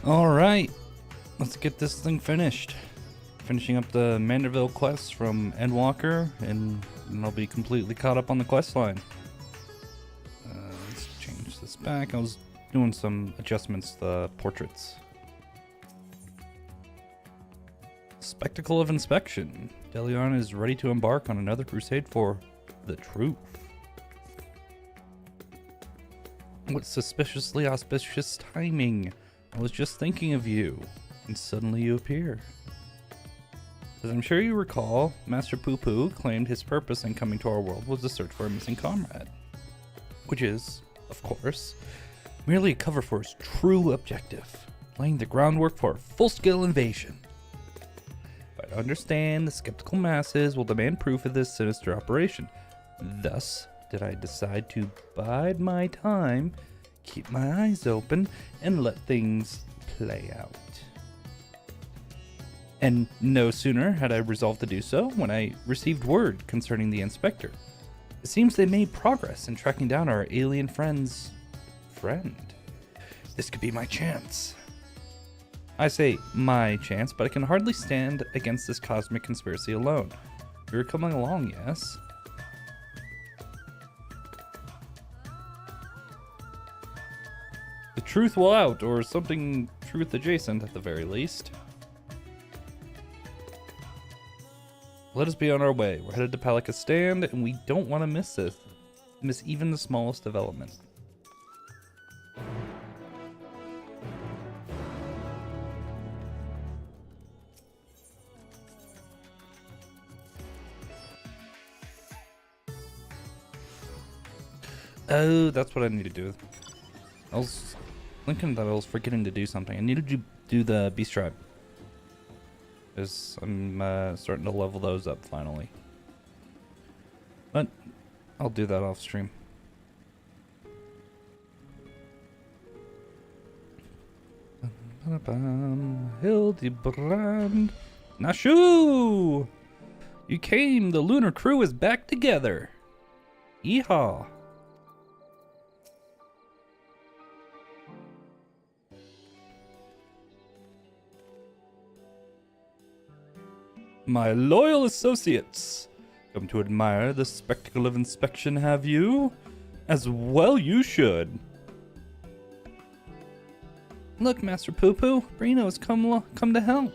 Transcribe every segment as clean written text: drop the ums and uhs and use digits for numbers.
Alright, let's get this thing finished. Finishing up the Manderville quests from Endwalker, and I'll be completely caught up on the quest line. Let's change this back. I was doing some adjustments to the portraits. Spectacle of Inspection. Delion is ready to embark on another crusade for the truth. What suspiciously auspicious timing. I was just thinking of you, and suddenly you appear. As I'm sure you recall, Master Poo Poo claimed his purpose in coming to our world was the search for a missing comrade. Which is, of course, merely a cover for his true objective, laying the groundwork for a full-scale invasion. But I understand the skeptical masses will demand proof of this sinister operation. Thus, did I decide to bide my time, keep my eyes open, and let things play out. And no sooner had I resolved to do so when I received word concerning the inspector. It seems they made progress in tracking down our alien friend's friend. This could be my chance. I say my chance, but I can hardly stand against this cosmic conspiracy alone. You're coming along, yes? The truth will out, or something truth adjacent at the very least. Let us be on our way. We're headed to Palikistan, and we don't want to miss even the smallest development. Oh, that's what I need to do. I was thinking that I was forgetting to do something. I needed to do the Beast Tribe. Because I'm starting to level those up finally. But I'll do that off stream. Hildibrand. Nashu! You came! The lunar crew is back together! Yeehaw! My loyal associates, come to admire the spectacle of inspection, have you? As well you should. Look, Master Poo Poo, Brino's come to help.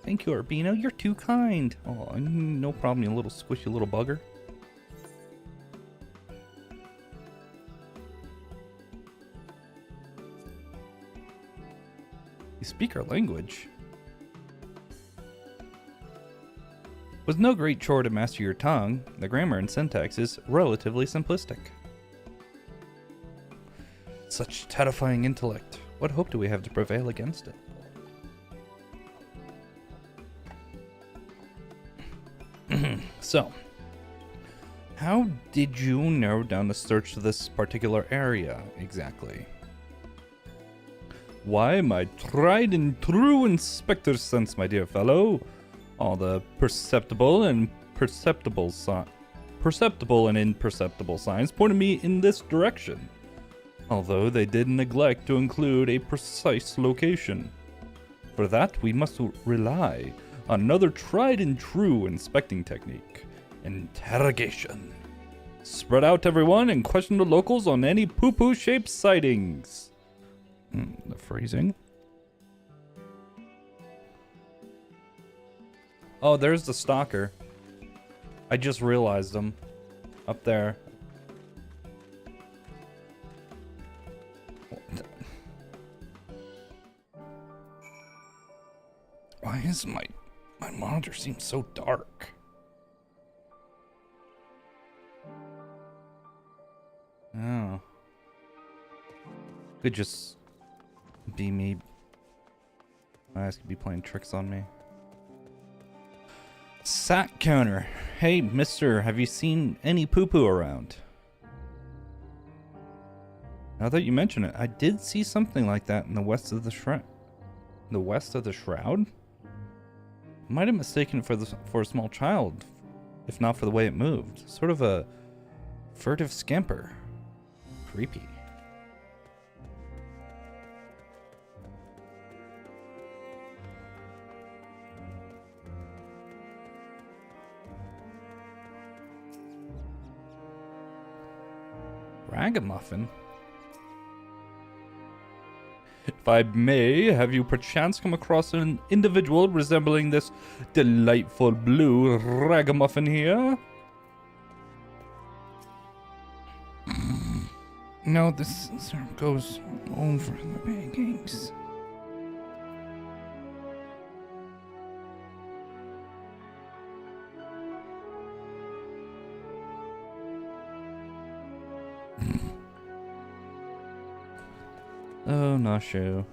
Thank you, Urbino, you're too kind. Oh, no problem, you little squishy little bugger. You speak our language. Was no great chore to master your tongue. The grammar and syntax is relatively simplistic. Such terrifying intellect. What hope do we have to prevail against it? So, how did you narrow down the search to this particular area exactly? Why, my tried and true inspector's sense, my dear fellow. All the perceptible and imperceptible signs pointed me in this direction, although they did neglect to include a precise location. For that, we must rely on another tried and true inspecting technique: interrogation. Spread out, everyone, and question the locals on any poo-poo shaped sightings. The phrasing. Oh, there's the stalker. I just realized him. Up there. Why is my monitor seems so dark? Oh. Could just be me. My eyes could be playing tricks on me. Sat counter. Hey, mister, have you seen any poo-poo around? Now that you mention it, I did see something like that in the west of the shroud. The west of the shroud? Might have mistaken it for a small child, if not for the way it moved. Sort of a furtive scamper. Creepy. ragamuffin? If I may, have you perchance come across an individual resembling this delightful blue ragamuffin here? No, this syrup goes over the pancakes. Oh, not sure.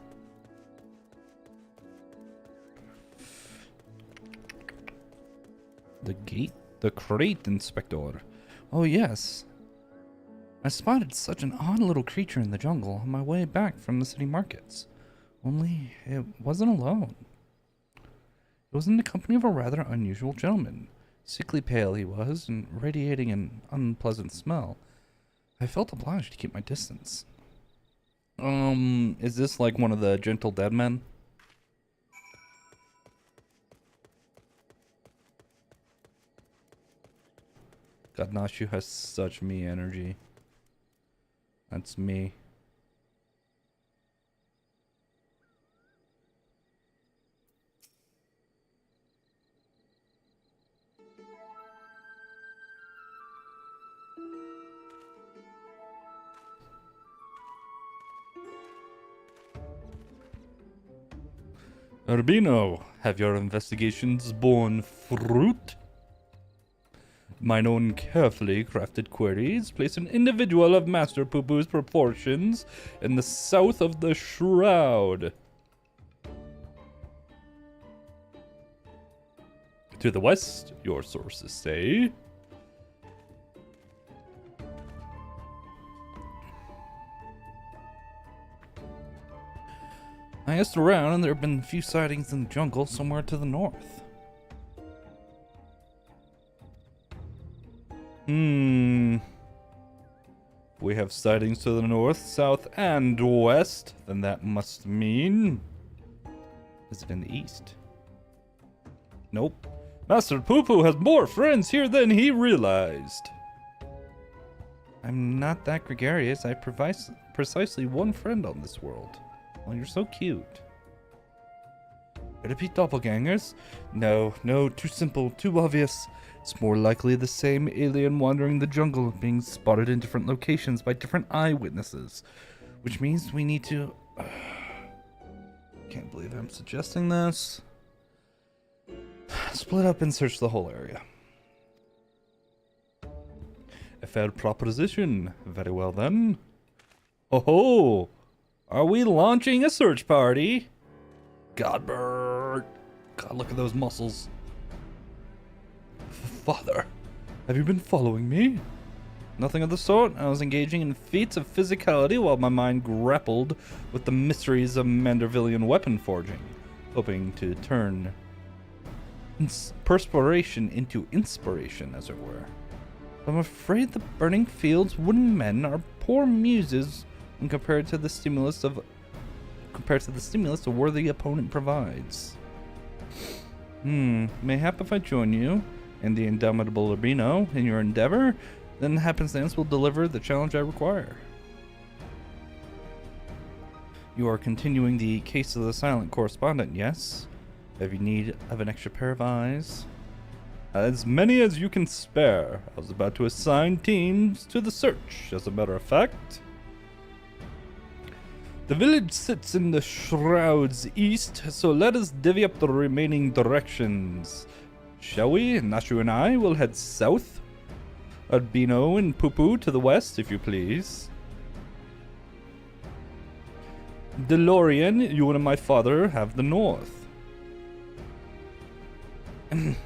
The crate inspector. Oh, yes. I spotted such an odd little creature in the jungle on my way back from the city markets. Only it wasn't alone. It was in the company of a rather unusual gentleman. Sickly pale he was, and radiating an unpleasant smell. I felt obliged to keep my distance. Is this like one of the gentle dead men? God, Nashu has such me energy. That's me. Urbino, have your investigations borne fruit? Mine own carefully crafted queries place an individual of Master Poo-Poo's proportions in the south of the Shroud. To the west, your sources say. I asked around and there have been a few sightings in the jungle somewhere to the north. If we have sightings to the north, south, and west, then that must mean... Is it in the east? Nope. Master Poo-Poo has more friends here than he realized. I'm not that gregarious. I have precisely one friend on this world. Oh, you're so cute. Could it be doppelgangers? No, too simple, too obvious. It's more likely the same alien wandering the jungle, being spotted in different locations by different eyewitnesses. Which means we need to... Can't believe I'm suggesting this. Split up and search the whole area. A fair proposition. Very well then. Oh-ho! Are we launching a search party? Godbert! God, look at those muscles. Father, have you been following me? Nothing of the sort. I was engaging in feats of physicality while my mind grappled with the mysteries of Mandervillian weapon forging, hoping to turn perspiration into inspiration, as it were. I'm afraid the burning fields, wooden men are poor muses when compared to the stimulus a worthy opponent provides. Mayhap if I join you and the indomitable Urbino in your endeavor, then happenstance will deliver the challenge I require. You are continuing the case of the silent correspondent, yes? Have you need of an extra pair of eyes? As many as you can spare. I was about to assign teams to the search, as a matter of fact. The village sits in the Shroud's east, so let us divvy up the remaining directions. Shall we? Nashu and I will head south. Urbino and Poo-Poo to the west, if you please. DeLorean, you and my father have the north.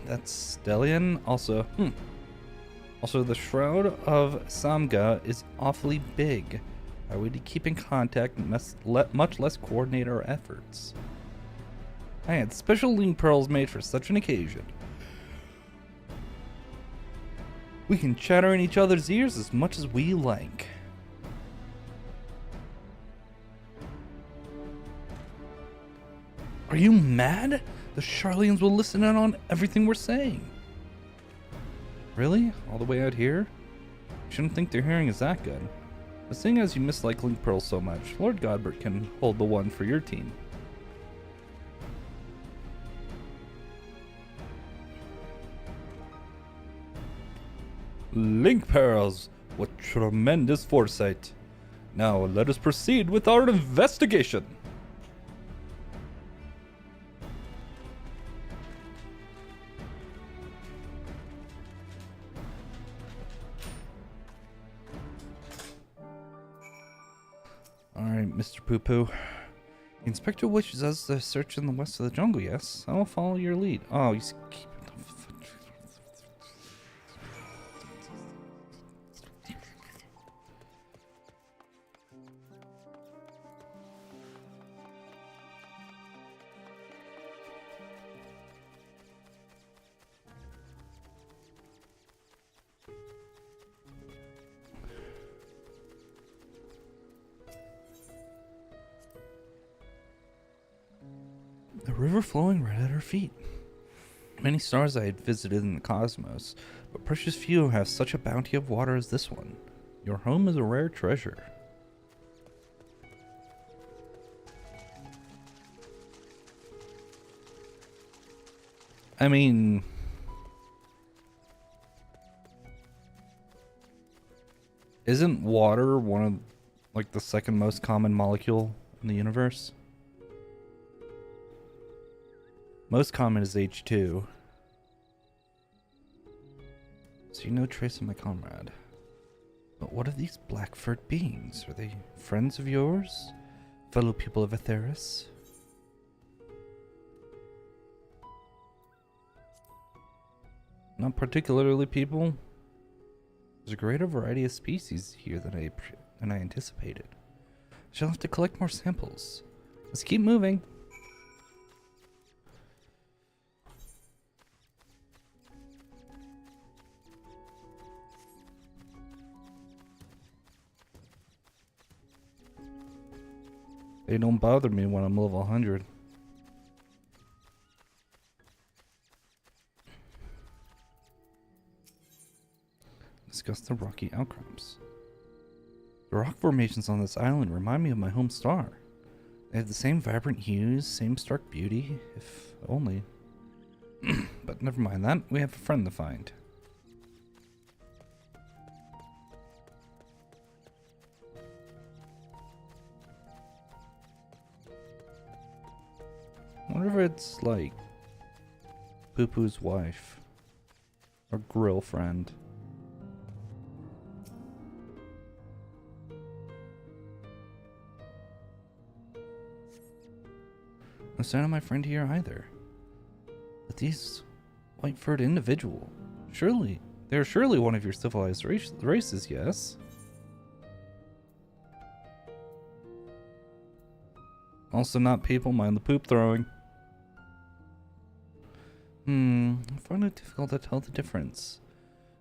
That's Stellian. Also, Also, the Shroud of Samga is awfully big. Are we to keep in contact and much less coordinate our efforts? I had special link pearls made for such an occasion. We can chatter in each other's ears as much as we like. Are you mad? The Charlians will listen in on everything we're saying. Really? All the way out here? Shouldn't think their hearing is that good. But seeing as you mislike Link Pearl so much, Lord Godbert can hold the one for your team. Link Pearls! What tremendous foresight! Now let us proceed with our investigation! Alright, Mr. Poo-Poo. The inspector wishes us to search in the west of the jungle, yes? I will follow your lead. Oh, he's keeping the... The river flowing right at our feet. Many stars I had visited in the cosmos, but precious few have such a bounty of water as this one. Your home is a rare treasure. I mean... isn't water one of, like, the second most common molecule in the universe? Most common is H2. See no trace of my comrade. But what of these black-furred beings? Are they friends of yours? Fellow people of Atheris? Not particularly people. There's a greater variety of species here than I anticipated. I shall have to collect more samples. Let's keep moving. They don't bother me when I'm level 100. Discuss the rocky outcrops. The rock formations on this island remind me of my home star. They have the same vibrant hues, same stark beauty, if only. But never mind that, we have a friend to find. I wonder if it's like Poo-Poo's wife or grill friend. No sign of my friend here either. But these white-furred individual, they're surely one of your civilized races, yes? Also not people, mind the poop throwing. I find it difficult to tell the difference.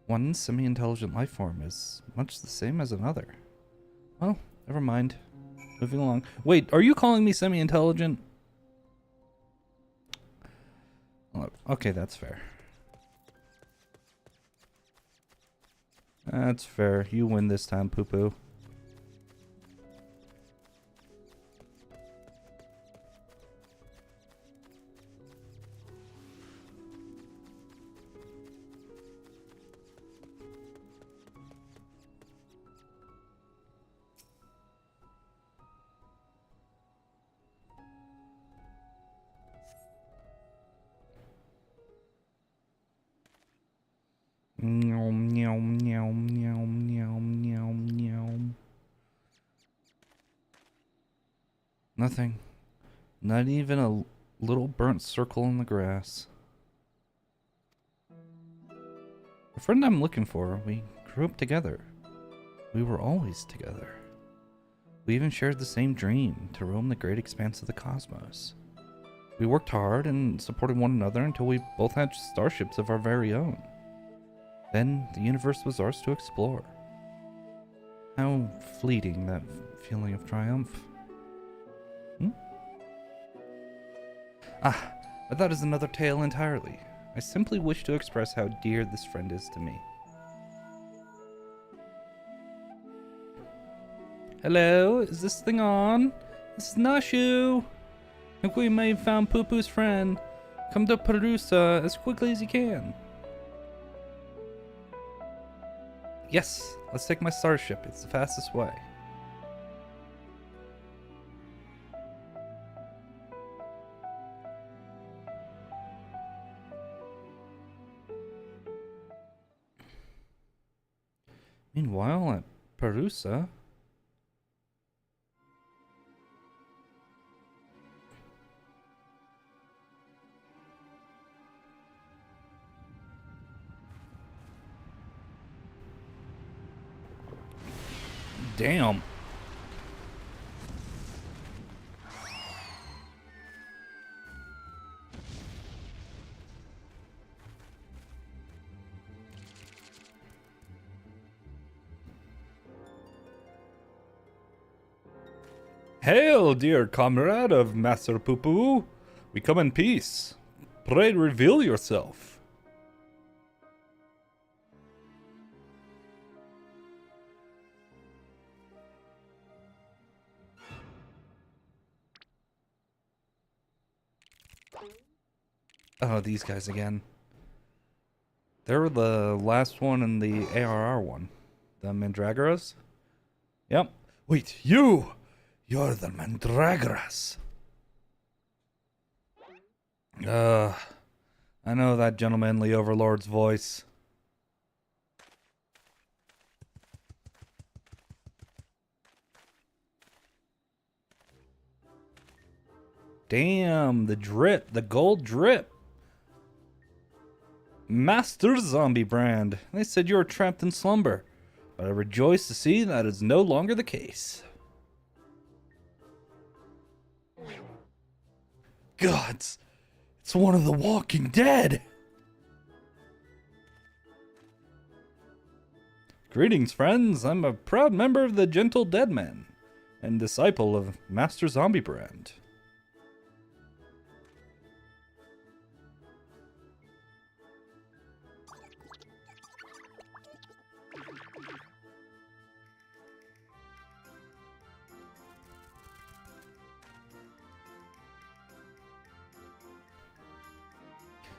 One semi-intelligent life form is much the same as another. Well, never mind. Moving along. Wait, are you calling me semi-intelligent? Okay, that's fair. That's fair. You win this time, Poo-Poo. Nyom, nyom, nyom, nyom, nyom, nyom, nyom. Nothing. Not even a little burnt circle in the grass. The friend I'm looking for, we grew up together. We were always together. We even shared the same dream, to roam the great expanse of the cosmos. We worked hard and supported one another until we both had starships of our very own. Then the universe was ours to explore. How fleeting that feeling of triumph. But that is another tale entirely. I simply wish to express how dear this friend is to me. Hello, is this thing on? This is Nashu. Think we may have found Poo Poo's friend. Come to Perusa as quickly as you can. Yes, let's take my starship. It's the fastest way. Meanwhile, at Perusa... Damn. Hail, dear comrade of Master Poo Poo. We come in peace. Pray reveal yourself. Oh, these guys again. They were the last one in the ARR one. The Mandragoras? Yep. Wait, you! You're the Mandragoras. I know that gentlemanly overlord's voice. Damn, the drip, the gold drip. Master Zombiebrand, they said you were trapped in slumber, but I rejoice to see that is no longer the case. Gods, it's one of the Walking Dead. Greetings, friends. I'm a proud member of the Gentle Deadmen and disciple of Master Zombiebrand.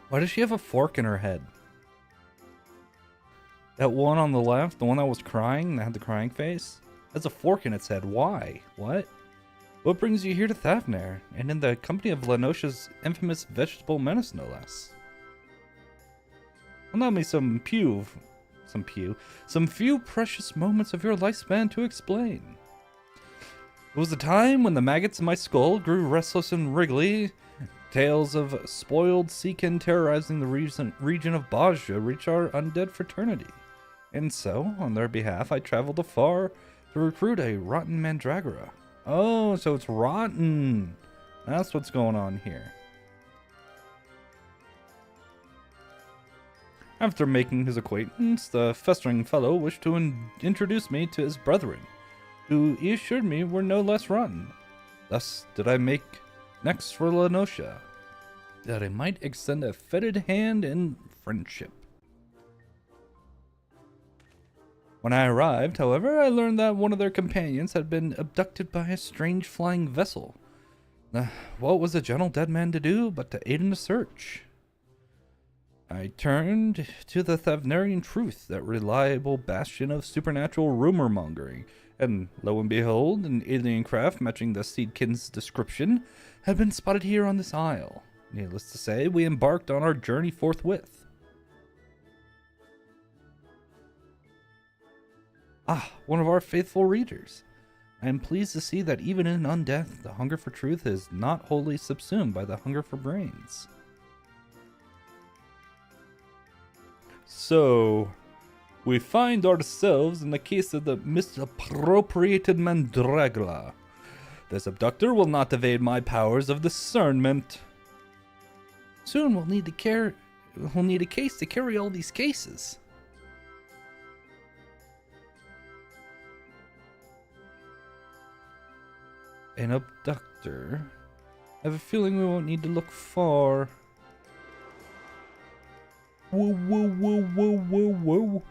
Why does she have a fork in her head? That one on the left, the one that was crying, that had the crying face, has a fork in its head. Why? What? What brings you here to Thavnair, and in the company of Lenosha's infamous vegetable menace, no less? Allow me some few precious moments of your lifespan to explain. It was a time when the maggots in my skull grew restless and wriggly. Tales of spoiled seakin terrorizing the region of Bajra reach our undead fraternity. And so, on their behalf, I traveled afar to recruit a rotten mandragora. Oh, so it's rotten. That's what's going on here. After making his acquaintance, the festering fellow wished to introduce me to his brethren, who he assured me were no less rotten. Thus did I make next for Lenosha, that I might extend a fetid hand in friendship. When I arrived, however, I learned that one of their companions had been abducted by a strange flying vessel. What was a gentle dead man to do but to aid in the search? I turned to the Thavnarian truth, that reliable bastion of supernatural rumor mongering, and lo and behold, an alien craft matching the Seedkin's description had been spotted here on this isle. Needless to say, we embarked on our journey forthwith. Ah, one of our faithful readers. I am pleased to see that even in undeath, the hunger for truth is not wholly subsumed by the hunger for brains. So, we find ourselves in the case of the misappropriated Mandragora. This abductor will not evade my powers of discernment. Soon we'll need a case to carry all these cases. An abductor? I have a feeling we won't need to look far. Whoa, whoa, whoa, whoa, whoa, whoa.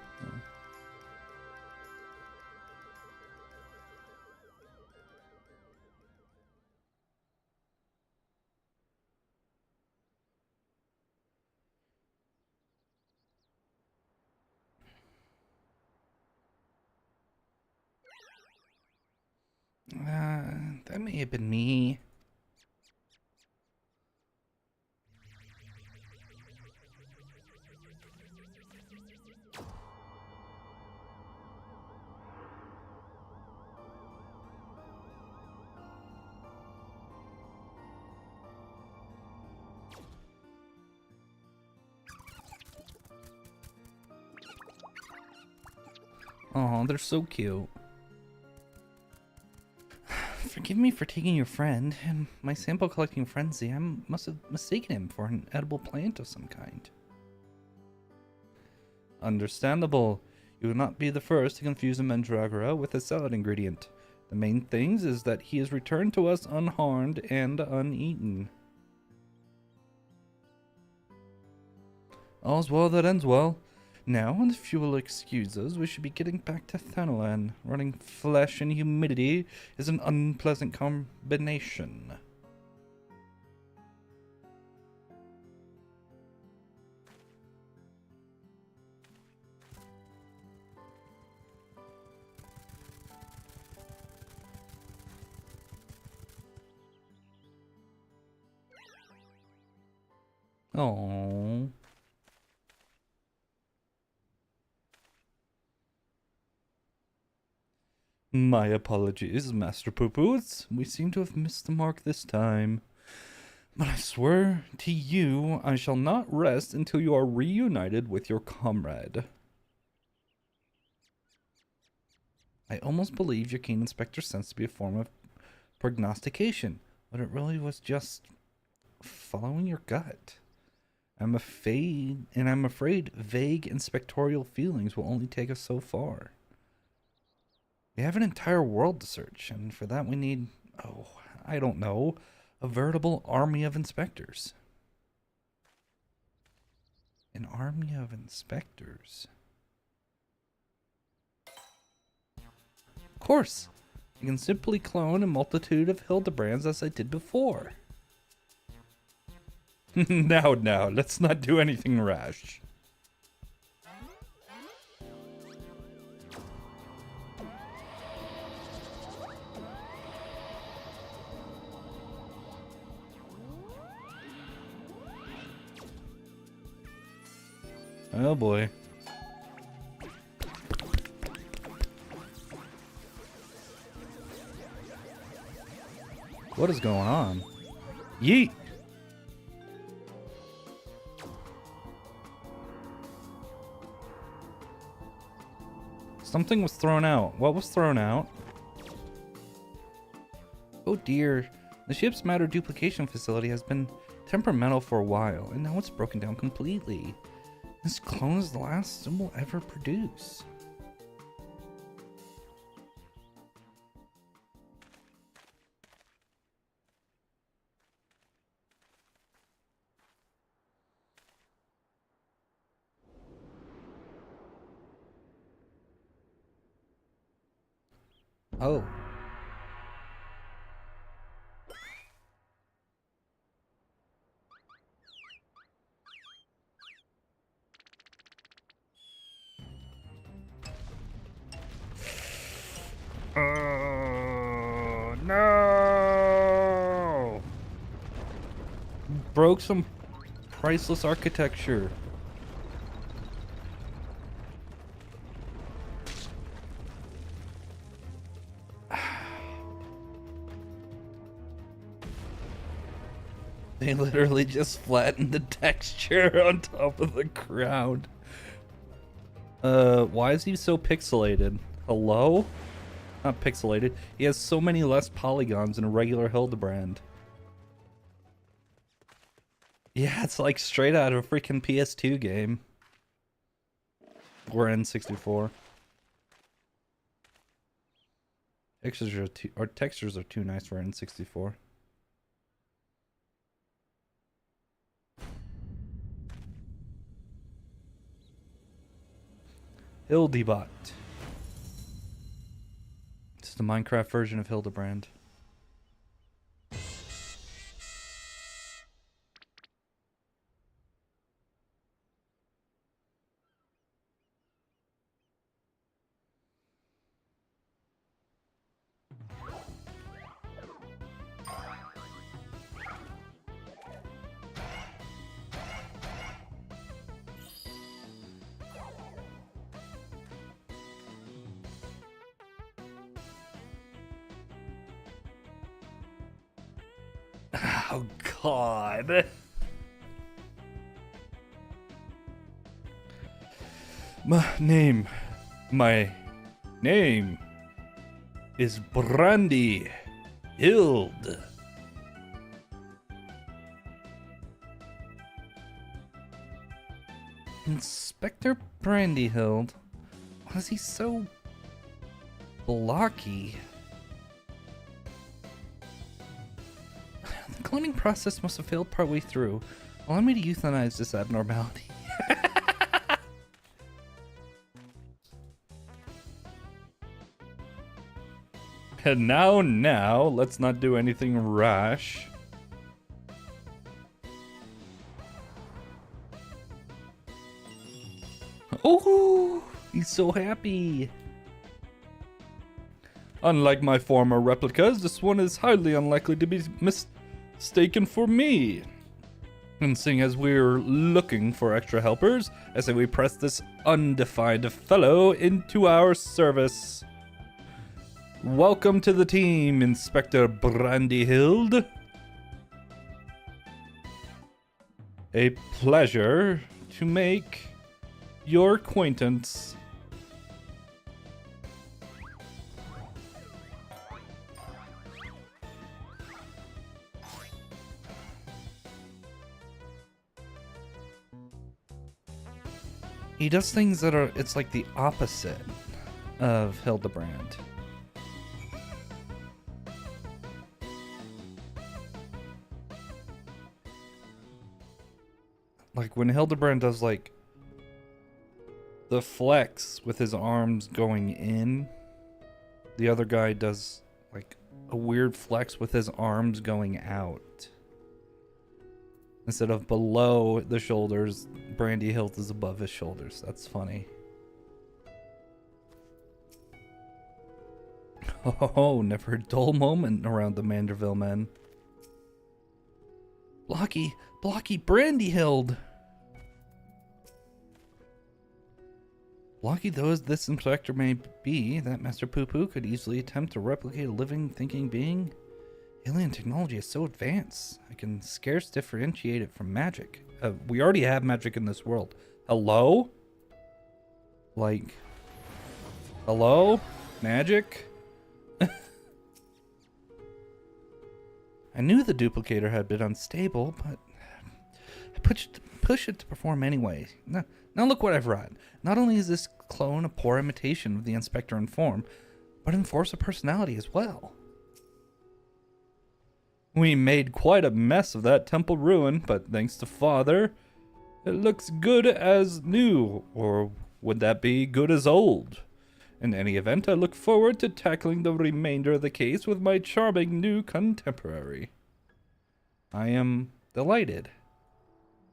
That may have been me. Oh, they're so cute. Forgive me for taking your friend. In my sample collecting frenzy, I must have mistaken him for an edible plant of some kind. Understandable. You will not be the first to confuse a mandragora with a salad ingredient. The main thing is that he is returned to us unharmed and uneaten. All's well that ends well. Now, if you will excuse us, we should be getting back to Thanalan. Running flesh and humidity is an unpleasant combination. Oh. My apologies, Master Poo-Poots. We seem to have missed the mark this time. But I swear to you, I shall not rest until you are reunited with your comrade. I almost believe your keen inspector sense to be a form of prognostication, but it really was just following your gut. I'm afraid vague inspectorial feelings will only take us so far. We have an entire world to search, and for that we need, oh, I don't know, a veritable army of inspectors. An army of inspectors. Of course, you can simply clone a multitude of Hildibrands as I did before. Now, let's not do anything rash. Oh boy. What is going on? Yeet! Something was thrown out. What was thrown out? Oh dear. The ship's matter duplication facility has been temperamental for a while, and now it's broken down completely. This clone is the last it will ever produce. Oh. Oh, no! Broke some priceless architecture. They literally just flattened the texture on top of the ground. Why is he so pixelated? Hello? Not pixelated. He has so many less polygons than a regular Hildibrand. Yeah, it's like straight out of a freaking PS2 game. Or N64. Textures are too nice for N64. Hildibot. It's the Minecraft version of Hildibrand. Oh, God. My name is Brandy Hild. Inspector Brandyhild? Why is he so blocky? The cloning process must have failed partway through. Allow me to euthanize this abnormality. And now, let's not do anything rash. Oh, he's so happy. Unlike my former replicas, this one is highly unlikely to be mistaken for me. And seeing as we're looking for extra helpers, I say we press this undefined fellow into our service. Welcome to the team, Inspector Brandyhild. A pleasure to make your acquaintance. He does things that are, it's like the opposite of Hildibrand. Like when Hildibrand does like the flex with his arms going in, the other guy does like a weird flex with his arms going out. Instead of below the shoulders, Brandyhild is above his shoulders. That's funny. Oh, never a dull moment around the Manderville men. Blocky Brandyhild! Blocky though as this inspector may be, that Master Poo-Poo could easily attempt to replicate a living, thinking being. Alien technology is so advanced, I can scarce differentiate it from magic. We already have magic in this world. Hello? Like, hello? Magic? I knew the duplicator had been unstable, but I push it to perform anyway. Now look what I've wrought. Not only is this clone a poor imitation of the Inspector in form, but in force of personality as well. We made quite a mess of that temple ruin, but thanks to Father, it looks good as new, or would that be good as old? In any event, I look forward to tackling the remainder of the case with my charming new contemporary. I am delighted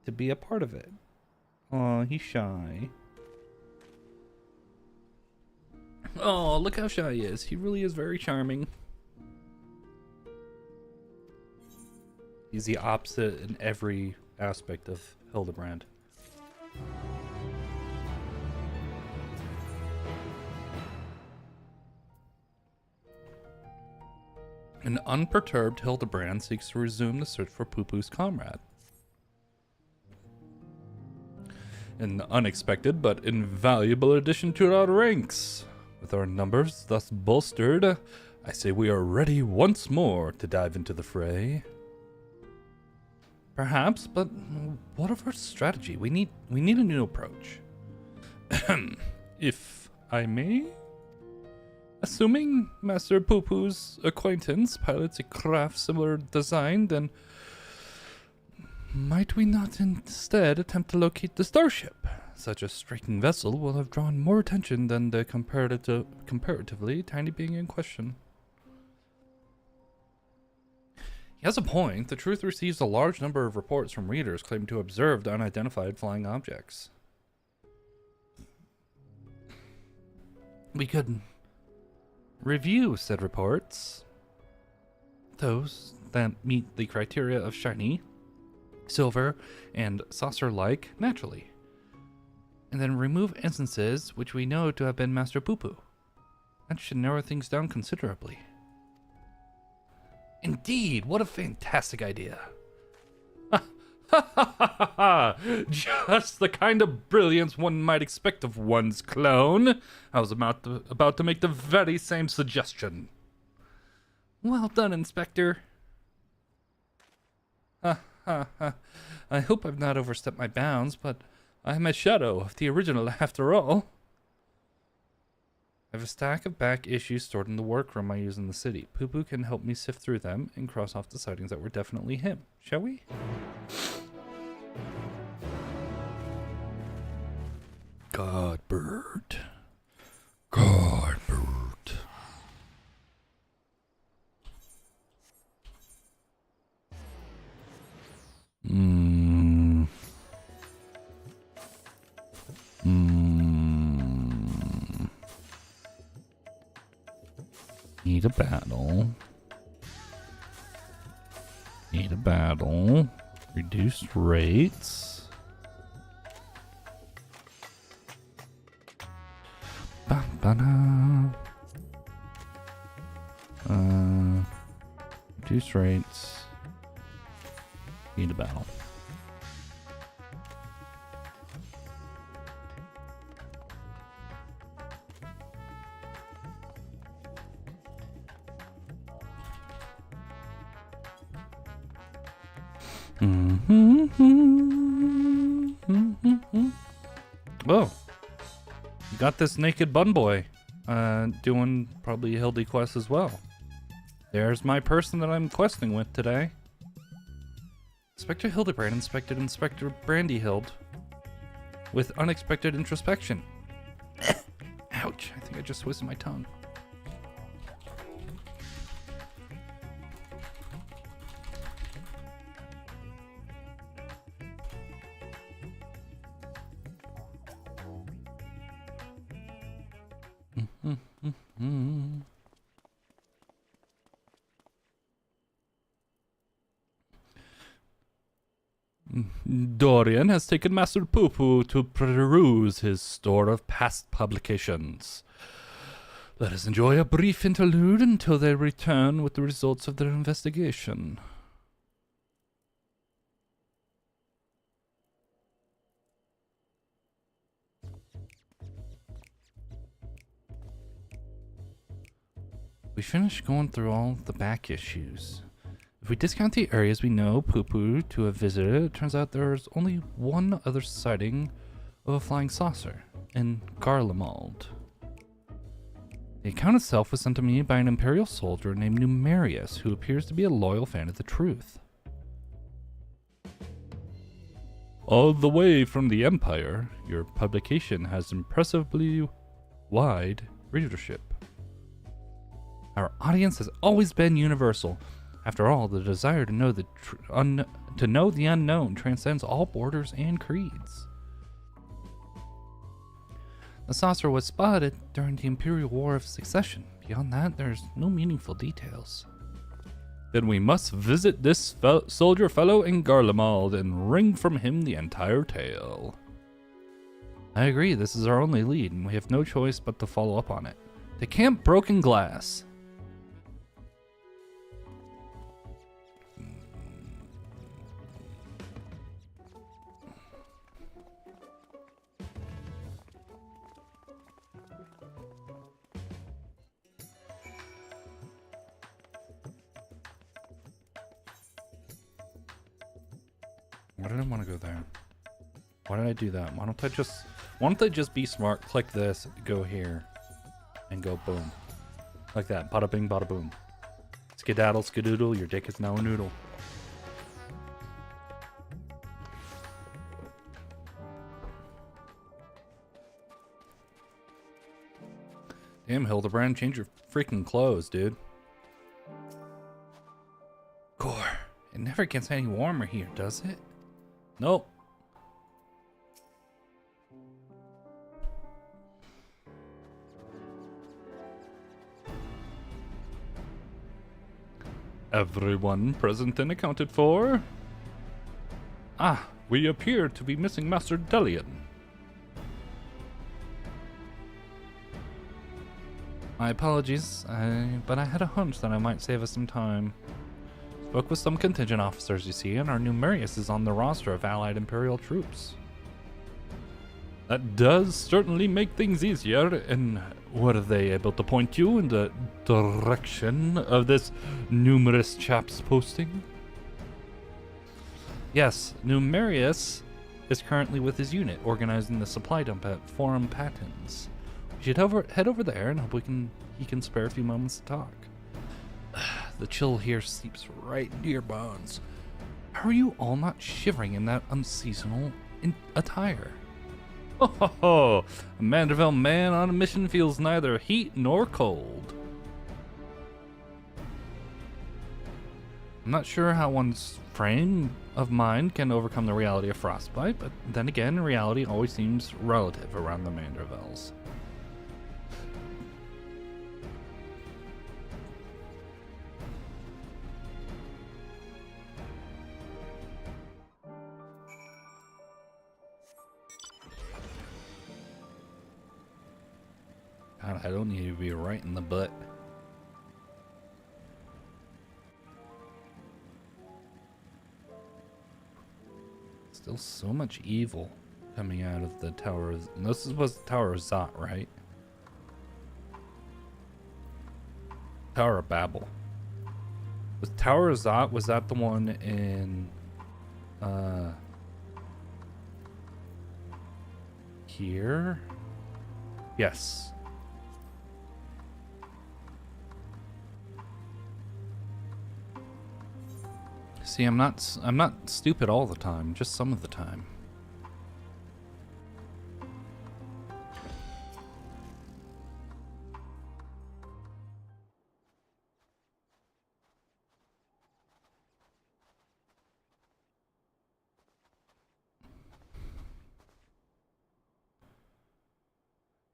to be a part of it. Aw, he's shy. Oh, look how shy he is. He really is very charming. He's the opposite in every aspect of Hildibrand. An unperturbed Hildibrand seeks to resume the search for Poo-Poo's comrade. An unexpected but invaluable addition to our ranks. With our numbers thus bolstered, I say we are ready once more to dive into the fray. Perhaps, but what of our strategy? We need a new approach. If I may? Assuming Master Poo-Poo's acquaintance pilots a craft similar design, then might we not instead attempt to locate the starship? Such a striking vessel will have drawn more attention than the comparatively tiny being in question. He has a point. The Truth receives a large number of reports from readers claiming to have observed unidentified flying objects. We could review said reports. Those that meet the criteria of shiny, silver, and saucer-like naturally. And then remove instances which we know to have been Master Poo-Poo. That should narrow things down considerably. Indeed, what a fantastic idea. Ha ha ha ha! Just the kind of brilliance one might expect of one's clone. I was about to make the very same suggestion. Well done, Inspector. Ha ha ha. I hope I've not overstepped my bounds, but I'm a shadow of the original after all. I have a stack of back issues stored in the workroom I use in the city. Poo Poo can help me sift through them and cross off the sightings that were definitely him. Shall we? Godbird. Godbird. Need a battle. Need a battle. Reduced rates. Reduced rates. Need a battle. Oh, got this naked bun boy doing probably Hildi quests as well. There's my person that I'm questing with today. Inspector Hildibrand inspected Inspector Brandyhild with unexpected introspection. Ouch, I think I just twisted my tongue. Dorian has taken Master Poo Poo to peruse his store of past publications. Let us enjoy a brief interlude until they return with the results of their investigation. We finished going through all the back issues. If we discount the areas we know Poo Poo to have visited, it turns out there's only one other sighting of a flying saucer, in Garlemald. The account itself was sent to me by an Imperial soldier named Numerius, who appears to be a loyal fan of the truth. All the way from the Empire, your publication has impressively wide readership. Our audience has always been universal. After all, the desire to know the unknown transcends all borders and creeds. The saucer was spotted during the Imperial War of Succession. Beyond that, there's no meaningful details. Then we must visit this soldier fellow in Garlemald and wring from him the entire tale. I agree, this is our only lead, and we have no choice but to follow up on it. To Camp Broken Glass. Why did I want to go there? Why did I do that? Why don't I just be smart, click this, go here, and go boom. Like that, bada bing, bada boom. Skedaddle, skedoodle, your dick is now a noodle. Damn, Hildibrand, change your freaking clothes, dude. Core, it never gets any warmer here, does it? Nope. Everyone present and accounted for? Ah, we appear to be missing Master Delian. My apologies, but I had a hunch that I might save us some time. Spoke with some contingent officers, you see, and our new Marius is on the roster of allied Imperial troops. That does certainly make things easier, and were they able to point you in the direction of this numerous chap's posting? Yes, new Marius is currently with his unit, organizing the supply dump at Forum Patents. We should head over there and hope he can spare a few moments to talk. The chill here seeps right into your bones. How are you all not shivering in that unseasonal attire? Ho ho ho! A Manderville man on a mission feels neither heat nor cold. I'm not sure how one's frame of mind can overcome the reality of frostbite, but then again, reality always seems relative around the Mandervilles. God, I don't need to be right in the butt. Still so much evil coming out of the Tower. This was the Tower of Zot, right? Tower of Babel. Was Tower of Zot, was that the one in here? Yes. See, I'm not stupid all the time, just some of the time.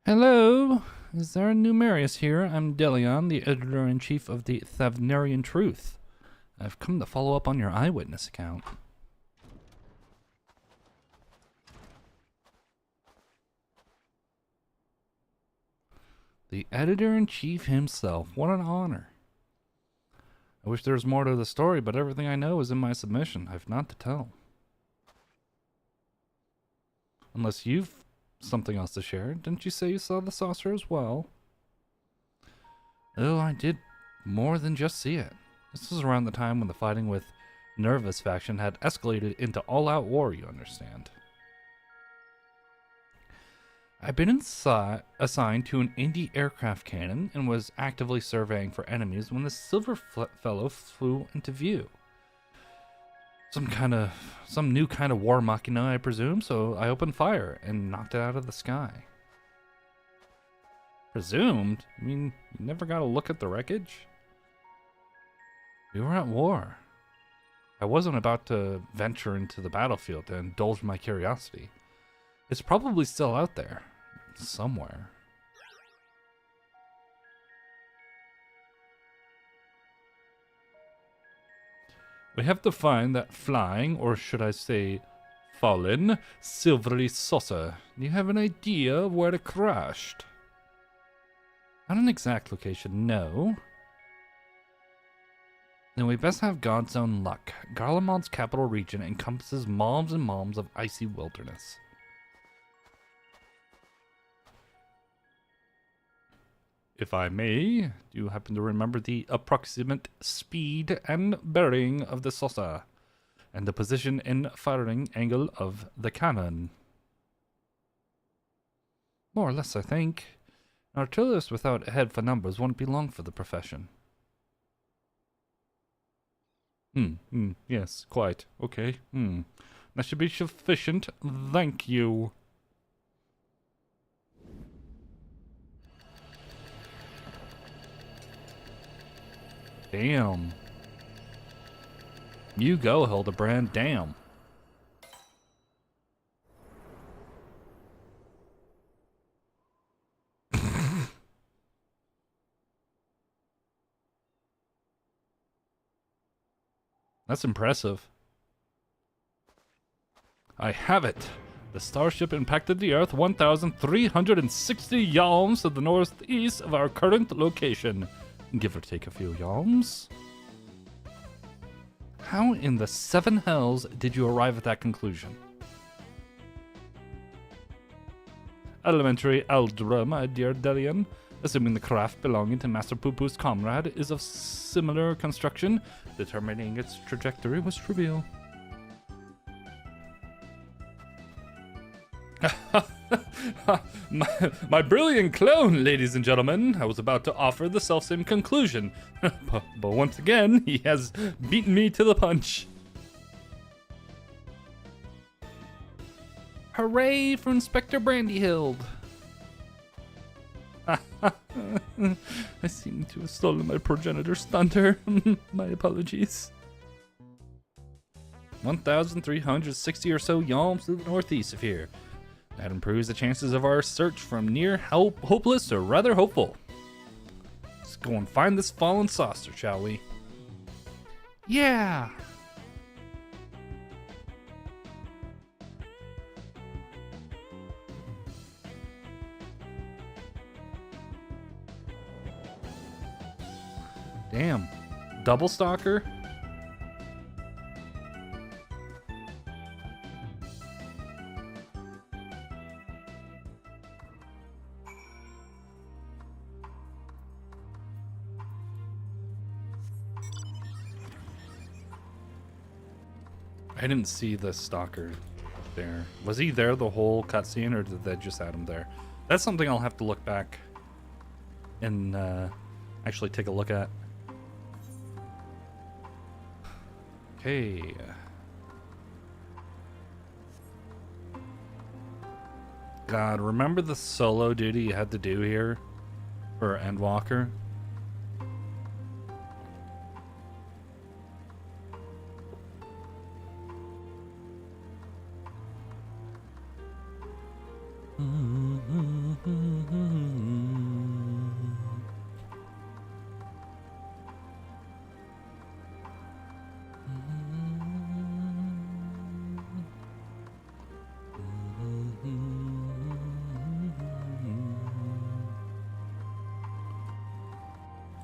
Hello, is there a new Marius here? I'm Delion, the editor-in-chief of the Thavnarian Truth. I've come to follow up on your eyewitness account. The editor-in-chief himself. What an honor. I wish there was more to the story, but everything I know is in my submission. I've not to tell. Unless you've something else to share. Didn't you say you saw the saucer as well? Oh, I did more than just see it. This was around the time when the fighting with Nervous faction had escalated into all-out war, you understand. I'd been assigned to an anti-aircraft cannon and was actively surveying for enemies when the silver fellow flew into view. Some new kind of war machina, I presume, so I opened fire and knocked it out of the sky. Presumed? I mean, you never got a look at the wreckage? We were at war. I wasn't about to venture into the battlefield to indulge my curiosity. It's probably still out there, somewhere. We have to find that flying, or should I say, fallen, silvery saucer. Do you have an idea of where it crashed? Not an exact location, no. Then we best have God's own luck. Garlemald's capital region encompasses malms and malms of icy wilderness. If I may, do you happen to remember the approximate speed and bearing of the saucer, and the position and firing angle of the cannon? More or less, I think. An artillerist without a head for numbers won't be long for the profession. Yes, quite. Okay. That should be sufficient. Thank you. Damn. You go, Hildibrand. Damn. That's impressive. I have it. The starship impacted the Earth 1,360 yalms to the northeast of our current location. Give or take a few yalms. How in the seven hells did you arrive at that conclusion? Elementary algebra, my dear Delian. Assuming the craft belonging to Master Poo-Poo's comrade is of similar construction, determining its trajectory was trivial. my brilliant clone, ladies and gentlemen. I was about to offer the selfsame conclusion, but once again, he has beaten me to the punch. Hooray for Inspector Brandyhild! I seem to have stolen my progenitor's thunder. My apologies. 1,360 or so yalms to the northeast of here. That improves the chances of our search from near hopeless to rather hopeful. Let's go and find this fallen saucer, shall we? Yeah! Damn. Double stalker? I didn't see the stalker there. Was he there the whole cutscene, or did they just add him there? That's something I'll have to look back and actually take a look at. Okay. God, remember the solo duty you had to do here for Endwalker?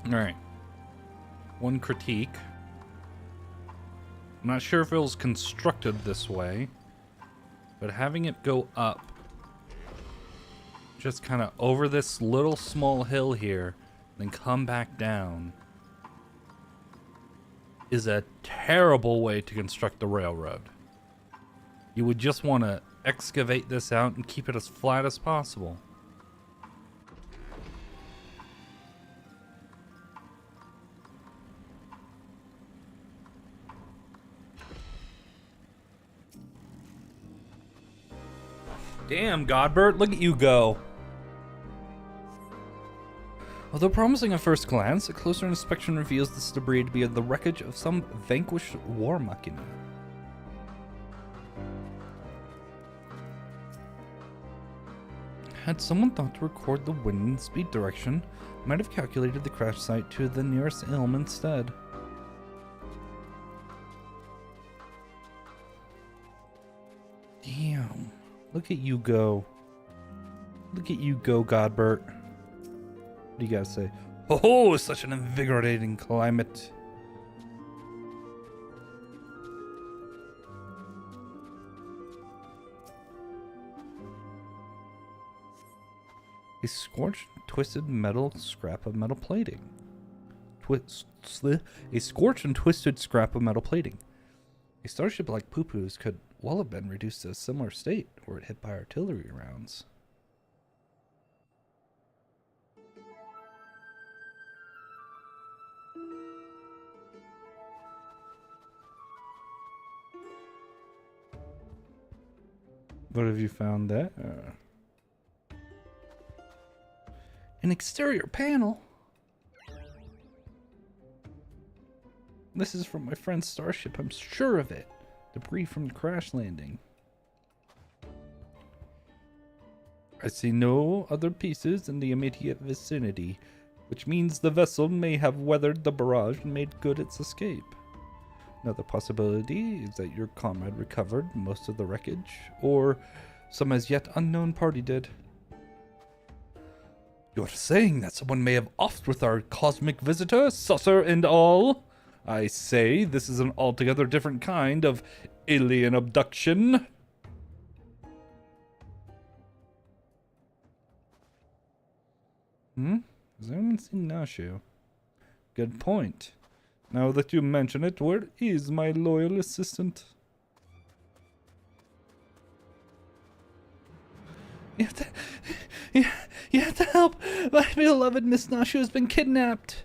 Alright. One critique. I'm not sure if it was constructed this way, but having it go up just kind of over this little small hill here, then come back down, is a terrible way to construct the railroad. You would just want to excavate this out and keep it as flat as possible. Damn, Godbert, look at you go. Although promising at first glance, a closer inspection reveals this debris to be the wreckage of some vanquished war machina. Had someone thought to record the wind and speed direction, might have calculated the crash site to the nearest elm instead. Damn. Look at you go. Look at you go, Godbert. What do you guys say? Oh, such an invigorating climate. A scorched, twisted metal scrap of metal plating. A scorched and twisted scrap of metal plating. A starship like Poo-Poo's could well have been reduced to a similar state were it hit by artillery rounds. What have you found there? An exterior panel? This is from my friend's starship, I'm sure of it. Debris from the crash landing. I see no other pieces in the immediate vicinity, which means the vessel may have weathered the barrage and made good its escape. Another possibility is that your comrade recovered most of the wreckage, or some as yet unknown party did. You're saying that someone may have offed with our cosmic visitor, saucer and all? I say this is an altogether different kind of alien abduction. Has anyone seen Nashu? Good point. Now that you mention it, where is my loyal assistant? You have to help! My beloved Miss Nashu has been kidnapped!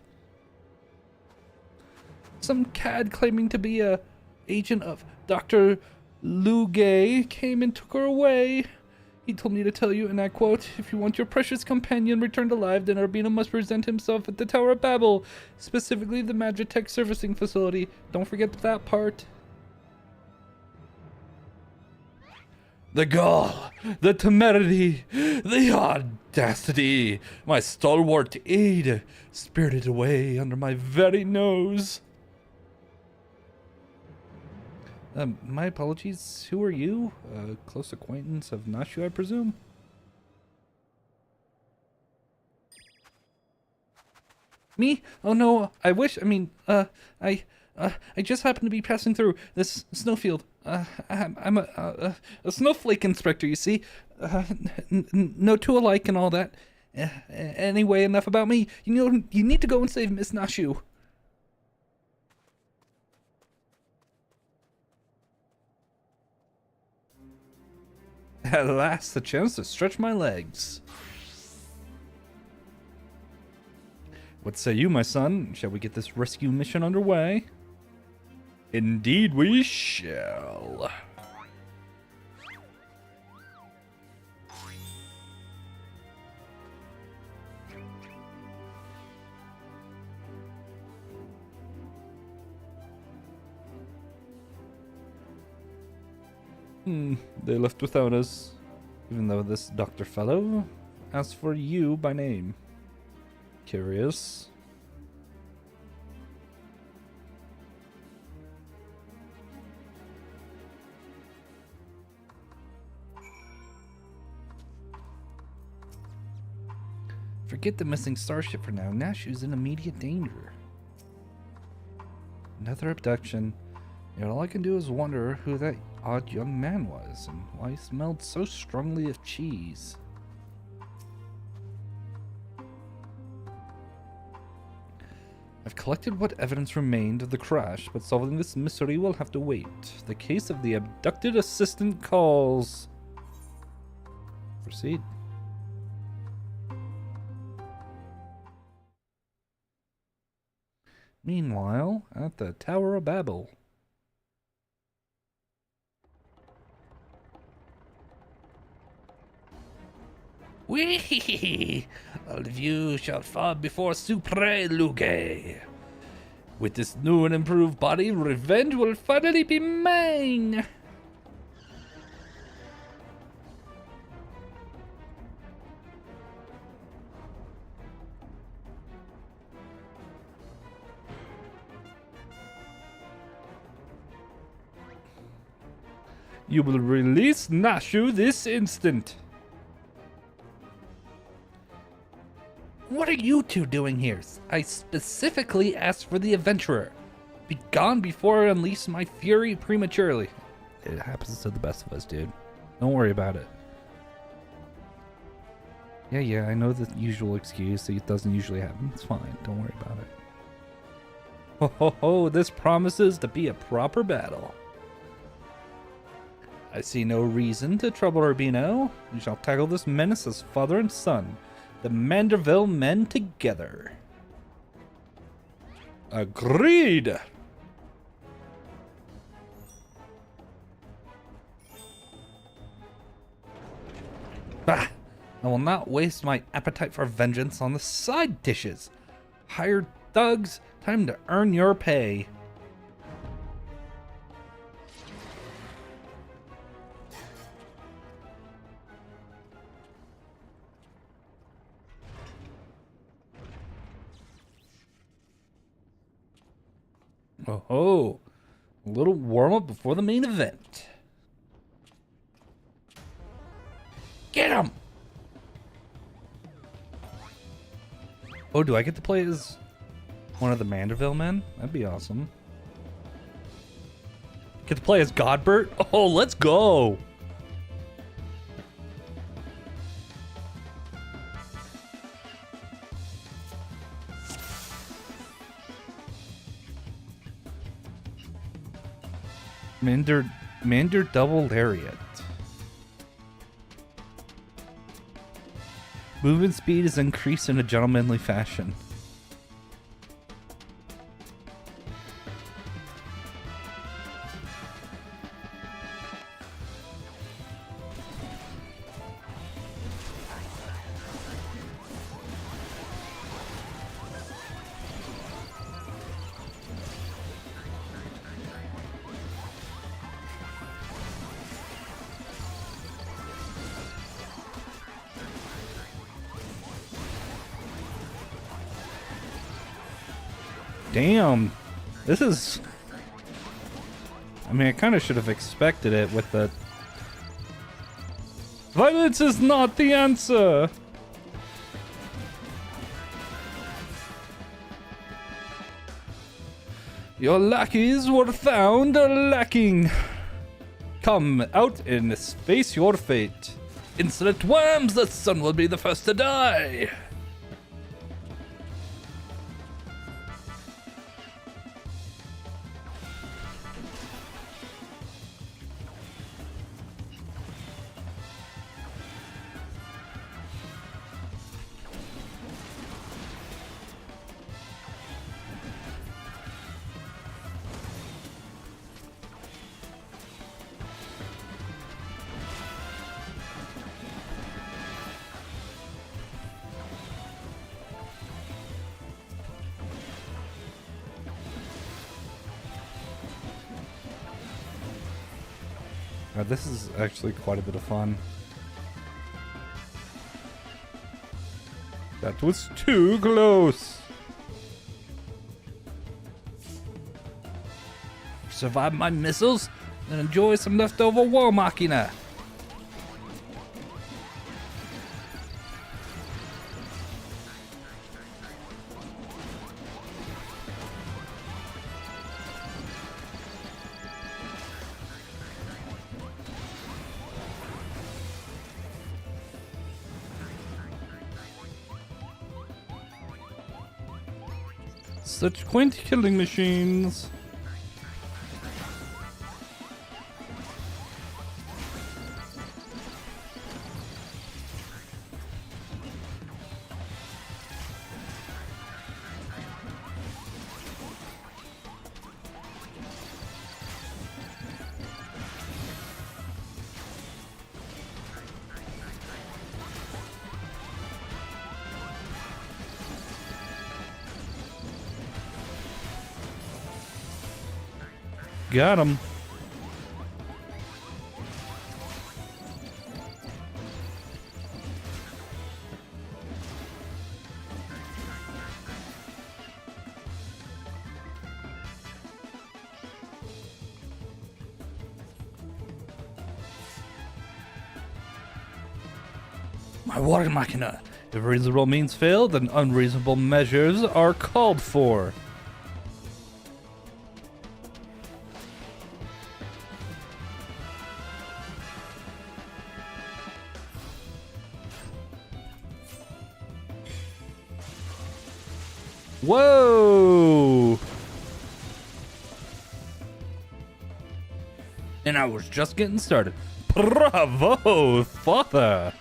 Some cad claiming to be a agent of Dr. Lugay came and took her away. He told me to tell you, and I quote, "If you want your precious companion returned alive, then Urbino must present himself at the Tower of Babel, specifically the Magitech servicing facility. Don't forget that part." The gall, the temerity, the audacity! My stalwart aide spirited away under my very nose. My apologies. Who are you? A close acquaintance of Nashu, I presume? Me? Oh no, I wish. I just happened to be passing through this snowfield. I'm a snowflake inspector, you see. No two alike and all that. Anyway, enough about me. You need to go and save Miss Nashu. At last, the chance to stretch my legs. What say you, my son? Shall we get this rescue mission underway? Indeed we shall. They left without us, even though this doctor fellow asked for you by name. Curious. Forget the missing starship for now. Nashu's in immediate danger. Another abduction. Yet all I can do is wonder who that odd young man was and why he smelled so strongly of cheese. I've collected what evidence remained of the crash, but solving this mystery will have to wait. The case of the abducted assistant calls. Proceed. Meanwhile, at the Tower of Babel. Wee! All of you shall fall before Supre Luge. With this new and improved body, revenge will finally be mine. You will release Nashu this instant. What are you two doing here? I specifically asked for the adventurer. Be gone before I unleash my fury prematurely. It happens to the best of us, dude. Don't worry about it. Yeah, I know the usual excuse. It doesn't usually happen. It's fine. Don't worry about it. Ho, this promises to be a proper battle. I see no reason to trouble Urbino. We shall tackle this menace as father and son. The Manderville men together. Agreed! Bah! I will not waste my appetite for vengeance on the side dishes. Hired thugs, time to earn your pay. Oh, a little warm-up before the main event. Get him! Oh, do I get to play as... One of the Manderville men? That'd be awesome. Get to play as Godbert? Oh, let's go! Mander double lariat. Movement speed is increased in a gentlemanly fashion. Damn, this is... I mean, I kind of should have expected it with the... Violence is not the answer! Your lackeys were found lacking. Come out and face your fate. Insolent worms, the sun will be the first to die! This is actually quite a bit of fun. That was too close. Survive my missiles and enjoy some leftover war machina. Such quaint killing machines. Got him. My water machina. If reasonable means fail, then unreasonable measures are called for. Whoa! And I was just getting started. Bravo, father!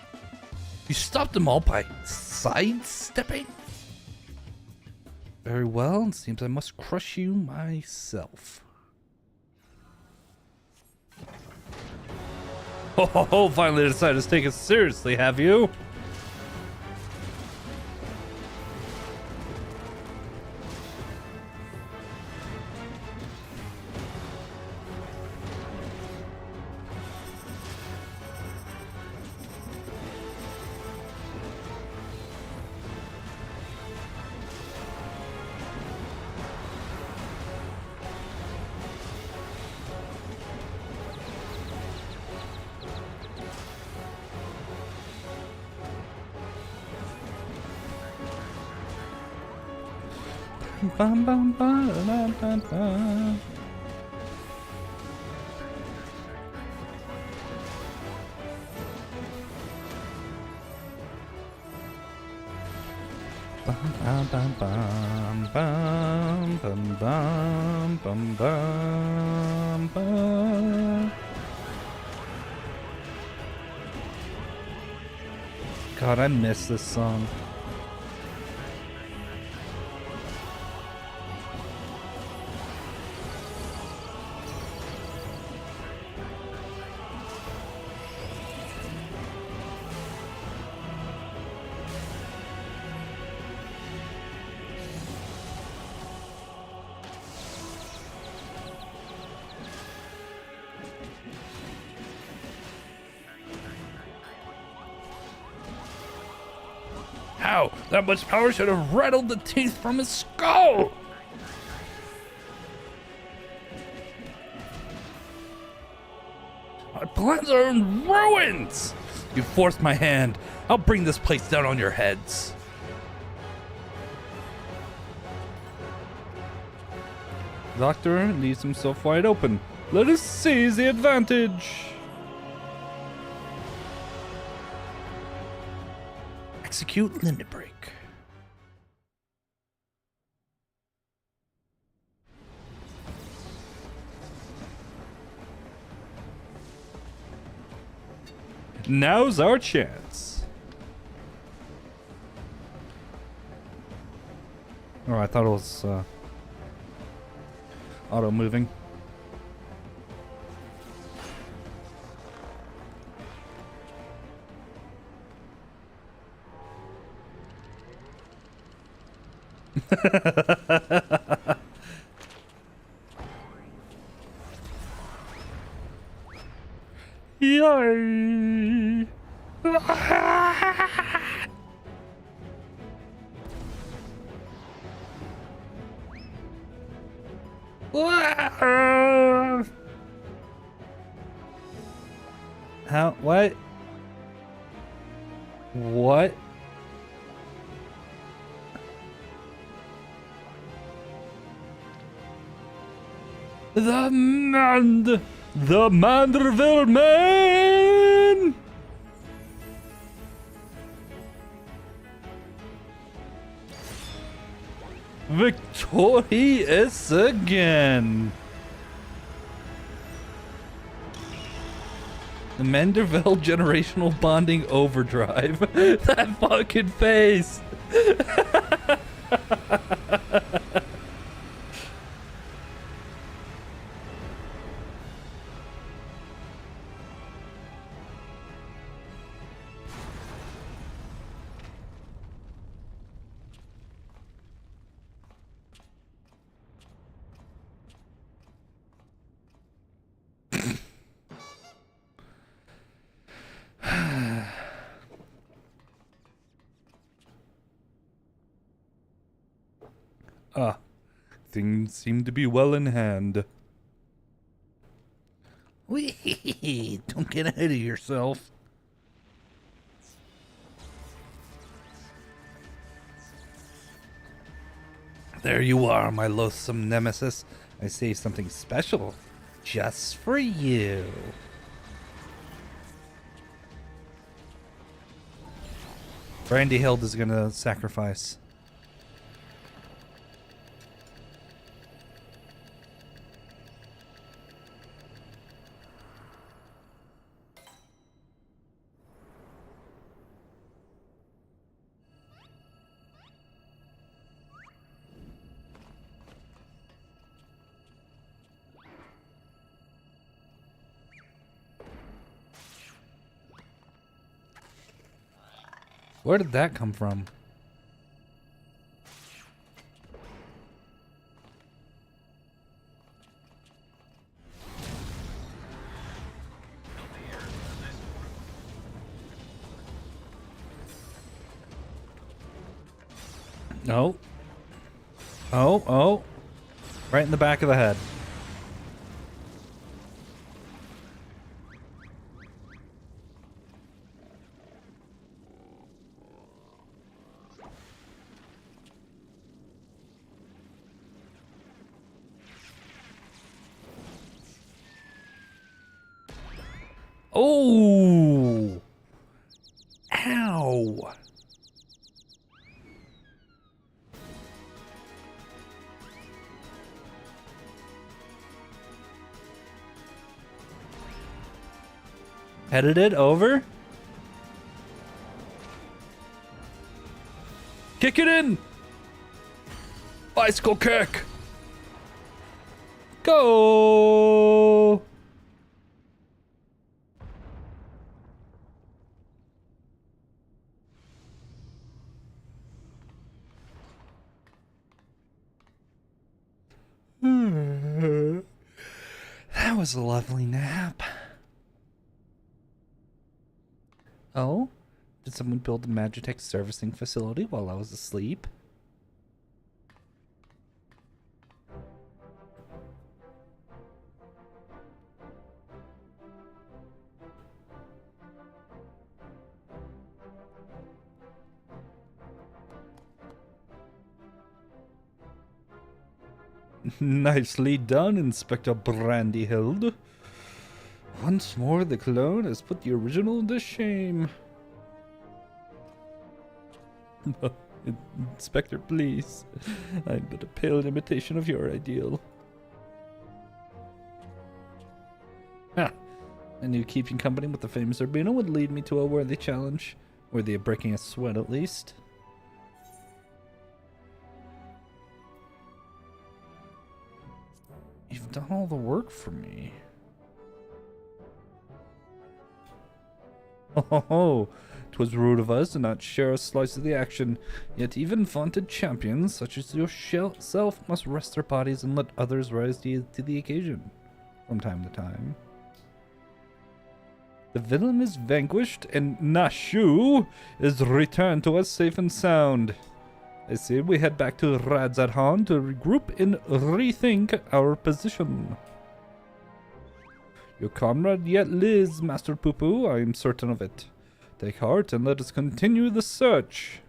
You stopped them all by sidestepping? Very well, it seems I must crush you myself. Oh, finally decided to take it seriously, have you? Bum, bum, bum, bum, bum, bum. Bum, bum, bum, bum, bum, bum, bum, bum, bum. God, I miss this song. How? That much power should have rattled the teeth from his skull! My plans are in ruins! You forced my hand. I'll bring this place down on your heads. The doctor leaves himself wide open. Let us seize the advantage! Execute limit break. Now's our chance. Oh, I thought it was auto moving. Yay! How? What? What? The Manderville man! Victorious again! The Manderville generational bonding overdrive. That fucking face! Things seem to be well in hand. Wee, don't get ahead of yourself. There you are, my loathsome nemesis. I saved something special just for you. Brandy Hild is gonna sacrifice. Where did that come from? No. Oh. Right in the back of the head. Oh! Ow! Headed it over? Kick it in! Bicycle kick! Go! That was a lovely nap. Oh? Did someone build a Magitech servicing facility while I was asleep? Nicely done, Inspector Brandyhild. Once more, the clone has put the original to shame. Inspector, please. I'm but a pale imitation of your ideal. Ha! I knew keeping company with the famous Urbino would lead me to a worthy challenge. Worthy of breaking a sweat, at least. You've done all the work for me. Oh, 'twas rude of us to not share a slice of the action, yet even vaunted champions such as yourself must rest their bodies and let others rise to the occasion from time to time. The villain is vanquished, and Nashu is returned to us safe and sound. I say we head back to Radzadhan to regroup and rethink our position. Your comrade yet lives, Master Poo-Poo, I am certain of it. Take heart and let us continue the search.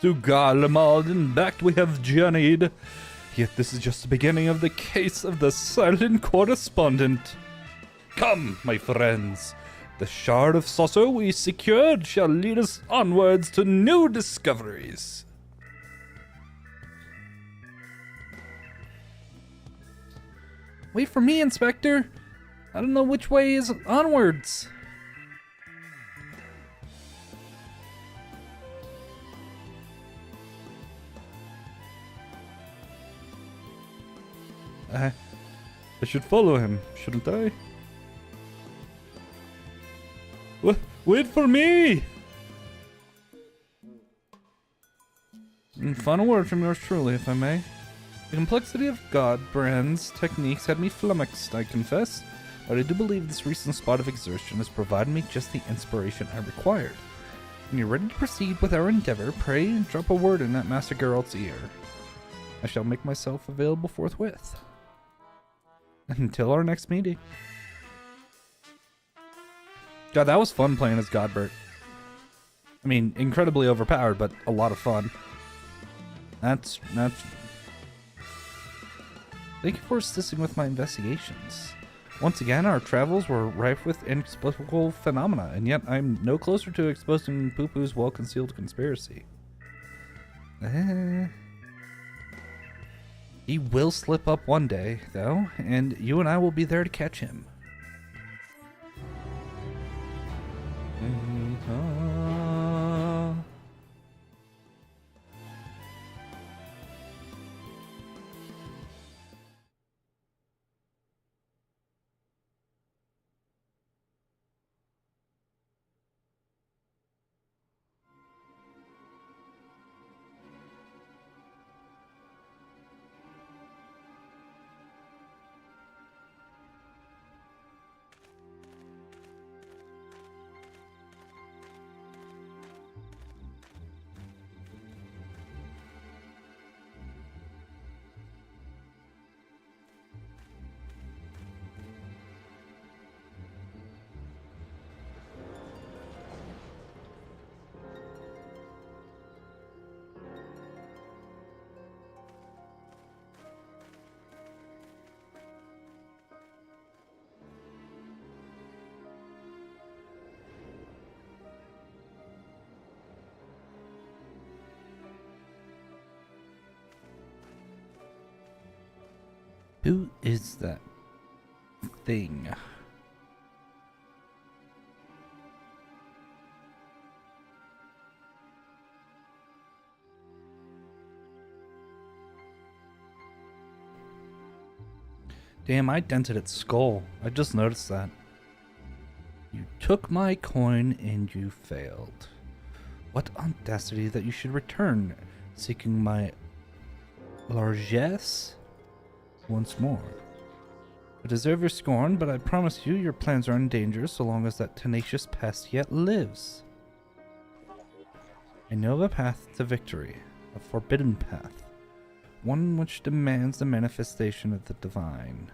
To Garlemald and back we have journeyed. Yet this is just the beginning of the case of the silent correspondent. Come, my friends. The shard of saucer we secured shall lead us onwards to new discoveries. Wait for me, Inspector. I don't know which way is onwards. I should follow him, shouldn't I? Wait for me! Final word from yours truly, if I may. The complexity of Godbrand's techniques had me flummoxed, I confess, but I do believe this recent spot of exertion has provided me just the inspiration I required. When you're ready to proceed with our endeavor, pray drop a word in at Master Geralt's ear. I shall make myself available forthwith. Until our next meeting. God, that was fun playing as Godbert. I mean, incredibly overpowered, but a lot of fun. That's... Thank you for assisting with my investigations. Once again, our travels were rife with inexplicable phenomena, and yet I'm no closer to exposing Poo-Poo's well-concealed conspiracy. He will slip up one day, though, and you and I will be there to catch him. Who is that thing? Damn, I dented its skull. I just noticed that. You took my coin and you failed. What audacity that you should return, seeking my largesse once more. I deserve your scorn, but I promise you your plans are in danger so long as that tenacious pest yet lives. I know of a path to victory, a forbidden path, one which demands the manifestation of the divine.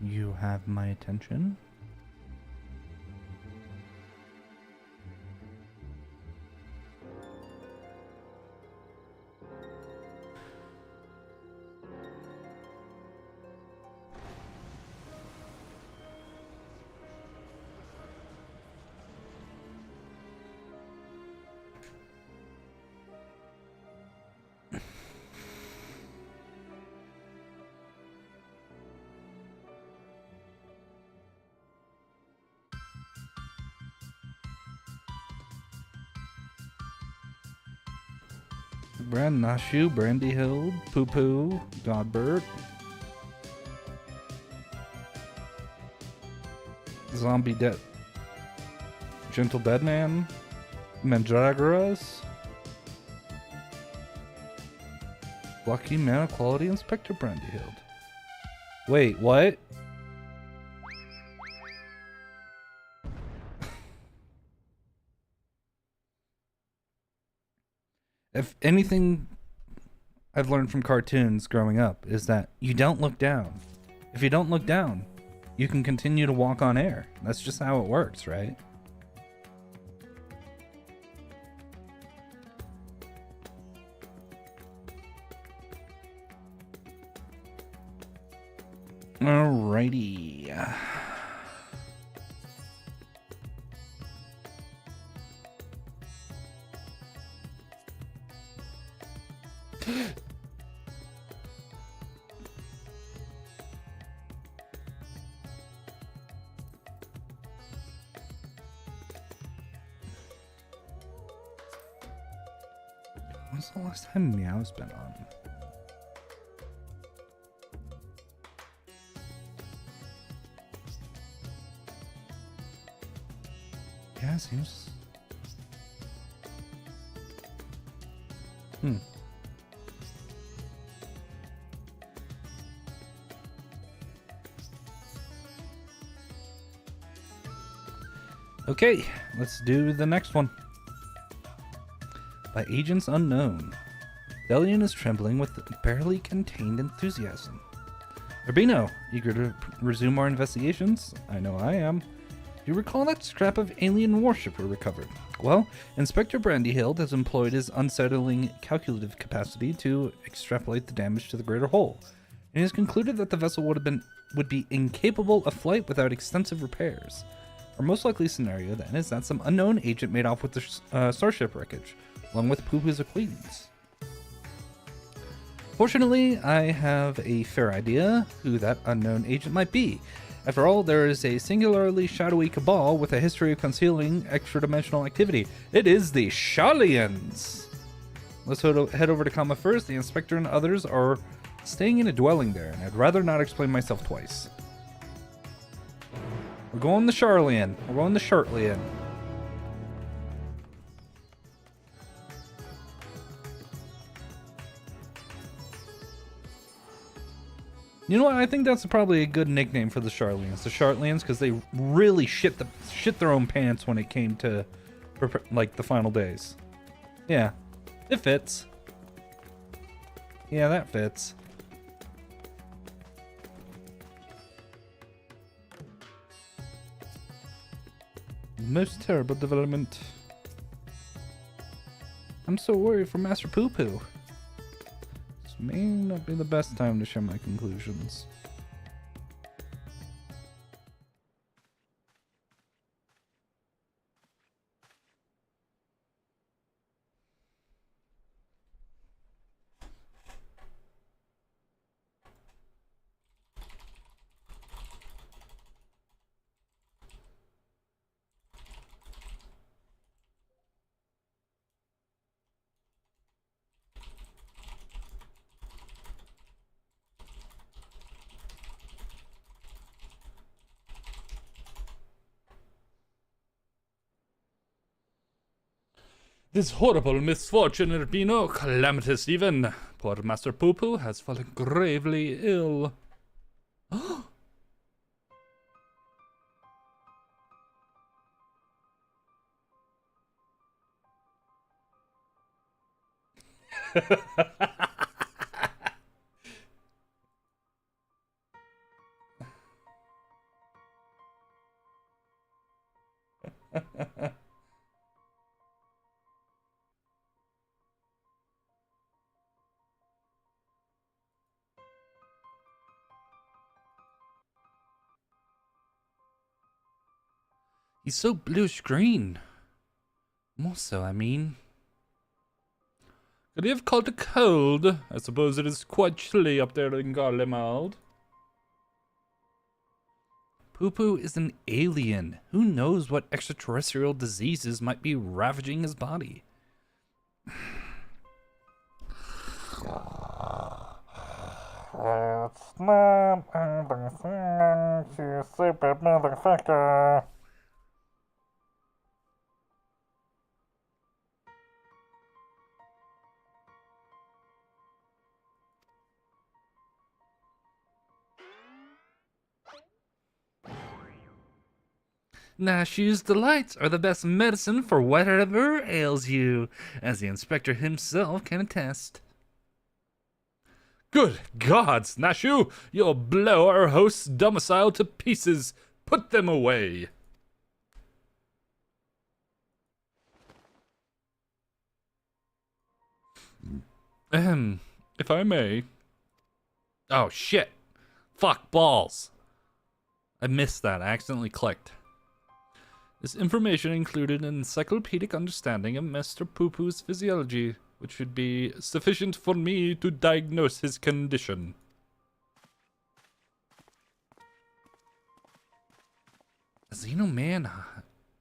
You have my attention. Brand Nashu, Brandyhild, Poo Poo, Godbert, Zombie Dead, Gentle Deadman, Mandragoras, Lucky Man of Quality, Inspector Brandyhild. Wait, what? If anything I've learned from cartoons growing up is that you don't look down. If you don't look down, you can continue to walk on air. That's just how it works, right? Alrighty. When's the last time Meow's been on? Yeah, it seems. Okay, let's do the next one. By Agents Unknown. Delian is trembling with barely contained enthusiasm. Urbino, eager to resume our investigations? I know I am. Do you recall that scrap of alien warship we recovered? Well, Inspector Brandyhild has employed his unsettling calculative capacity to extrapolate the damage to the greater hull, and he has concluded that the vessel would be incapable of flight without extensive repairs. Our most likely scenario, then, is that some unknown agent made off with the starship wreckage, along with Poo-Poo's acquaintance. Fortunately, I have a fair idea who that unknown agent might be. After all, there is a singularly shadowy cabal with a history of concealing extra-dimensional activity. It is the Sharlians! Let's head over to Kama first. The Inspector and others are staying in a dwelling there, and I'd rather not explain myself twice. We're going the Sharlian. We're going the Shartlian. You know what? I think that's probably a good nickname for the Sharlians. The Shartlians, because they really shit their own pants when it came to, like, the final days. Yeah, it fits. Yeah, that fits. Most terrible development. I'm so worried for Master Poo Poo. This may not be the best time to share my conclusions. This horrible misfortune will be no calamitous even. Poor Master Poo Poo has fallen gravely ill. He's so bluish-green. More so, I mean. Could he have caught a cold? I suppose it is quite chilly up there in Garlemald. Poo Poo is an alien. Who knows what extraterrestrial diseases might be ravaging his body? It's not anything, you stupid motherfucker. Nashu's delights are the best medicine for whatever ails you, as the inspector himself can attest. Good gods, Nashu! You'll blow our host's domicile to pieces! Put them away! If I may. Oh shit! Fuck balls! I missed that, I accidentally clicked. This information included an encyclopedic understanding of Master Poo Poo's physiology, which should be sufficient for me to diagnose his condition. A Xenoman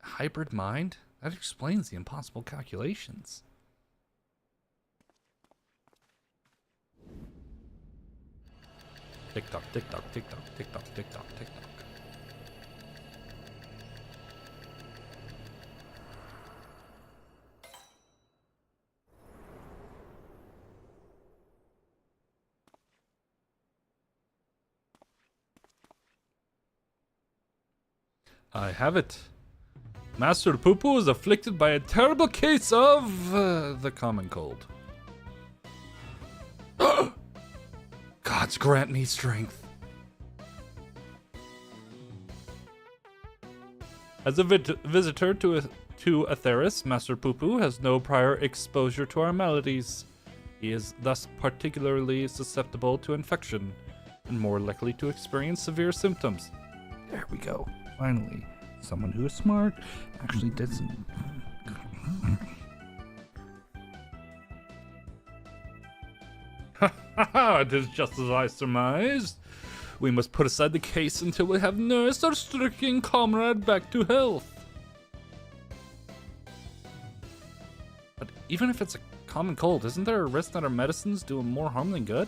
hybrid mind? That explains the impossible calculations. Tick tock, tick tock, tick tock, tick tock, tick tock, tick tock. I have it. Master Poo Poo is afflicted by a terrible case of the common cold. Gods grant me strength. As a visitor to Atheris, Master Poo Poo has no prior exposure to our maladies. He is thus particularly susceptible to infection and more likely to experience severe symptoms. There we go. Finally, someone who is smart actually did some. It is just as I surmised. We must put aside the case until we have nursed our stricken comrade back to health. But even if it's a common cold, isn't there a risk that our medicines do more harm than good?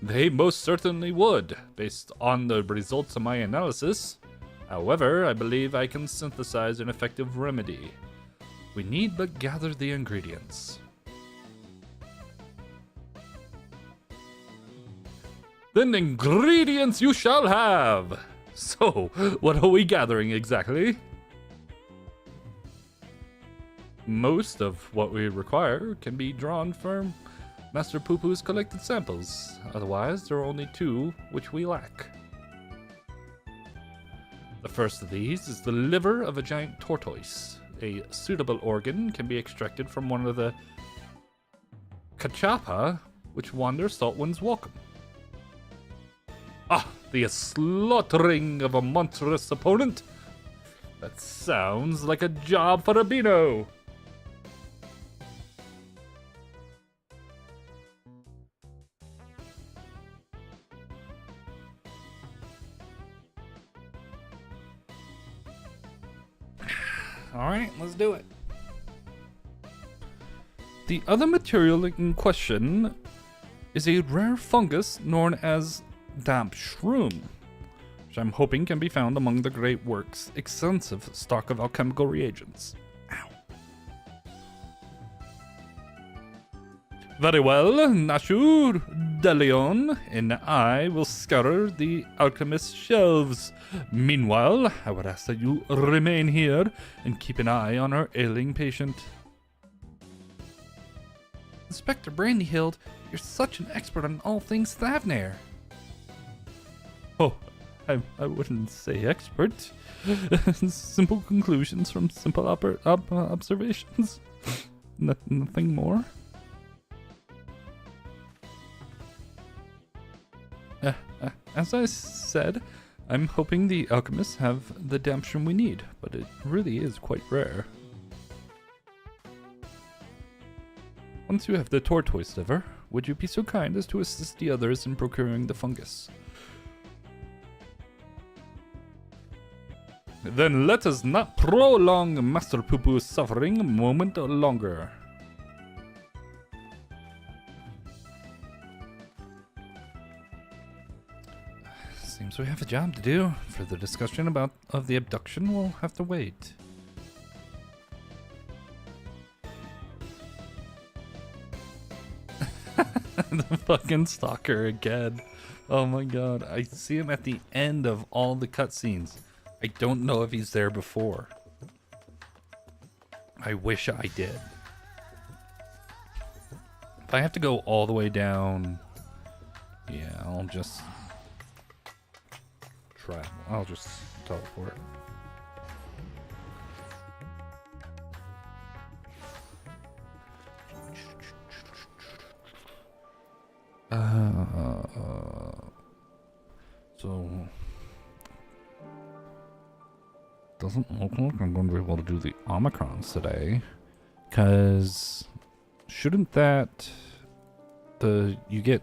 They most certainly would, based on the results of my analysis. However, I believe I can synthesize an effective remedy. We need but gather the ingredients. Then ingredients you shall have! So, what are we gathering exactly? Most of what we require can be drawn from Master Poo Poo's collected samples. Otherwise, there are only two which we lack. The first of these is the liver of a giant tortoise. A suitable organ can be extracted from one of the cachapa which wander Saltwind's welcome. Ah, the slaughtering of a monstrous opponent. That sounds like a job for a Beano. Alright, let's do it. The other material in question is a rare fungus known as damp shroom, which I'm hoping can be found among the Great Works' extensive stock of alchemical reagents. Ow. Very well, Nashur, Deleon, and I will scour the alchemist's shelves. Meanwhile, I would ask that you remain here and keep an eye on our ailing patient. Inspector Brandyhild, you're such an expert on all things Thavnair. Oh, I wouldn't say expert. Simple conclusions from simple observations. Nothing more. As I said, I'm hoping the alchemists have the damp shroom we need, but it really is quite rare. Once you have the tortoise liver, would you be so kind as to assist the others in procuring the fungus? Then let us not prolong Master Poopoo's suffering a moment longer. Seems we have a job to do. For the discussion of the abduction, we'll have to wait. The fucking stalker again. Oh my god. I see him at the end of all the cutscenes. I don't know if he's there before. I wish I did. If I have to go all the way down, yeah, I'll just travel. I'll just teleport. So doesn't look like I'm going to be able to do the Omicrons today, because shouldn't that you get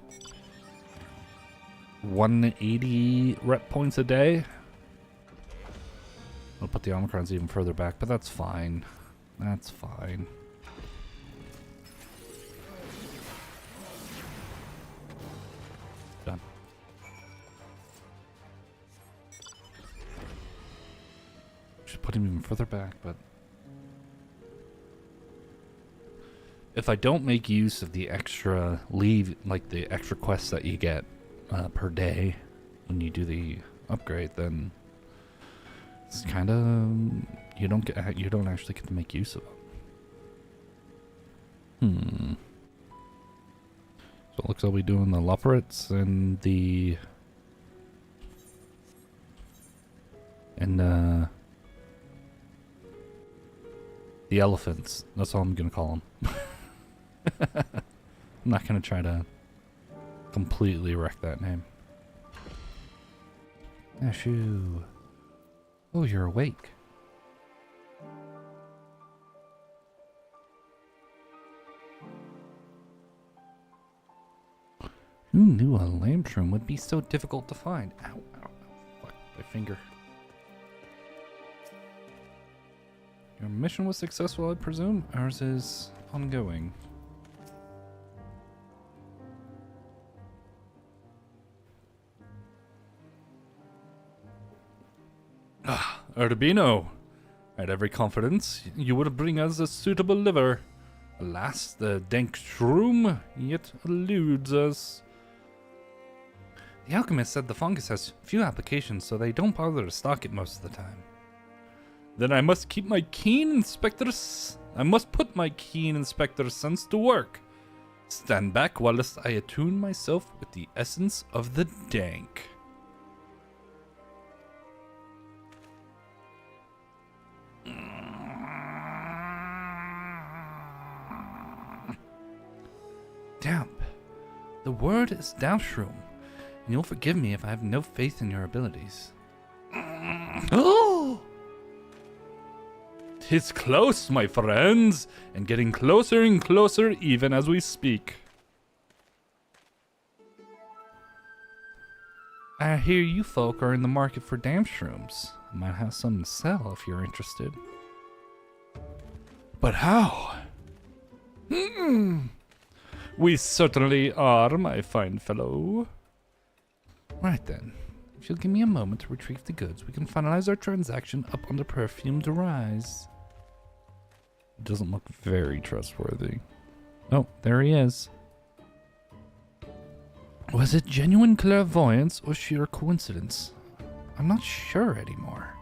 180 rep points a day? I'll put the Omicrons even further back, but that's fine. That's fine. Done. Should put him even further back, but if I don't make use of the extra like the extra quests that you get per day when you do the upgrade, then it's kind of you don't actually get to make use of them. So it looks like we're doing the Loporits and the elephants. That's all I'm gonna call them. I'm not gonna try to completely wreck that name. Ashu. Oh, you're awake. Who knew a lamp room would be so difficult to find? Ow, ow, ow. Fuck, my finger. Your mission was successful, I presume? Ours is ongoing. Ah, Urbino. I had every confidence you would bring us a suitable liver. Alas, the dank shroom yet eludes us. The alchemist said the fungus has few applications, so they don't bother to stock it most of the time. Then I must put my keen inspector's sense to work. Stand back whilst I attune myself with the essence of the dank. Damp. The word is Dampshroom, and you'll forgive me if I have no faith in your abilities. Oh! 'Tis close, my friends, and getting closer and closer even as we speak. I hear you folk are in the market for damp shrooms. I might have some to sell if you're interested. But how? We certainly are, my fine fellow. Right then. If you'll give me a moment to retrieve the goods, we can finalize our transaction up on the perfumed rise. It doesn't look very trustworthy. Oh, there he is. Was it genuine clairvoyance or sheer coincidence? I'm not sure anymore.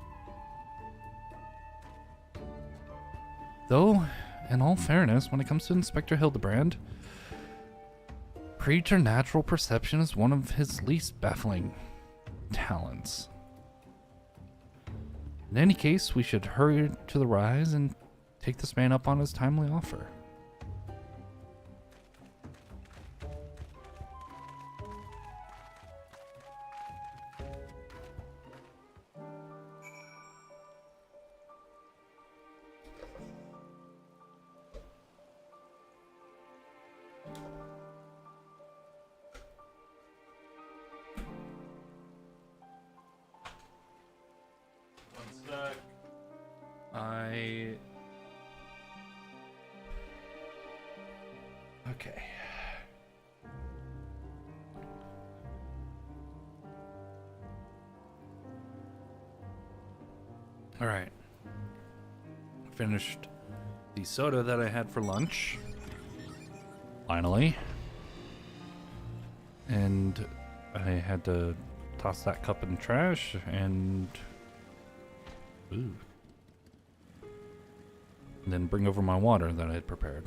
Though, in all fairness, when it comes to Inspector Hildibrand, preternatural perception is one of his least baffling talents. In any case, we should hurry to the rise and take this man up on his timely offer. Okay. All right. Finished the soda that I had for lunch. Finally. And I had to toss that cup in the trash and... Ooh. And then bring over my water that I had prepared.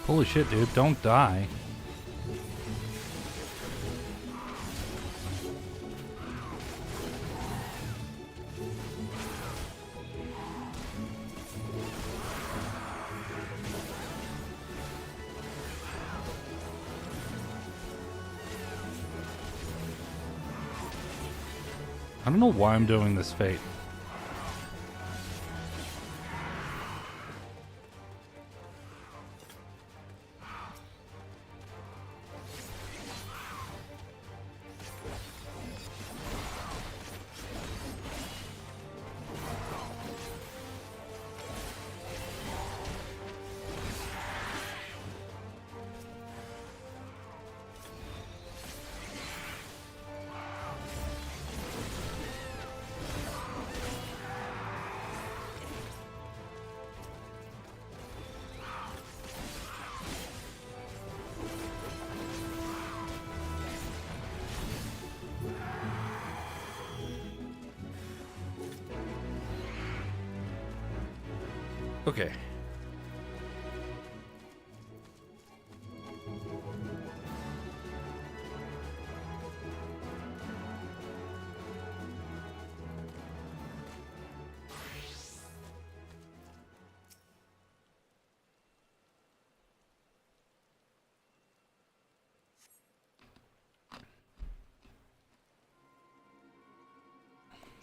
Holy shit, dude, don't die. I don't know why I'm doing this fate. Okay.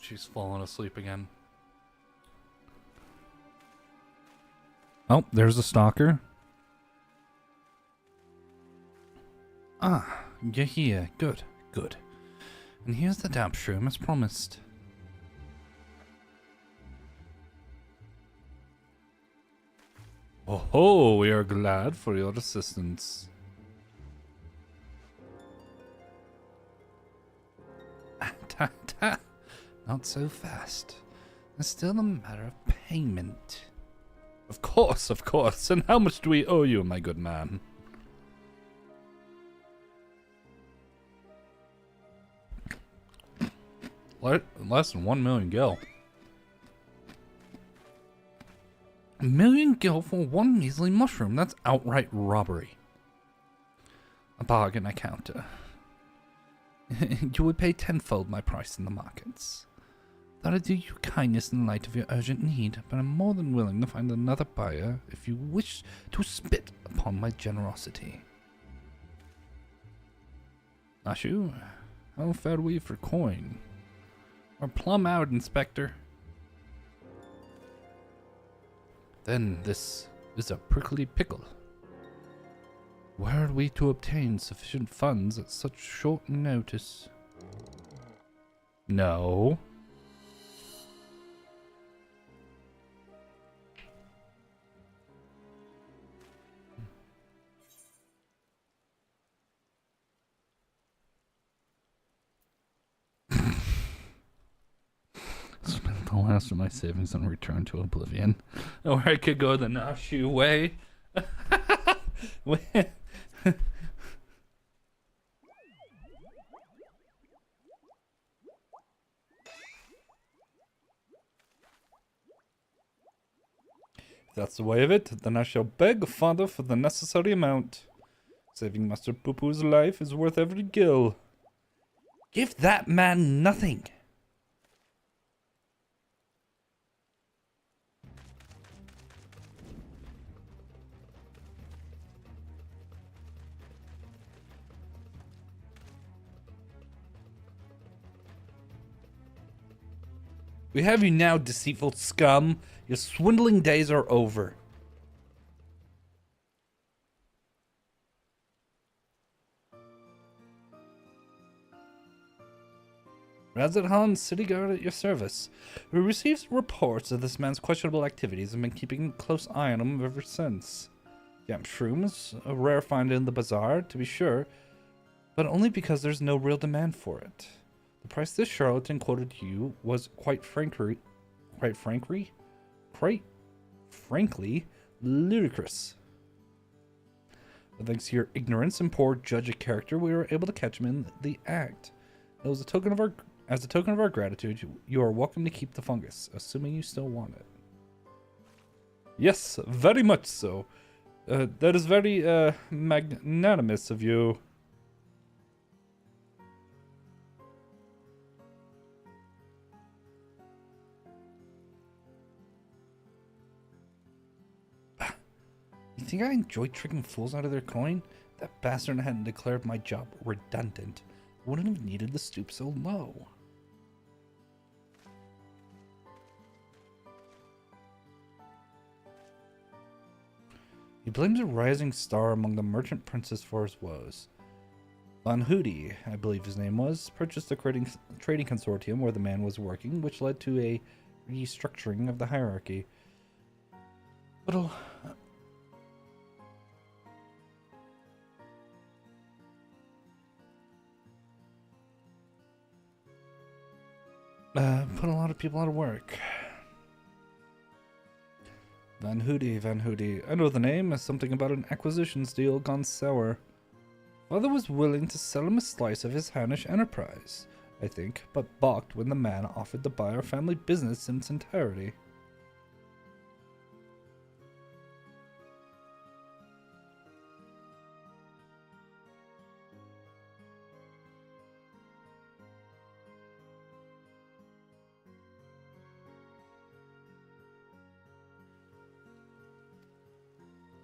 She's fallen asleep again. Oh, there's a stalker. Ah, you're here. Good, good. And here's the damp shroom as promised. Oh ho, we are glad for your assistance. Not so fast. It's still a matter of payment. Of course, of course. And how much do we owe you, my good man? Less than 1 million gil. 1 million gil for one measly mushroom. That's outright robbery. A bargain, I counter. You would pay tenfold my price in the markets. Thought I'd do you kindness in light of your urgent need, but I'm more than willing to find another buyer if you wish to spit upon my generosity. Ashu, how fare we for coin? We're plumb out, Inspector. Then this is a prickly pickle. Where are we to obtain sufficient funds at such short notice? No. Spent the last of my savings on return to oblivion. Or I could go the Nashu way. If that's the way of it, then I shall beg father for the necessary amount. Saving Master Poo-Poo's life is worth every gil. Give that man nothing. We have you now, deceitful scum. Your swindling days are over. Razadhan, city guard at your service. We received reports of this man's questionable activities and been keeping a close eye on him ever since. Yamp Shroom is a rare find in the bazaar, to be sure, but only because there's no real demand for it. The price this charlatan quoted to you was quite frankly, ludicrous. But thanks to your ignorance and poor judge of character, we were able to catch him in the act. It was a token of our gratitude. You are welcome to keep the fungus, assuming you still want it. Yes, very much so. That is very magnanimous of you. You think I enjoy tricking fools out of their coin? That bastard hadn't declared my job redundant. I wouldn't have needed to stoop so low. He blames a rising star among the merchant princes for his woes. Van Hoody, I believe his name was, purchased a trading consortium where the man was working, which led to a restructuring of the hierarchy. But put a lot of people out of work. Van Hoody. I know the name as something about an acquisitions deal gone sour. Father was willing to sell him a slice of his Hannish enterprise, I think, but balked when the man offered to buy our family business in its entirety.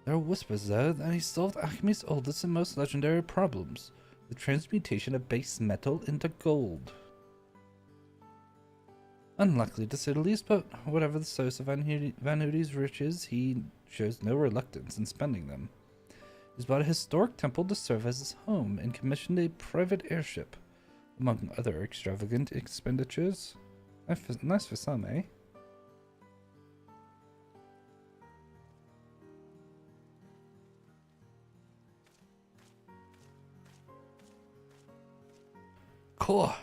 There are whispers there that he solved alchemy's oldest and most legendary problems, the transmutation of base metal into gold. Unlikely to say the least, but whatever the source of Van Hoody's riches, he shows no reluctance in spending them. He's bought a historic temple to serve as his home and commissioned a private airship. among other extravagant expenditures. Nice for some, eh? Cool.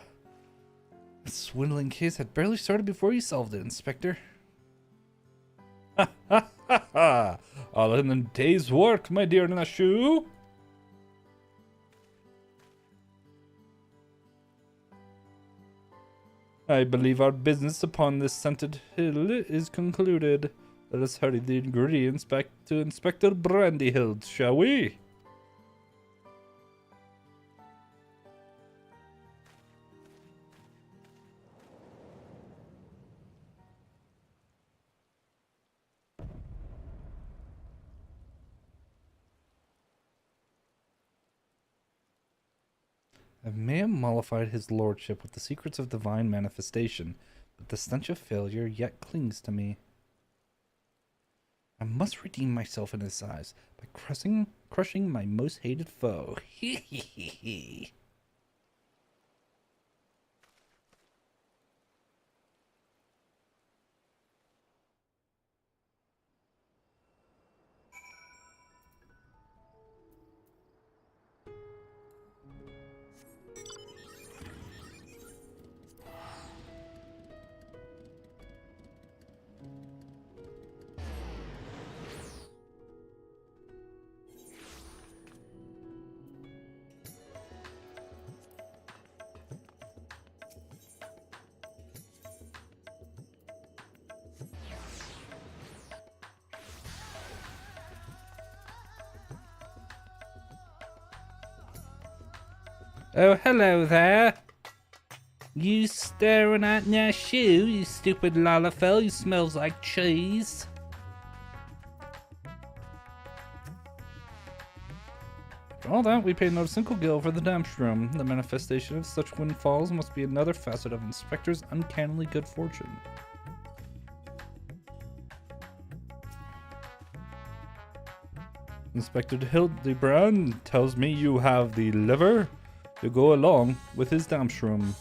The swindling case had barely started before you solved it, Inspector. Ha ha ha ha! All in a day's work, my dear Nashu. I believe our business upon this scented hill is concluded. Let us hurry the ingredients back to Inspector Brandyhild, shall we? I may have mollified his lordship with the secrets of divine manifestation, but the stench of failure yet clings to me. I must redeem myself in his eyes by crushing my most hated foe. Hee hee hee hee. Oh, hello there. You staring at your shoe, you stupid lalafell who smells like cheese. For all that, we paid not a single gil for the damn shroom. The manifestation of such windfalls must be another facet of Inspector's uncannily good fortune. Inspector Hildibrand tells me you have the liver to go along with his damn shroom.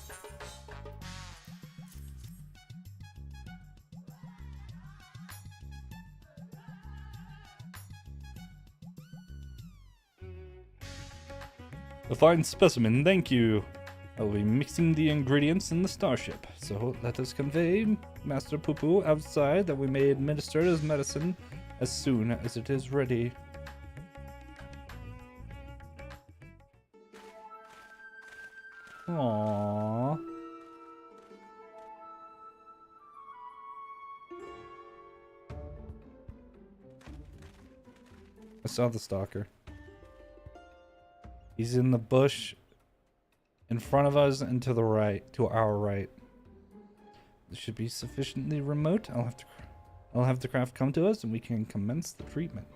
A fine specimen, thank you. I will be mixing the ingredients in the starship, so let us convey Master Poo-Poo outside that we may administer his medicine as soon as it is ready. Aww. I saw the stalker. He's in the bush in front of us and to the right, to our right. This should be sufficiently remote. I'll have the craft come to us and we can commence the treatment.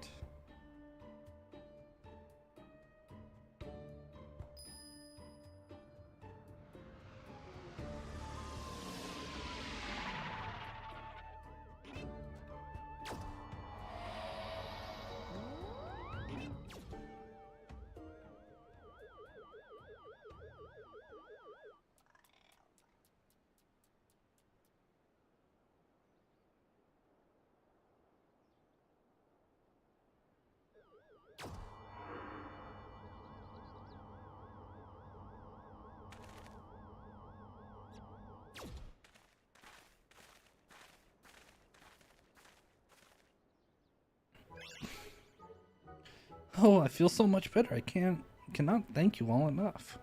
Oh, I feel so much better. I cannot thank you all enough.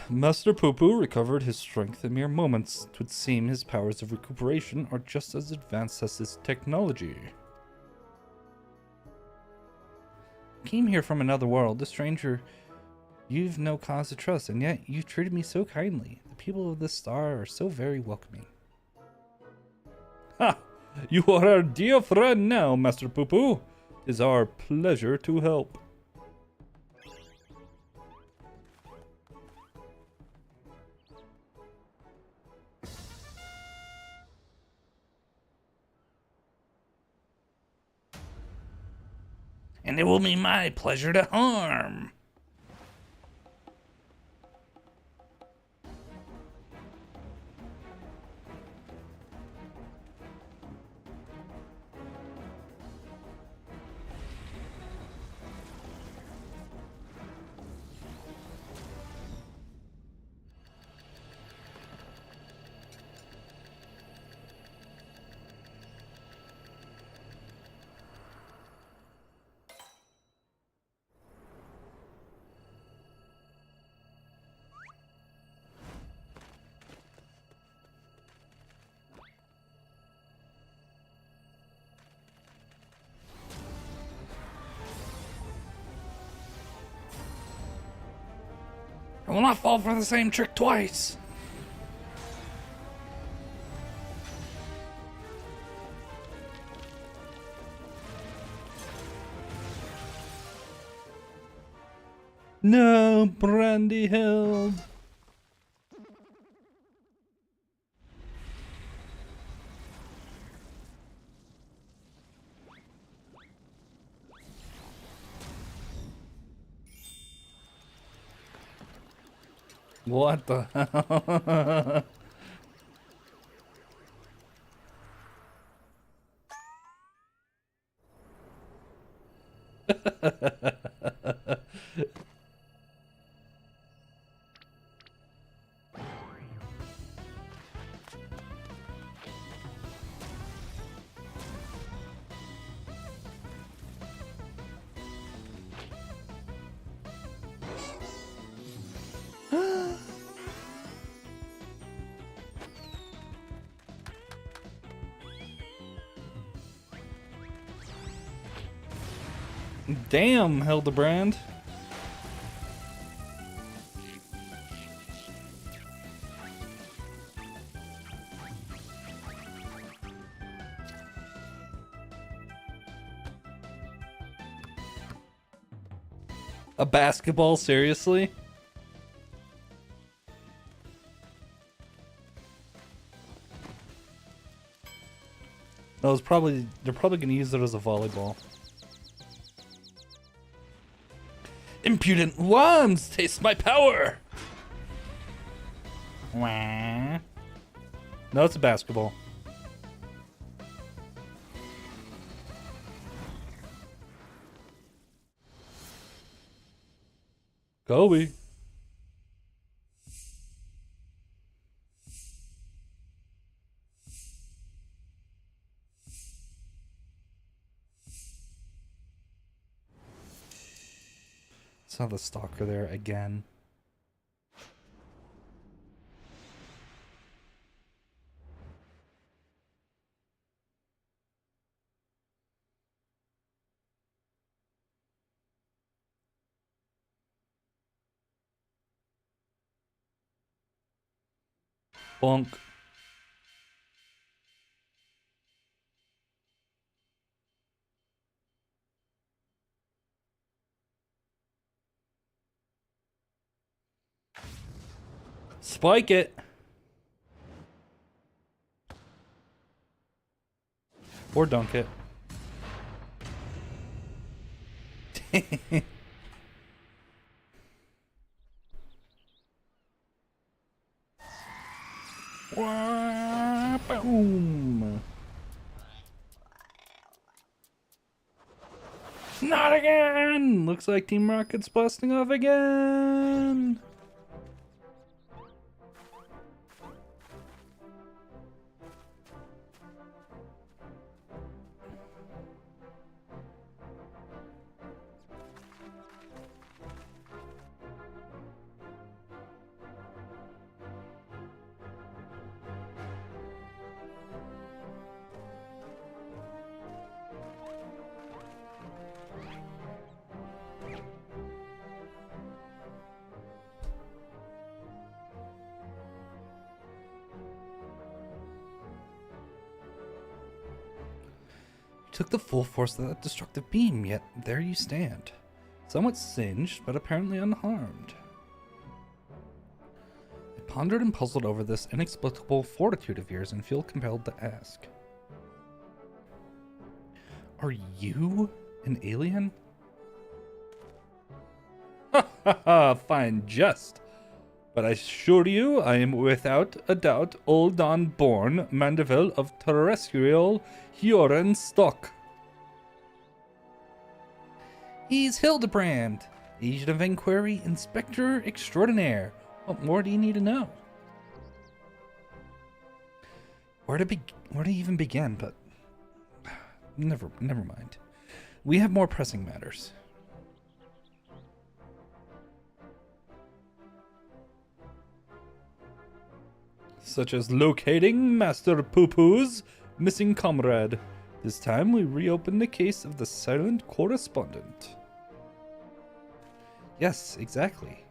Master Poo-Poo recovered his strength in mere moments. 'Twould seem his powers of recuperation are just as advanced as his technology. Came here from another world, a stranger you've no cause to trust, and yet you've treated me so kindly. The people of this star are so very welcoming. Ha! You are our dear friend now, Master Poo-Poo. It is our pleasure to help. and it will be my pleasure to harm. I will not fall for the same trick twice. No, Brandy Hill. What the hell? Damn, Hildibrand. A basketball, seriously? That was probably, they're probably gonna use it as a volleyball. Impudent worms, taste my power! Wah. No, it's a basketball. Kobe. Saw the stalker there again. Bonk. Spike it. Or dunk it. Wah, boom. Not again! Looks like Team Rocket's busting off again! Took the full force of that destructive beam, yet there you stand. Somewhat singed, but apparently unharmed. I pondered and puzzled over this inexplicable fortitude of yours and feel compelled to ask. Are you an alien? Haha, fine jest. But I assure you, I am without a doubt Uldan-born Mandeville of terrestrial Hioran stock. He's Hildibrand, Agent of Inquiry, Inspector Extraordinaire. What more do you need to know? Where to even begin? But never mind. We have more pressing matters. Such as locating Master Poo-Poo's missing comrade. This time we reopen the case of the silent correspondent. Yes, exactly.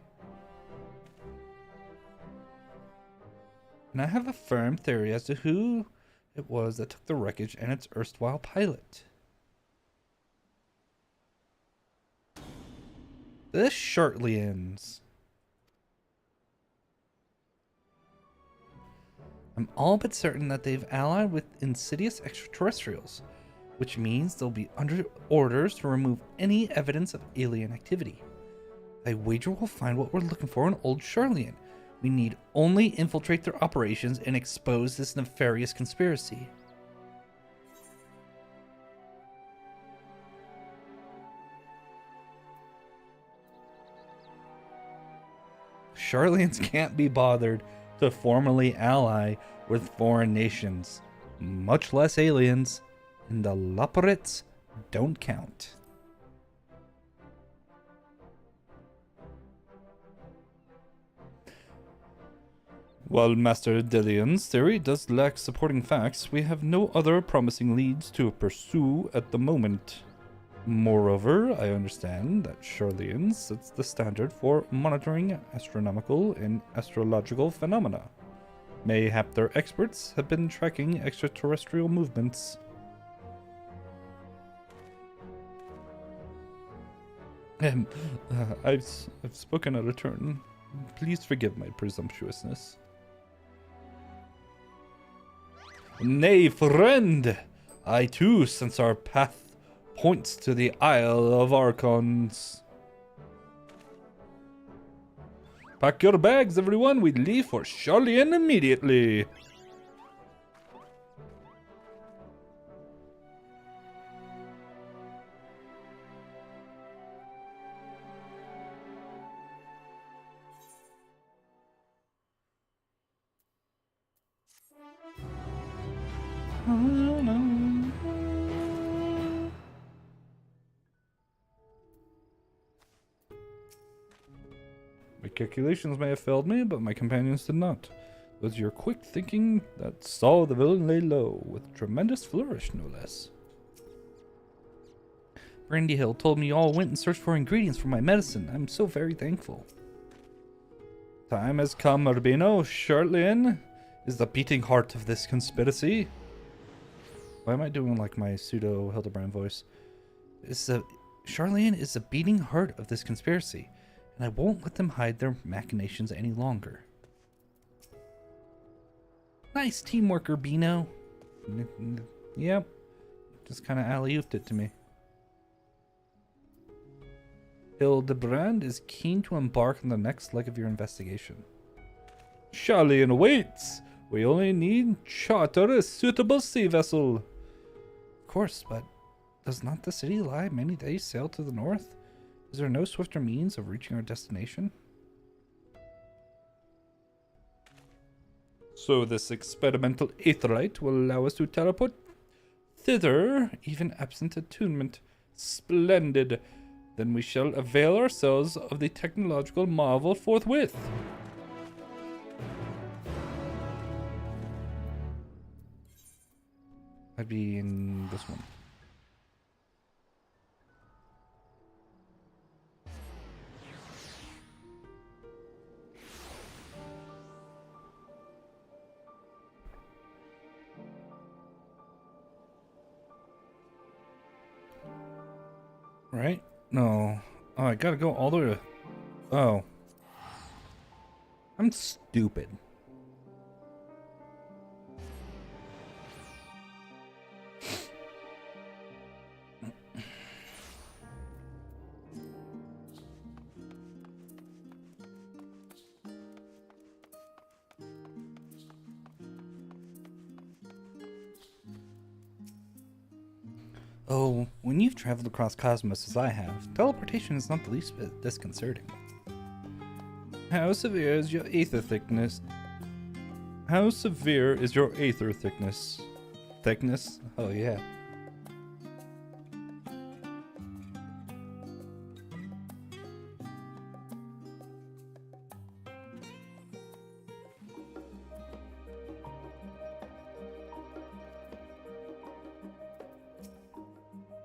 And I have a firm theory as to who it was that took the wreckage and its erstwhile pilot. The Shartlians. I'm all but certain that they've allied with insidious extraterrestrials, which means they'll be under orders to remove any evidence of alien activity. I wager we'll find what we're looking for in Old Sharlian. We need only infiltrate their operations and expose this nefarious conspiracy. Sharlians can't be bothered to formally ally with foreign nations, much less aliens, and the Loporits don't count. While Master Delian's theory does lack supporting facts, we have no other promising leads to pursue at the moment. Moreover, I understand that Sharlian sets the standard for monitoring astronomical and astrological phenomena. Mayhap their experts have been tracking extraterrestrial movements. I've spoken out of turn. Please forgive my presumptuousness. Nay, friend! I too sense our path points to the Isle of Archons. Pack your bags, everyone. We leave for Sharlian immediately. My calculations may have failed me, but my companions did not. It was your quick thinking that saw the villain lay low, with tremendous flourish, no less. Brandy Hill told me you all went and searched for ingredients for my medicine. I'm so very thankful. Time has come, Urbino. Sharlian is the beating heart of this conspiracy. Why am I doing like my pseudo Hildibrand voice? Sharlian is the beating heart of this conspiracy, and I won't let them hide their machinations any longer. Nice teamwork, Urbino. Yep. Just kind of alley-ooped it to me. Hildibrand is keen to embark on the next leg of your investigation. Sharlian waits. We only need charter a suitable sea vessel. Of course, but does not the city lie many days' sail to the north? Is there no swifter means of reaching our destination? So this experimental aetherite will allow us to teleport thither, even absent attunement. Splendid. Then we shall avail ourselves of the technological marvel forthwith. I'd be in this one. Right? No. Oh, I gotta go all the way to... Oh. I'm stupid. Oh, when you've traveled across cosmos as I have, teleportation is not the least bit disconcerting. How severe is your aether thickness? How severe is your aether thickness? Thickness? Oh yeah.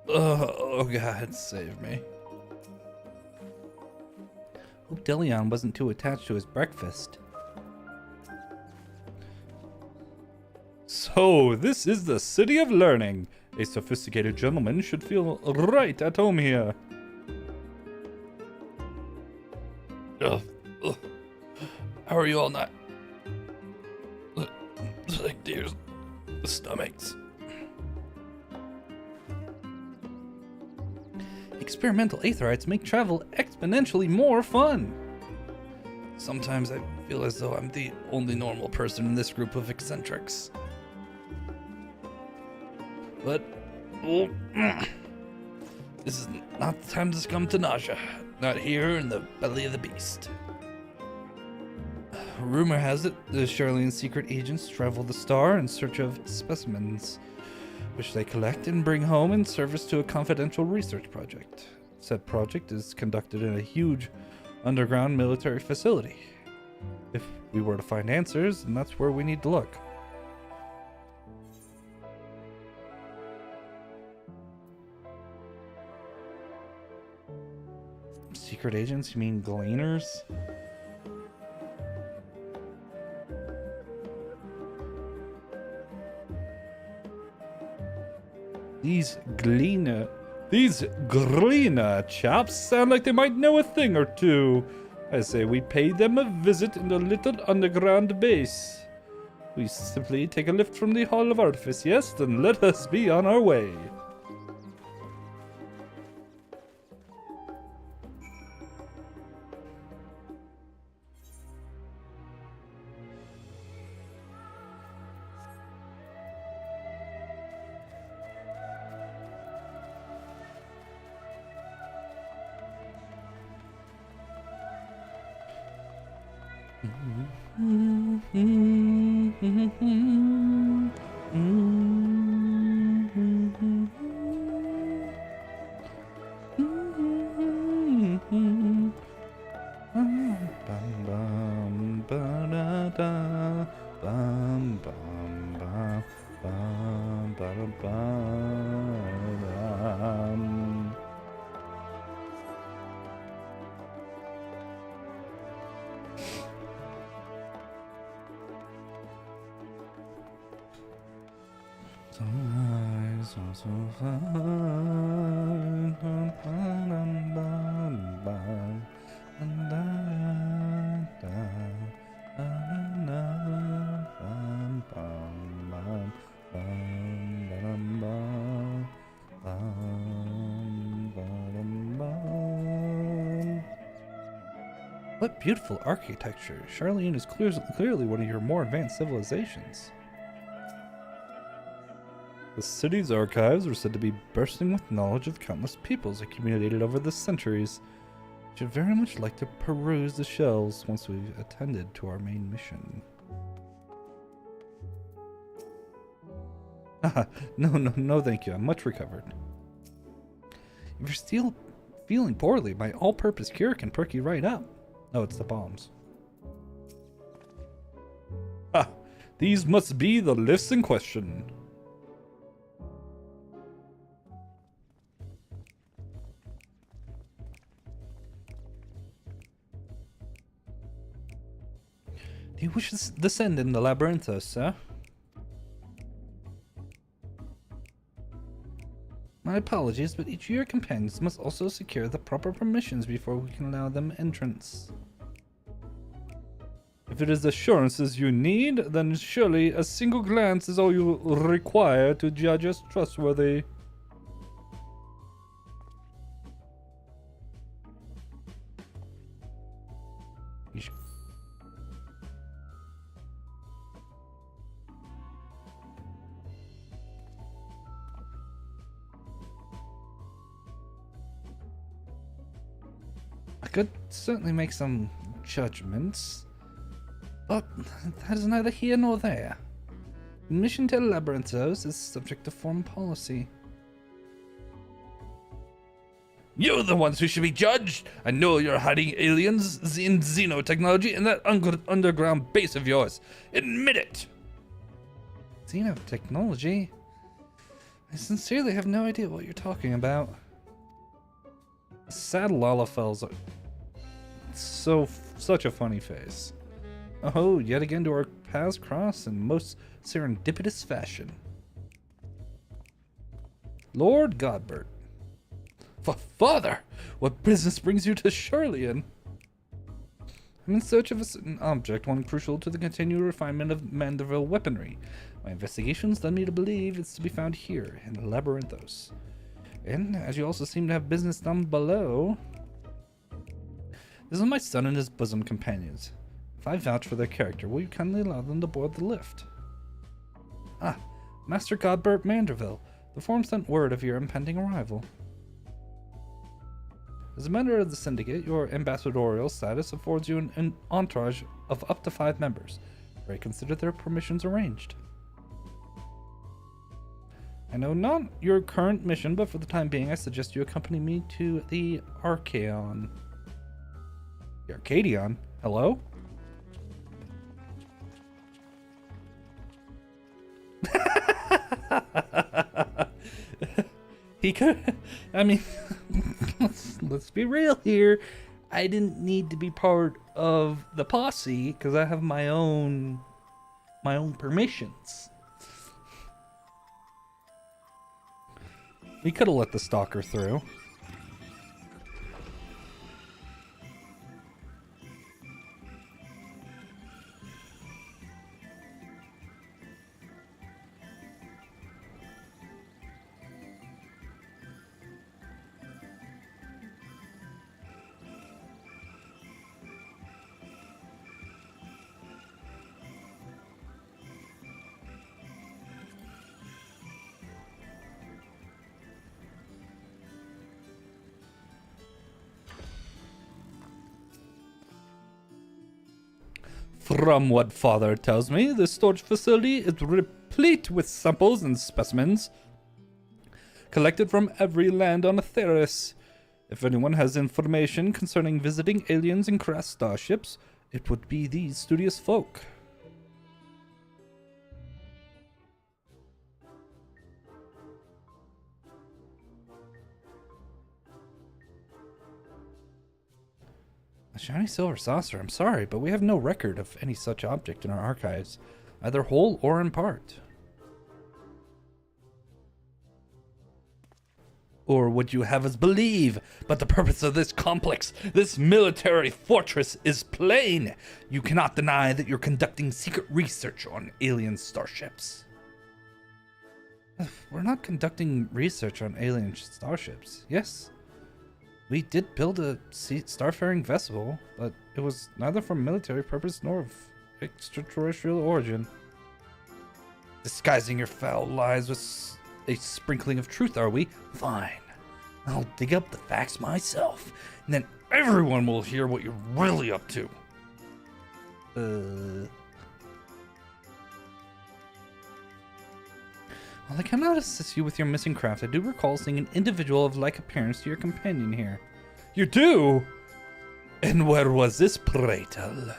Oh God, save me. Hope Delion wasn't too attached to his breakfast. So, this is the City of Learning. A sophisticated gentleman should feel right at home here. Ugh. Ugh. How are you all not? Like deer's stomachs. Experimental aetherites make travel exponentially more fun. Sometimes I feel as though I'm the only normal person in this group of eccentrics. But, oh, this is not the time to succumb to nausea. Not here in the belly of the beast. Rumor has it the Charlene's secret agents travel the star in search of specimens, which they collect and bring home in service to a confidential research project. Said project is conducted in a huge underground military facility. If we were to find answers, then that's where we need to look. Secret agents? You mean gleaners? These gleaner chaps sound like they might know a thing or two. I say we pay them a visit in the little underground base. We simply take a lift from the Hall of Artifice, yes? Then let us be on our way. Sunrise are so fine. What beautiful architecture. Charlene is clearly one of your more advanced civilizations. The city's archives are said to be bursting with knowledge of countless peoples accumulated over the centuries. I should very much like to peruse the shelves once we've attended to our main mission. Haha, no thank you, I'm much recovered. If you're still feeling poorly, my all-purpose cure can perk you right up. Oh, it's the bombs. Ha! These must be the lifts in question. Do you wish to descend in the labyrinthos, sir? My apologies, but each of your companions must also secure the proper permissions before we can allow them entrance. If it is assurances you need, then surely a single glance is all you require to judge us trustworthy. could certainly make some judgments, but that is neither here nor there. Admission to Labyrinthos is subject to foreign policy. You're the ones who should be judged! I know you're hiding aliens in xenotechnology in that underground base of yours. Admit it! Xenotechnology? I sincerely have no idea what you're talking about. Sad Lalafels. Such a funny face. Oh, yet again do our paths cross in most serendipitous fashion. Lord Godbert. Father, what business brings you to Charlian? I'm in search of a certain object, one crucial to the continued refinement of Manderville weaponry. My investigations led me to believe it's to be found here, in Labyrinthos. And, as you also seem to have business down below... This is my son and his bosom companions. If I vouch for their character, will you kindly allow them to board the lift? Ah, Master Godbert Manderville. The form sent word of your impending arrival. As a member of the Syndicate, your ambassadorial status affords you an entourage of up to 5 members. Pray consider their permissions arranged. I know not your current mission, but for the time being, I suggest you accompany me to the Archaeon. The Arcadion? Hello? He could... I mean... let's be real here. I didn't need to be part of the posse because I have my own permissions. We could have let the stalker through. From what Father tells me, the storage facility is replete with samples and specimens collected from every land on Atheris. If anyone has information concerning visiting aliens and crashed starships, it would be these studious folk. A shiny silver saucer. I'm sorry, but we have no record of any such object in our archives, either whole or in part. Or would you have us believe? But the purpose of this complex, this military fortress, is plain. You cannot deny that you're conducting secret research on alien starships. We're not conducting research on alien starships. Yes, we did build a starfaring vessel, but it was neither for military purpose nor of extraterrestrial origin. Disguising your foul lies with a sprinkling of truth, are we? Fine. I'll dig up the facts myself, and then everyone will hear what you're really up to. While I cannot assist you with your missing craft, I do recall seeing an individual of like appearance to your companion here. You do? And where was this, pray tell?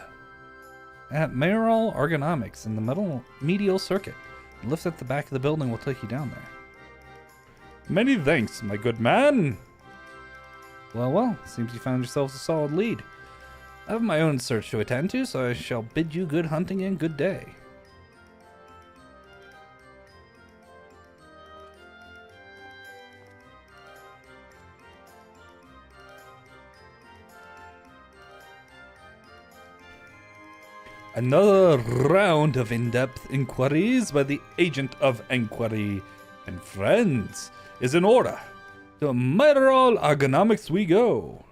At Mayoral Ergonomics in the medial circuit. The lift at the back of the building will take you down there. Many thanks, my good man. Well, seems you found yourselves a solid lead. I have my own search to attend to, so I shall bid you good hunting and good day. Another round of in-depth inquiries by the agent of inquiry and friends is in order. To Mayoral Ergonomics we go.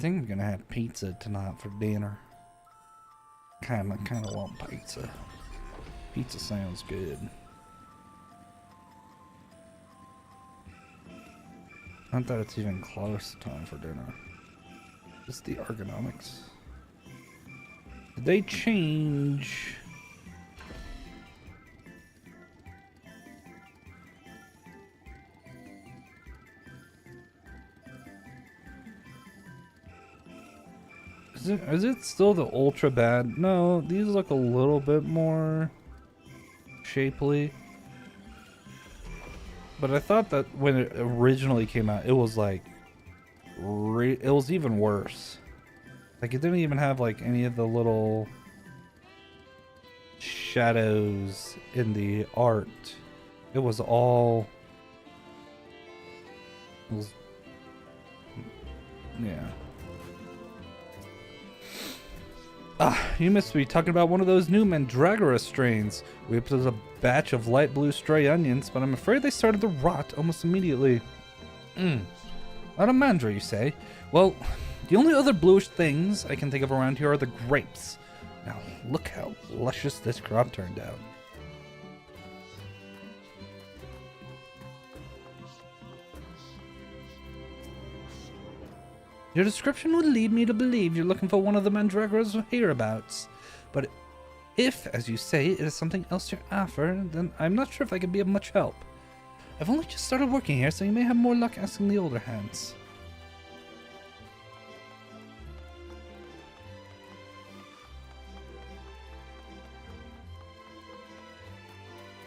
think I'm gonna have pizza tonight for dinner. Kinda want pizza. Pizza sounds good. Not that it's even close to time for dinner. Just the ergonomics. Did they change? Is it still the ultra bad? No, these look a little bit more shapely. But I thought that when it originally came out, it was like, it was even worse. Like it didn't even have like any of the little shadows in the art. It was all, yeah. Ah, you must be talking about one of those new Mandragora strains. We whipped a batch of light blue stray onions, but I'm afraid they started to rot almost immediately. Not a mandra, you say? Well, the only other bluish things I can think of around here are the grapes. Now, look how luscious this crop turned out. Your description would lead me to believe you're looking for one of the Mandragoras hereabouts. But if, as you say, it is something else you're after, then I'm not sure if I can be of much help. I've only just started working here, so you may have more luck asking the older hands.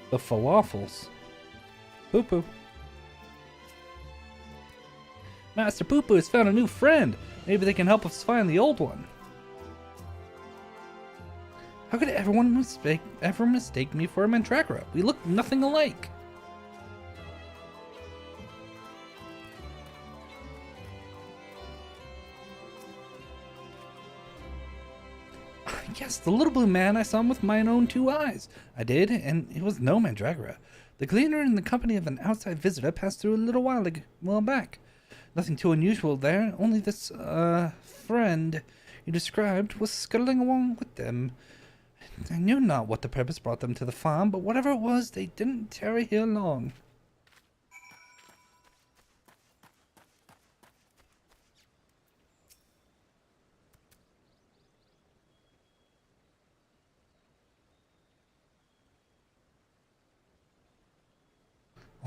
The falafels. Poo-poo. Master Poo-Poo has found a new friend. Maybe they can help us find the old one. How could everyone ever mistake me for a Mandragora? We look nothing alike. Yes, the little blue man, I saw him with mine own 2 eyes. I did, and it was no Mandragora. The gleaner in the company of an outside visitor passed through a little while back. Nothing too unusual there, only this, friend you described was scuttling along with them. I knew not what the purpose brought them to the farm, but whatever it was, they didn't tarry here long.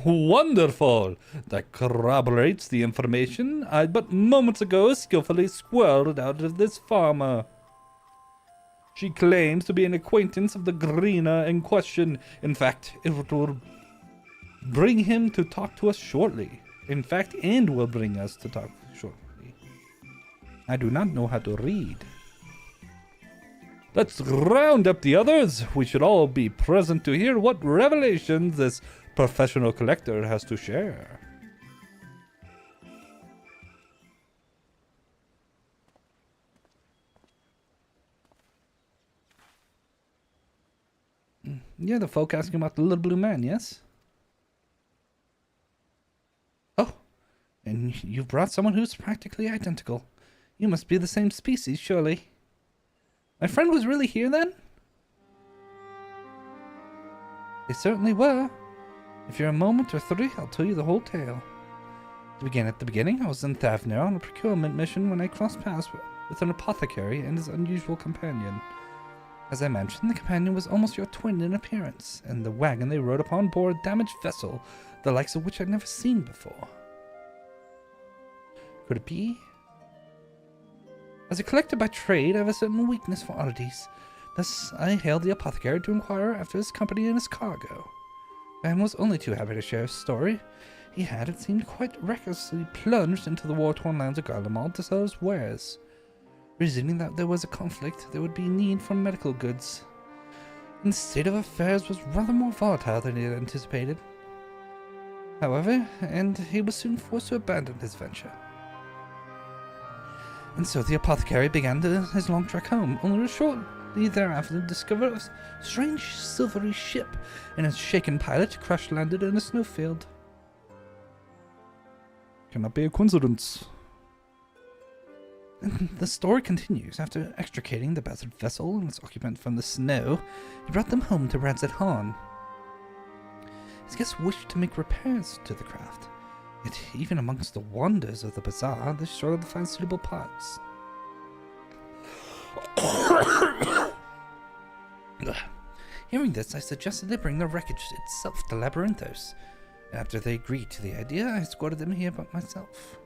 Wonderful! That corroborates the information I but moments ago skillfully squirreled out of this farmer. She claims to be an acquaintance of the greener in question. In fact, it will bring him to talk to us shortly. And will bring us to talk shortly. I do not know how to read. Let's round up the others. We should all be present to hear what revelations this professional collector has to share. You're the folk asking about the little blue man, yes? Oh, and you've brought someone who's practically identical. You must be the same species, surely. My friend was really here then? They certainly were. If you're a moment or 3, I'll tell you the whole tale. To begin at the beginning, I was in Thavner on a procurement mission when I crossed paths with an apothecary and his unusual companion. As I mentioned, the companion was almost your twin in appearance, and the wagon they rode upon bore a damaged vessel, the likes of which I'd never seen before. Could it be? As a collector by trade, I have a certain weakness for oddities. Thus, I hailed the apothecary to inquire after his company and his cargo. Ben was only too happy to share his story. He had, it seemed, quite recklessly plunged into the war-torn lands of Garlemald to sell his wares. Reasoning that there was a conflict, there would be need for medical goods. And the state of affairs was rather more volatile than he had anticipated. However, and he was soon forced to abandon his venture. And so the apothecary began his long trek home, only shortly thereafter to discover a strange silvery ship, and its shaken pilot crash-landed in a snowfield. Cannot be a coincidence. The story continues. After extricating the battered vessel and its occupant from the snow, he brought them home to Radz-at-Han. His guests wished to make repairs to the craft, yet even amongst the wonders of the bazaar, they struggled to find suitable parts. Hearing this, I suggested they bring the wreckage itself to Labyrinthos, and after they agreed to the idea, I escorted them here by myself.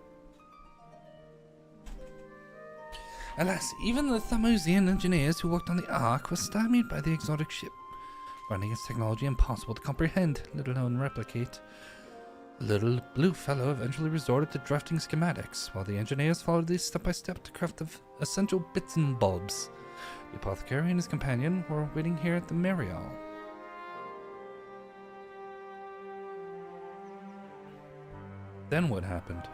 Alas, even the Thamosian engineers who worked on the Ark were stymied by the exotic ship, finding its technology impossible to comprehend, let alone replicate. The little blue fellow eventually resorted to drafting schematics, while the engineers followed these step by step to craft the essential bits and bobs. The apothecary and his companion were waiting here at the Marial. Then what happened?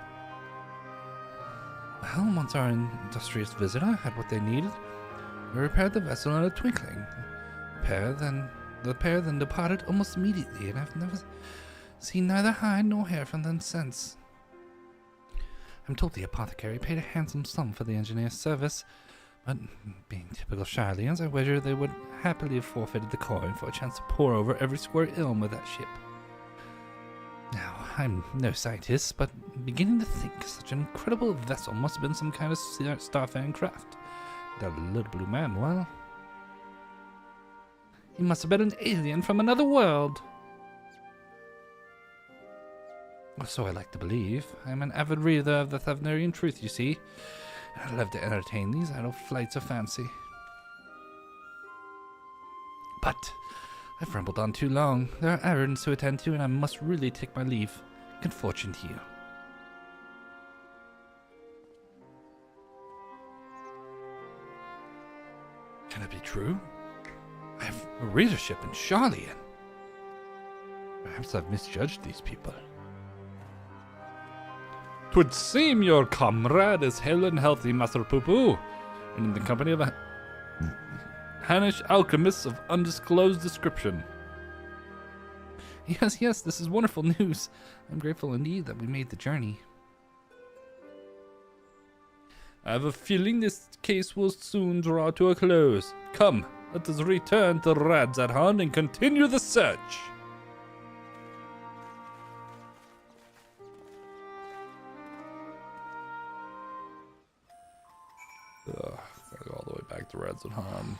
Well, once our industrious visitor had what they needed, we repaired the vessel in a twinkling. The pair then departed almost immediately, and I've never seen neither hide nor hair from them since. I'm told the apothecary paid a handsome sum for the engineer's service, but being typical Charlians, I wager they would happily have forfeited the coin for a chance to pore over every square ilm with that ship. Now, I'm no scientist, but beginning to think such an incredible vessel must have been some kind of starfaring craft. That little blue man, well, he must have been an alien from another world. Or so I like to believe. I'm an avid reader of the Thavnarian truth, you see. I love to entertain these idle flights of fancy. But I've rambled on too long. There are errands to attend to, and I must really take my leave. Good fortune to you. Can it be true? I have a readership in Charlian. Perhaps I've misjudged these people. 'Twould seem your comrade is hale and healthy, Master Poo-Poo, and in the company of a Hanish alchemist of undisclosed description. Yes, this is wonderful news. I'm grateful indeed that we made the journey. I have a feeling this case will soon draw to a close. Come, let us return to Radz-at-Han and continue the search. Gotta go all the way back to Radz-at-Han.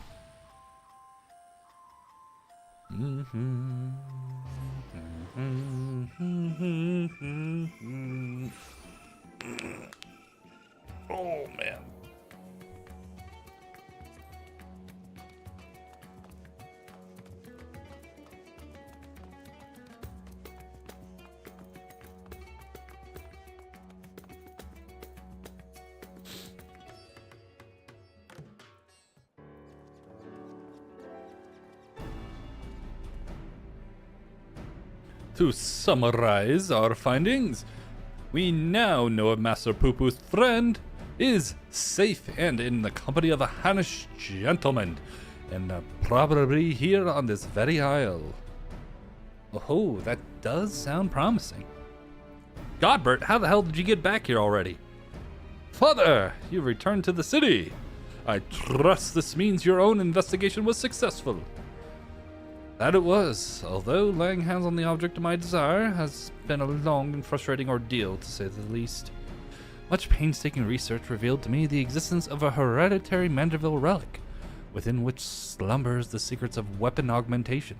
Oh man. To summarize our findings, we now know Master Poo-Poo's friend is safe and in the company of a Hanish gentleman, and probably here on this very isle. Oh, that does sound promising. Godbert, how the hell did you get back here already? Father, you returned to the city. I trust this means your own investigation was successful. That it was, although laying hands on the object of my desire has been a long and frustrating ordeal, to say the least. Much painstaking research revealed to me the existence of a hereditary Mandeville relic, within which slumbers the secrets of weapon augmentation.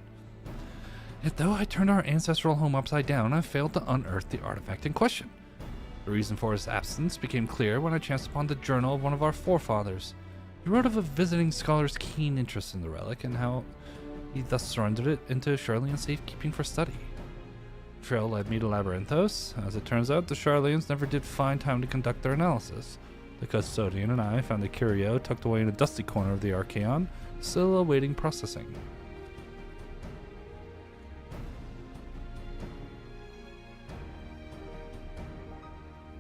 Yet though I turned our ancestral home upside down, I failed to unearth the artifact in question. The reason for its absence became clear when I chanced upon the journal of one of our forefathers. He wrote of a visiting scholar's keen interest in the relic and how he thus surrendered it into Charlian safekeeping for study. The trail led me to Labyrinthos. As it turns out, the Charlians never did find time to conduct their analysis. The custodian and I found the curio tucked away in a dusty corner of the Archaeon, still awaiting processing.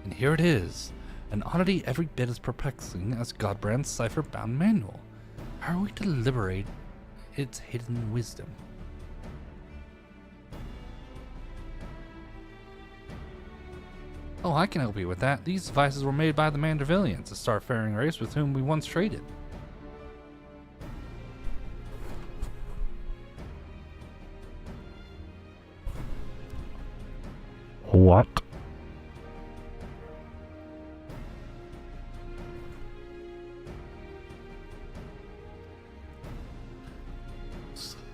And here it is, an oddity every bit as perplexing as Godbrand's cipher-bound manual. How are we to liberate its hidden wisdom? Oh, I can help you with that. These devices were made by the Mandervillians, a starfaring race with whom we once traded. What?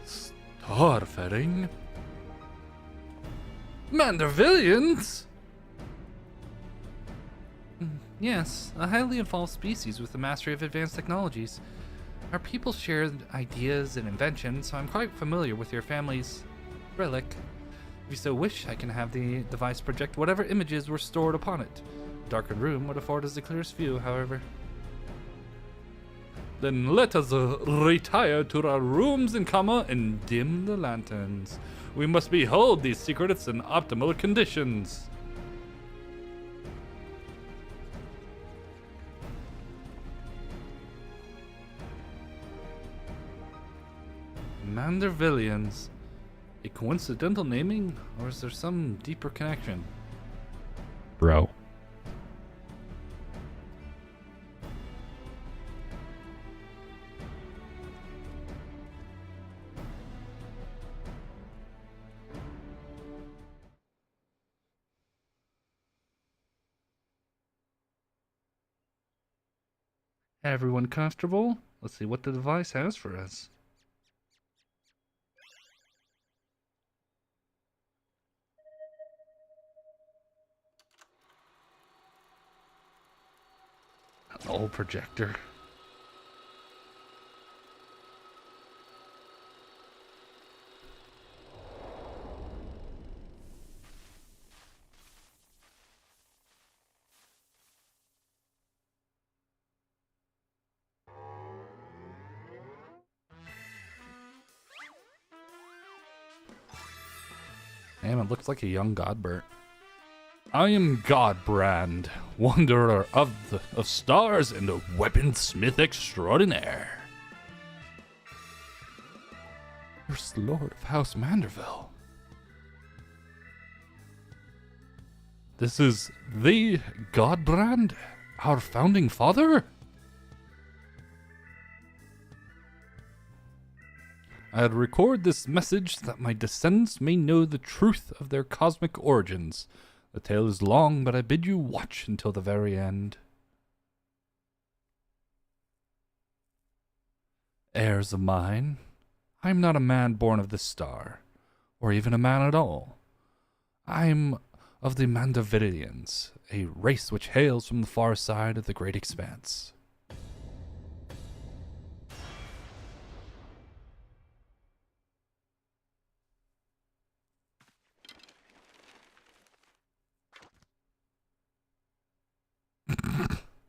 Starfaring? Mandervillians? Yes, a highly evolved species with the mastery of advanced technologies. Our people share ideas and inventions, so I'm quite familiar with your family's relic. If you so wish, I can have the device project whatever images were stored upon it. A darkened room would afford us the clearest view, however. Then let us retire to our rooms in comma and dim the lanterns. We must behold these secrets in optimal conditions. Mandervillians. A coincidental naming, or is there some deeper connection? Bro. Everyone comfortable? Let's see what the device has for us. An old projector. Damn, it looks like a young Godbert. I am Godbrand, wanderer of stars and a weaponsmith extraordinaire. First Lord of House Manderville. This is the Godbrand, our founding father? I record this message that my descendants may know the truth of their cosmic origins. The tale is long, but I bid you watch until the very end. Heirs of mine, I am not a man born of this star, or even a man at all. I am of the Mandervillians, a race which hails from the far side of the great expanse.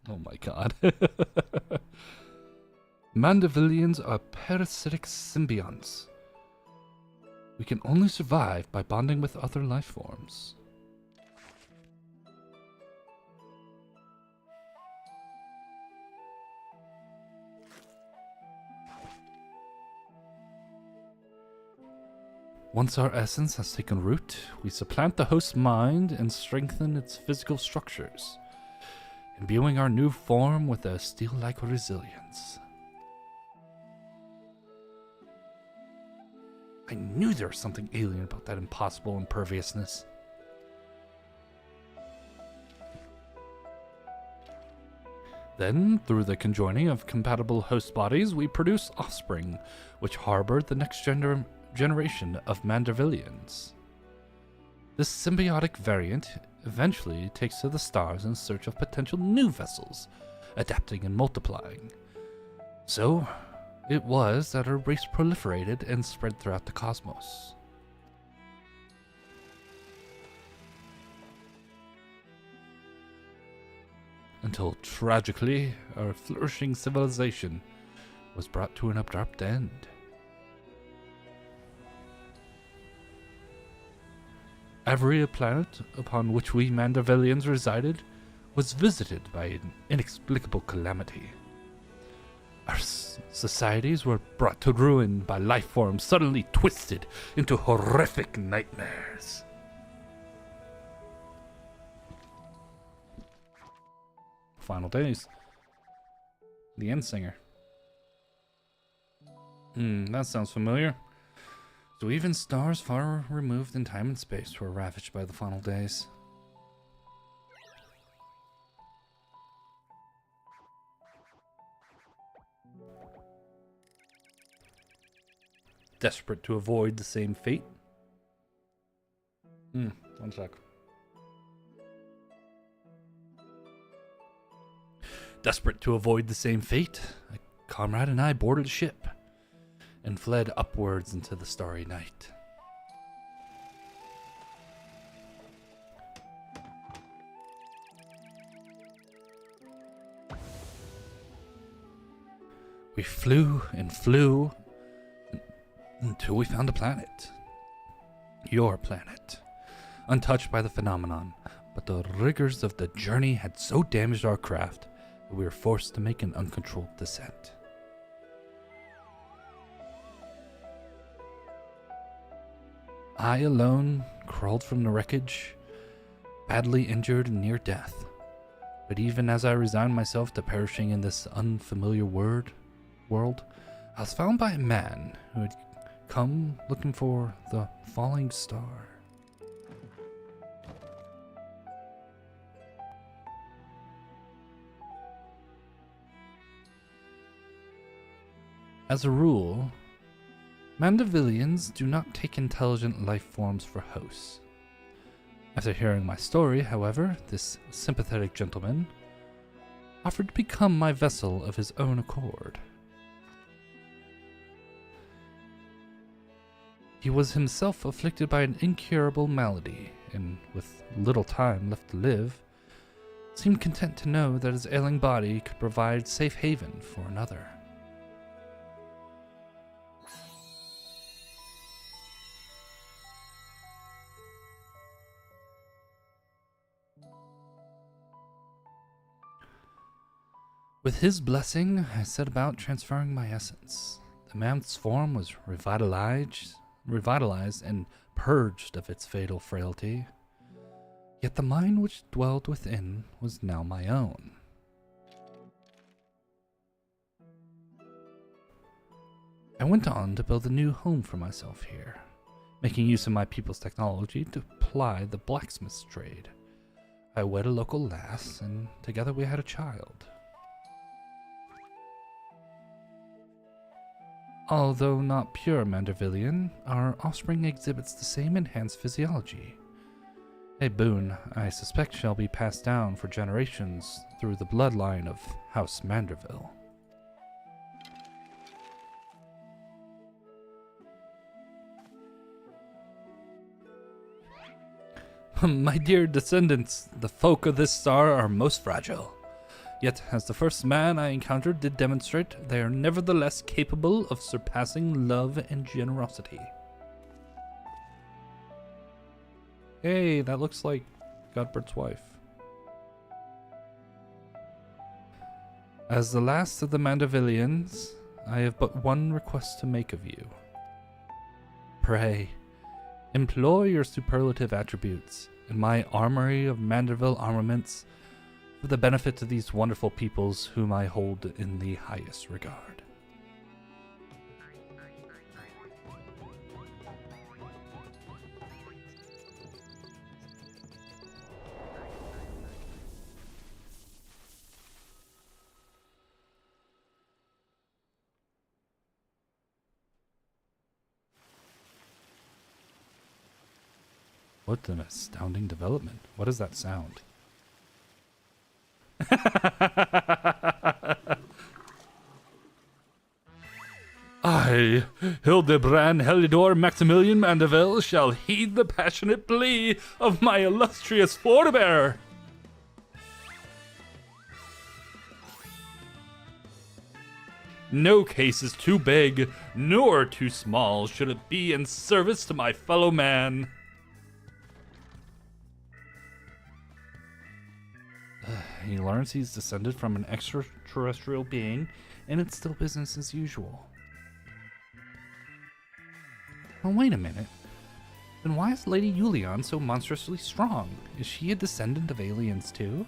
Oh my god. Mandervillians are parasitic symbionts. We can only survive by bonding with other life forms. Once our essence has taken root, we supplant the host's mind and strengthen its physical structures, imbuing our new form with a steel-like resilience. I knew there was something alien about that impossible imperviousness. Then, through the conjoining of compatible host bodies, we produce offspring, which harbor the next generation of Mandervillians. This symbiotic variant eventually takes to the stars in search of potential new vessels, adapting and multiplying. So, it was that our race proliferated and spread throughout the cosmos. Until, tragically, our flourishing civilization was brought to an abrupt end. Every planet upon which we Mandervillians resided was visited by an inexplicable calamity. Our societies were brought to ruin by life forms suddenly twisted into horrific nightmares. final days. The end singer. That sounds familiar. So even stars far removed in time and space were ravaged by the final days. Desperate to avoid the same fate. One sec. Desperate to avoid the same fate, a comrade and I boarded a ship and fled upwards into the starry night. We flew and flew until we found a planet. Your planet. Untouched by the phenomenon, but the rigors of the journey had so damaged our craft that we were forced to make an uncontrolled descent. I alone crawled from the wreckage, badly injured and near death. But even as I resigned myself to perishing in this unfamiliar world, I was found by a man who had come looking for the falling star. As a rule, Mandavillians do not take intelligent life forms for hosts. After hearing my story, however, this sympathetic gentleman offered to become my vessel of his own accord. He was himself afflicted by an incurable malady, and with little time left to live, seemed content to know that his ailing body could provide safe haven for another. With his blessing, I set about transferring my essence. The man's form was revitalized and purged of its fatal frailty. Yet the mind which dwelled within was now my own. I went on to build a new home for myself here, making use of my people's technology to ply the blacksmith's trade. I wed a local lass, and together we had a child. Although not pure Mandervillian, our offspring exhibits the same enhanced physiology. A boon I suspect shall be passed down for generations through the bloodline of House Manderville. My dear descendants, the folk of this star are most fragile. Yet, as the first man I encountered did demonstrate, they are nevertheless capable of surpassing love and generosity. Hey, that looks like Godbert's wife. As the last of the Mandervillians, I have but one request to make of you. Pray, employ your superlative attributes in my armory of Manderville armaments for the benefit of these wonderful peoples whom I hold in the highest regard. What an astounding development. What is that sound? I, Hildibrand Maximilian Mandeville, shall heed the passionate plea of my illustrious forebearer. No case is too big, nor too small should it be in service to my fellow man. He learns he's descended from an extraterrestrial being, and it's still business as usual. Oh, wait a minute. Then why is Lady Yulian so monstrously strong? Is she a descendant of aliens too?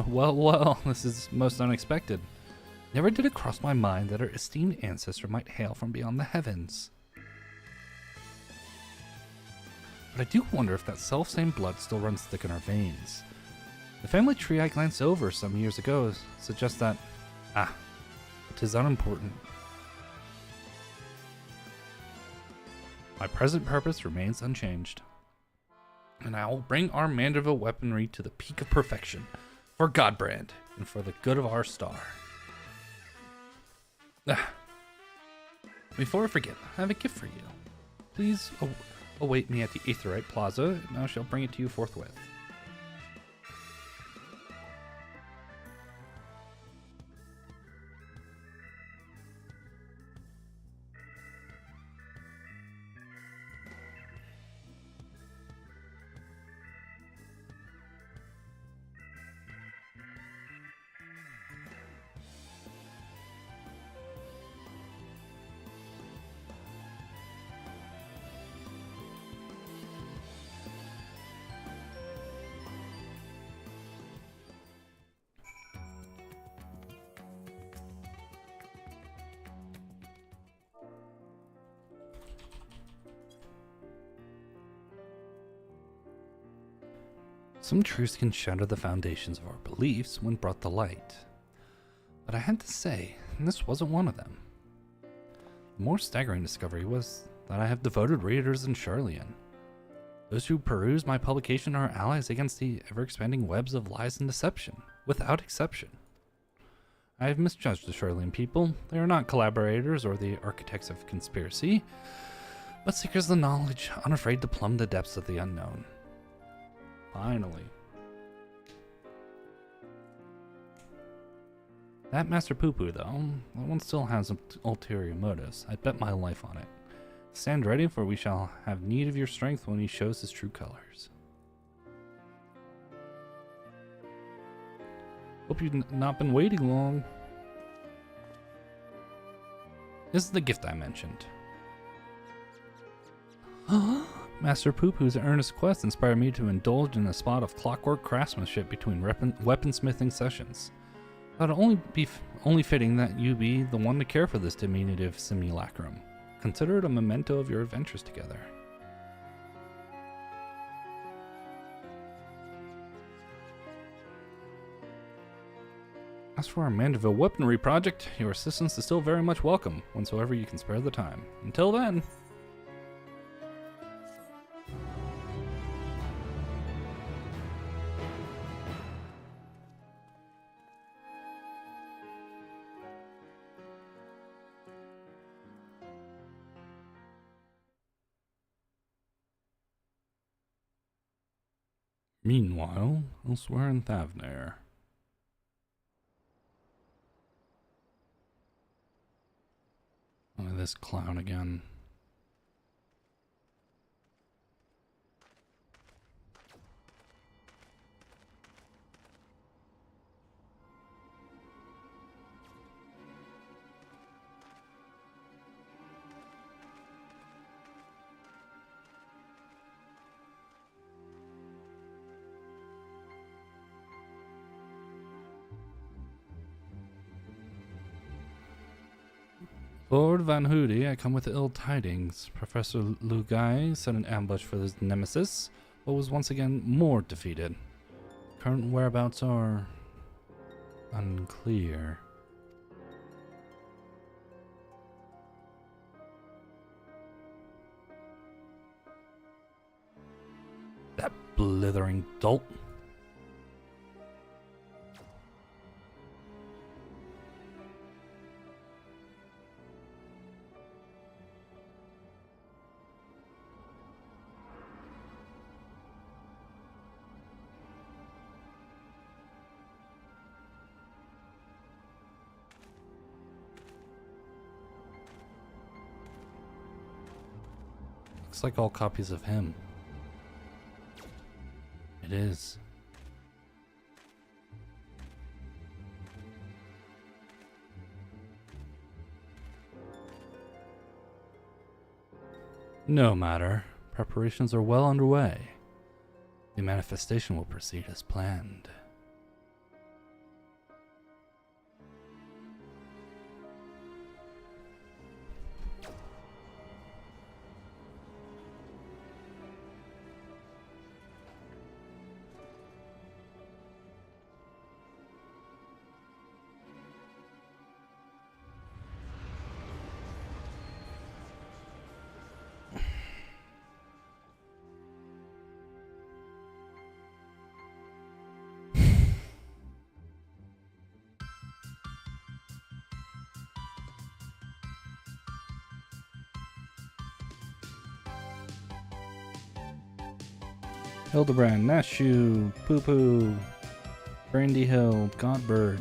Well, this is most unexpected. Never did it cross my mind that our esteemed ancestor might hail from beyond the heavens. But I do wonder if that self-same blood still runs thick in our veins. The family tree I glanced over some years ago suggests that, it is unimportant. My present purpose remains unchanged, and I will bring our Manderville weaponry to the peak of perfection, for Godbrand, and for the good of our star. Before I forget, I have a gift for you. Please await me at the Aetherite Plaza, and I shall bring it to you forthwith. Some truths can shatter the foundations of our beliefs when brought to light. But I had to say, this wasn't one of them. The more staggering discovery was that I have devoted readers in Charlian. Those who peruse my publication are allies against the ever-expanding webs of lies and deception, without exception. I have misjudged the Charlian people. They are not collaborators or the architects of conspiracy, but seekers of knowledge, unafraid to plumb the depths of the unknown. Finally. That Master Poo-Poo, though, that one still has ulterior motives. I bet my life on it. Stand ready, for we shall have need of your strength when he shows his true colors. Hope you've not been waiting long. This is the gift I mentioned. Master Poo-Poo's earnest quest inspired me to indulge in a spot of clockwork craftsmanship between weaponsmithing sessions. Thought it only fitting that you be the one to care for this diminutive simulacrum. Consider it a memento of your adventures together. As for our Manderville weaponry project, your assistance is still very much welcome, whensoever you can spare the time. Until then... Meanwhile, elsewhere in Thavnair. Oh, this clown again. Lord Van Hoody, I come with ill tidings. Professor Lugai set an ambush for his nemesis, but was once again more defeated. Current whereabouts are unclear. That blithering dolt. Looks like all copies of him. It is. No matter. Preparations are well underway. The manifestation will proceed as planned. Hildibrand, Nashu, Poo Poo, Brandy Hill, Godbird.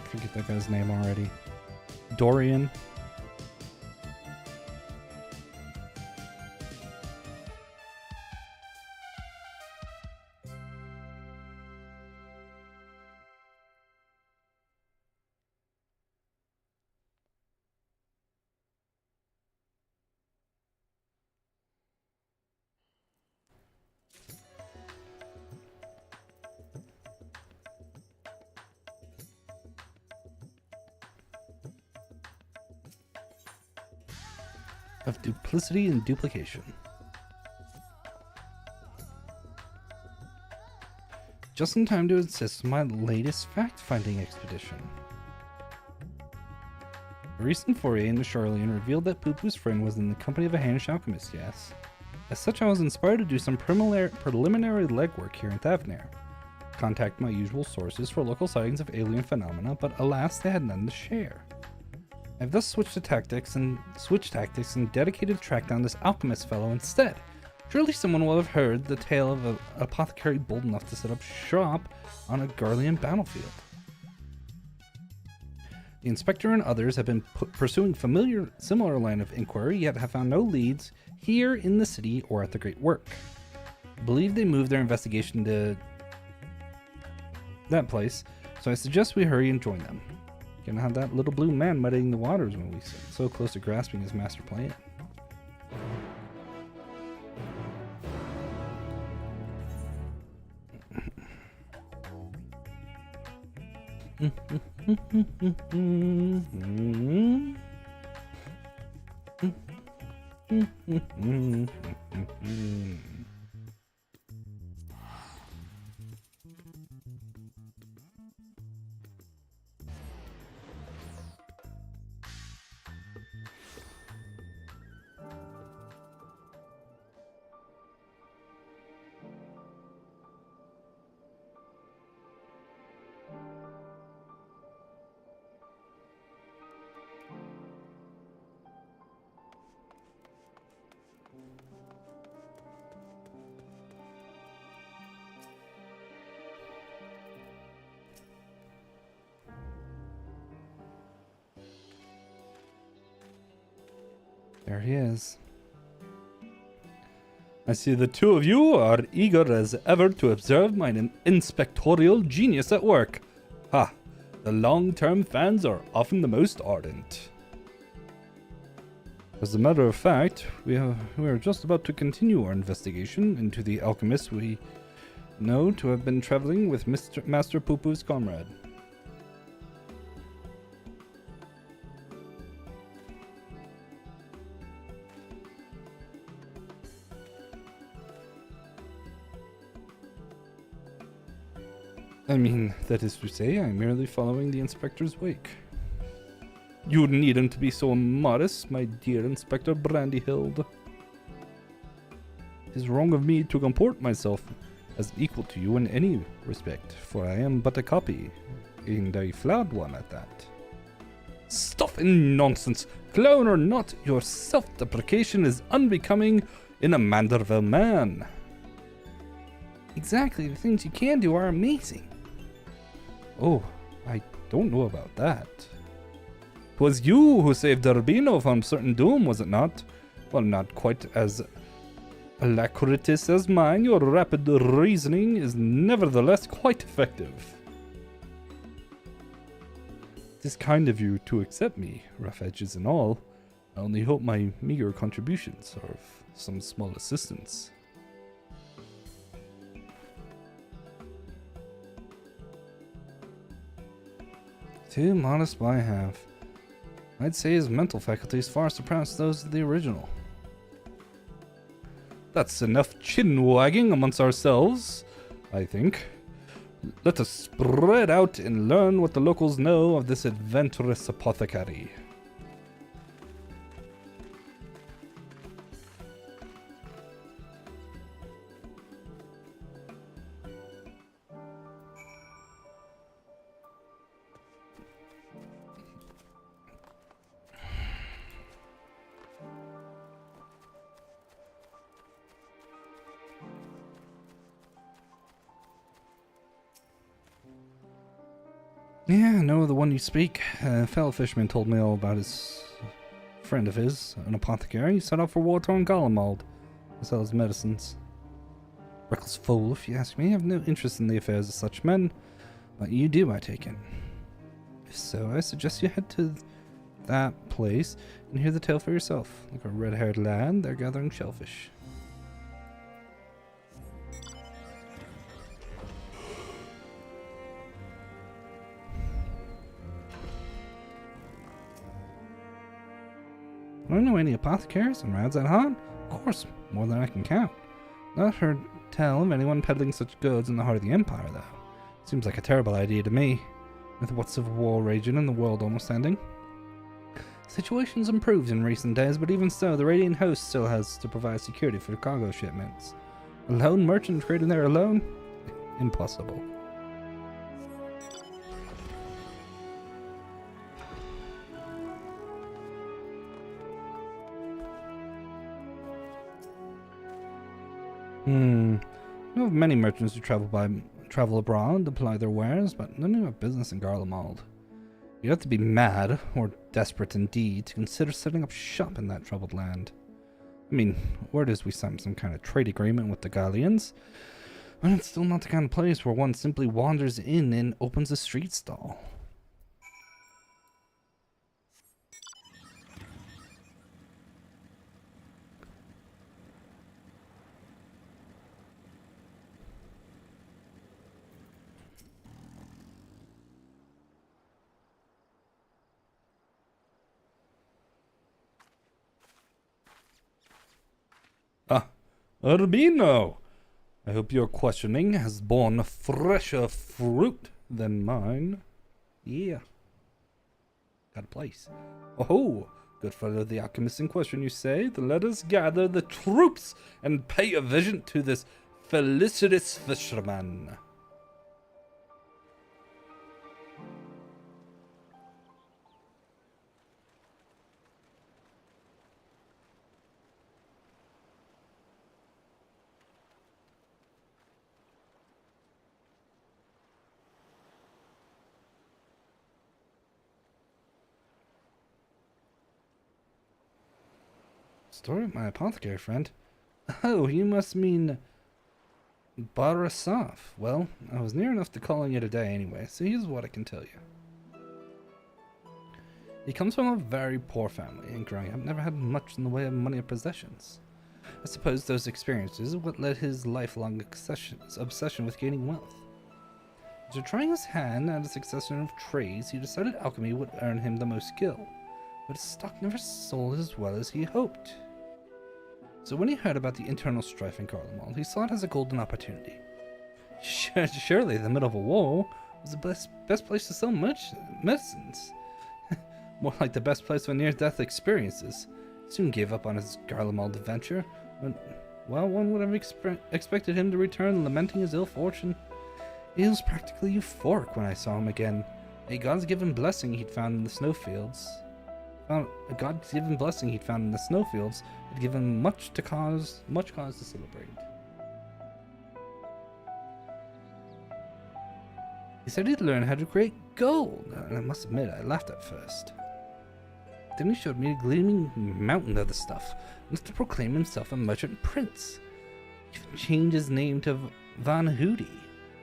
Forget that guy's name already. Dorian. Of duplicity and duplication. Just in time to assist my latest fact-finding expedition. A recent foray into Charlene revealed that Poo Poo's friend was in the company of a Hanish alchemist, yes. As such, I was inspired to do some preliminary legwork here in Thavnair. Contact my usual sources for local sightings of alien phenomena, but alas, they had none to share. I've thus switched tactics and dedicated to track down this alchemist fellow instead. Surely someone will have heard the tale of an apothecary bold enough to set up shop on a Garlean battlefield. The inspector and others have been pursuing similar line of inquiry, yet have found no leads here in the city or at the Great Work. I believe they moved their investigation to that place, so I suggest we hurry and join them. Gonna have that little blue man muddying the waters when we sit so close to grasping his master plan. There he is. I see the two of you are eager as ever to observe my inspectorial genius at work. Ha! The long-term fans are often the most ardent. As a matter of fact, we are just about to continue our investigation into the alchemist we know to have been traveling with Master Poo Poo's comrade. I mean, that is to say, I'm merely following the inspector's wake. You needn't be so modest, my dear Inspector Brandyhild. It is wrong of me to comport myself as equal to you in any respect, for I am but a copy, and a flawed one at that. Stuff and nonsense! Clown or not, your self-deprecation is unbecoming in a Manderville man. Exactly, the things you can do are amazing. Oh, I don't know about that. 'Twas you who saved Urbino from certain doom, was it not? Well, not quite as alacritus as mine, your rapid reasoning is nevertheless quite effective. It is kind of you to accept me, rough edges and all. I only hope my meager contributions are of some small assistance. Too modest by half. I'd say his mental faculties far surpass those of the original. That's enough chin-wagging amongst ourselves, I think. Let us spread out and learn what the locals know of this adventurous apothecary. Yeah, I know the one you speak. A fellow fisherman told me all about his friend of his, an apothecary. He set off for war-torn Garlemald to sell his medicines. Reckless fool, if you ask me. I have no interest in the affairs of such men, but you do, I take it. If so, I suggest you head to that place and hear the tale for yourself. Like a red-haired lad, they're gathering shellfish. I don't know any apothecaries and rads at heart. Of course, more than I can count. Not heard tell of anyone peddling such goods in the heart of the Empire, though. Seems like a terrible idea to me, with what civil war raging and the world almost ending. Situation's improved in recent days, but even so, the Radiant Host still has to provide security for cargo shipments. A lone merchant trading there alone? Impossible. I know of many merchants who travel abroad to ply their wares, but none who have business in Garlemald. You'd have to be mad, or desperate indeed, to consider setting up shop in that troubled land. I mean, word is we signed some kind of trade agreement with the Gallians, but it's still not the kind of place where one simply wanders in and opens a street stall. Ah, Urbino! I hope your questioning has borne fresher fruit than mine. Yeah. Got a place. Oh, good fellow the alchemist in question, you say? Then let us gather the troops and pay a visit to this felicitous fisherman. Story of my apothecary friend? Oh, you must mean Barasaf. Well, I was near enough to calling it a day anyway, so here's what I can tell you. He comes from a very poor family, and growing up never had much in the way of money or possessions. I suppose those experiences are what led his lifelong obsession with gaining wealth. After trying his hand at a succession of trades, he decided alchemy would earn him the most skill, but his stock never sold as well as he hoped. So when he heard about the internal strife in Garlemald, he saw it as a golden opportunity. Surely the middle of a war was the best place to sell medicines. More like the best place for near-death experiences. He soon gave up on his Garlemald adventure, but, well, one would have expected him to return lamenting his ill fortune. He was practically euphoric when I saw him again. A God-given blessing he'd found in the snowfields. A God-given blessing he'd found in the snowfields had given much cause to celebrate. He said he'd learn how to create gold, and I must admit I laughed at first. Then he showed me a gleaming mountain of the stuff, enough to proclaim himself a merchant prince. He even changed his name to Van Hoody,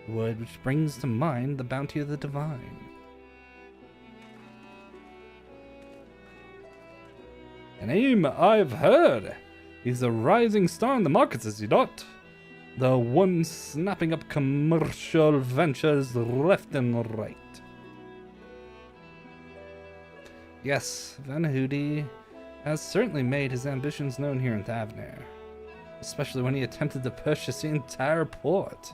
a word which brings to mind the bounty of the divine. A name I've heard. He's a rising star in the markets, is he not? The one snapping up commercial ventures left and right. Yes, Van Hoody has certainly made his ambitions known here in Thavnair, especially when he attempted to purchase the entire port.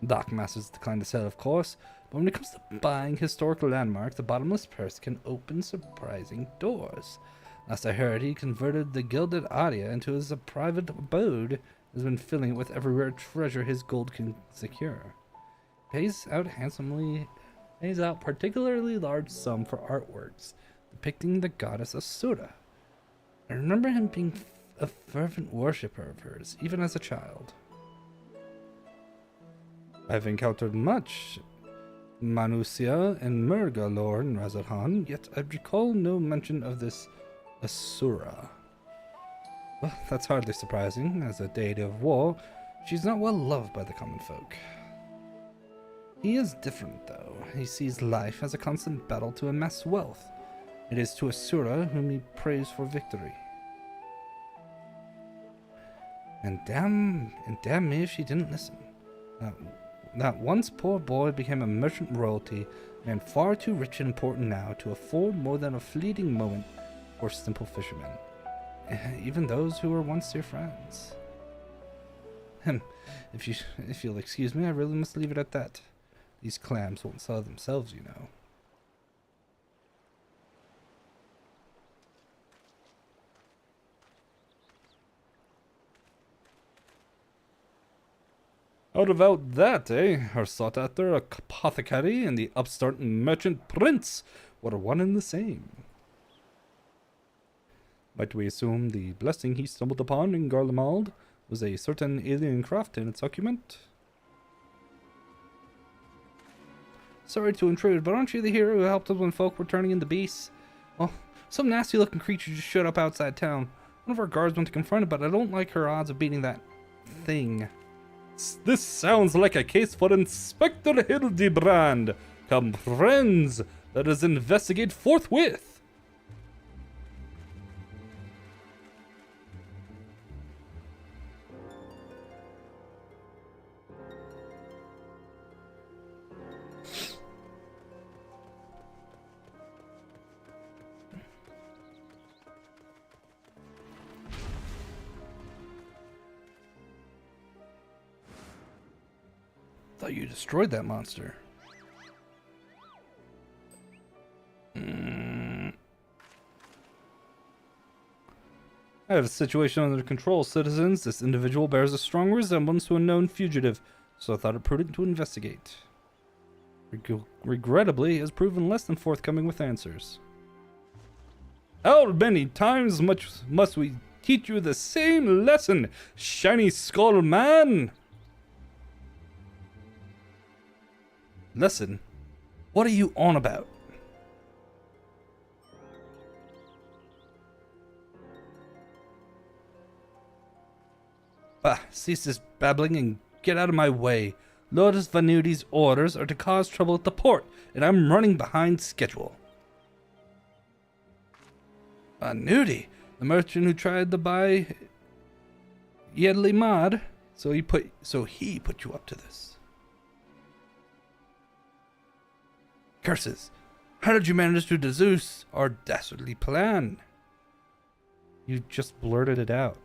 Dockmasters declined to sell, of course, but when it comes to buying historical landmarks, the bottomless purse can open surprising doors. Last I heard, he converted the Gilded Aria into his private abode, has been filling it with every rare treasure his gold can secure. Pays out particularly large sum for artworks depicting the goddess Asura. I remember him being a fervent worshipper of hers, even as a child. I've encountered much Manusia and Murga lore in Razarhan, yet I recall no mention of this Asura. Well, that's hardly surprising. As a deity of war, she's not well loved by the common folk. He is different, though. He sees life as a constant battle to amass wealth. It is to Asura whom he prays for victory. And damn me if she didn't listen. That once poor boy became a merchant royalty, and far too rich and important now to afford more than a fleeting moment for simple fishermen. Even those who were once dear friends. If you'll excuse me, I really must leave it at that. These clams won't sell themselves, you know. How about that, eh? Our sought after apothecary and the upstart merchant prince were one and the same. Might we assume the blessing he stumbled upon in Garlemald was a certain alien craft in its occupant? Sorry to intrude, but aren't you the hero who helped us when folk were turning into beasts? Well, some nasty-looking creature just showed up outside town. One of our guards went to confront it, but I don't like her odds of beating that thing. This sounds like a case for Inspector Hildibrand. Come, friends, let us investigate forthwith. Thought you destroyed that monster. I have a situation under control, citizens. This individual bears a strong resemblance to a known fugitive, so I thought it prudent to investigate. Regrettably, he has proven less than forthcoming with answers. How many times must we teach you the same lesson, shiny skull man? Listen, what are you on about? Cease this babbling and get out of my way. Lord Vanuti's orders are to cause trouble at the port, and I'm running behind schedule. Vanuti, the merchant who tried to buy Hilidibrand, so he put you up to this. Curses! How did you manage to deduce our dastardly plan? You just blurted it out.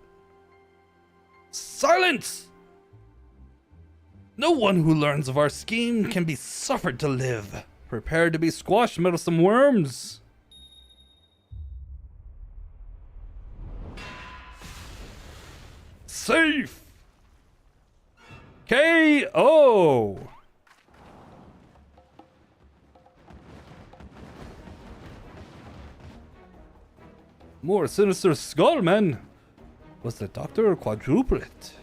Silence! No one who learns of our scheme can be suffered to live. Prepare to be squashed, meddlesome worms! Safe! KO! More sinister skullman. Was the doctor quadruplet?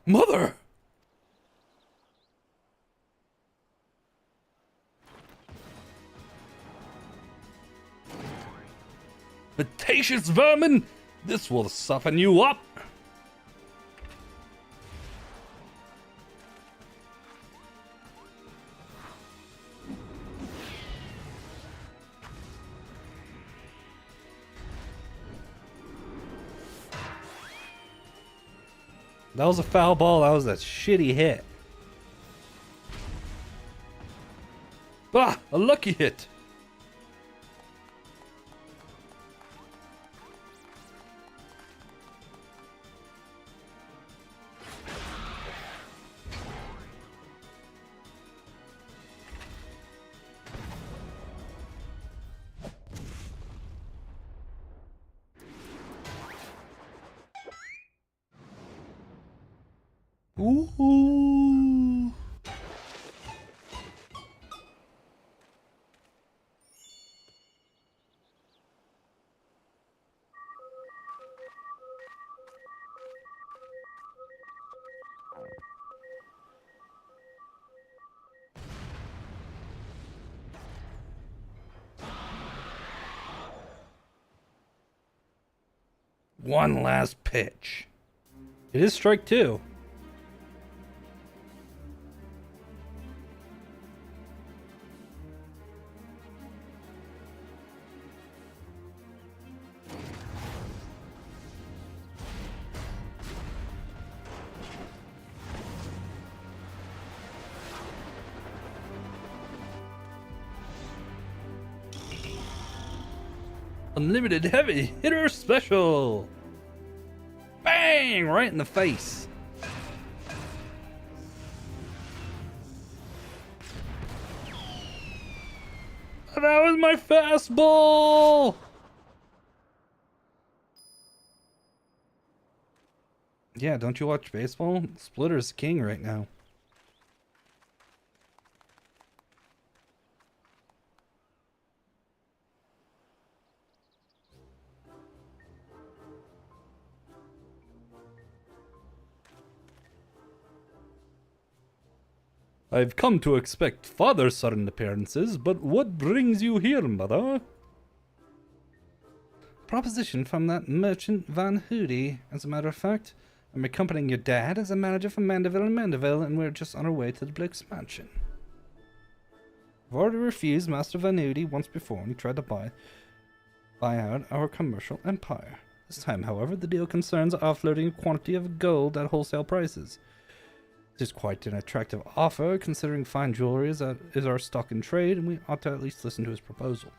Mother! Vetacious vermin! This will soften you up! That was a foul ball. That was a shitty hit. Ah, a lucky hit. Ooh. One last pitch. It is strike two. Unlimited heavy hitter special. Bang! Right in the face. That was my fastball. Yeah, don't you watch baseball? Splitter's king right now. I've come to expect father-son appearances, but what brings you here, mother? Proposition from that merchant Van Hoody. As a matter of fact, I'm accompanying your dad as a manager from Mandeville and Mandeville, and we're just on our way to the Blake's mansion. I've already refused Master Van Hoody once before when he tried to buy out our commercial empire. This time, however, the deal concerns offloading a quantity of gold at wholesale prices. It is quite an attractive offer, considering fine jewelry is our stock in trade, and we ought to at least listen to his proposal.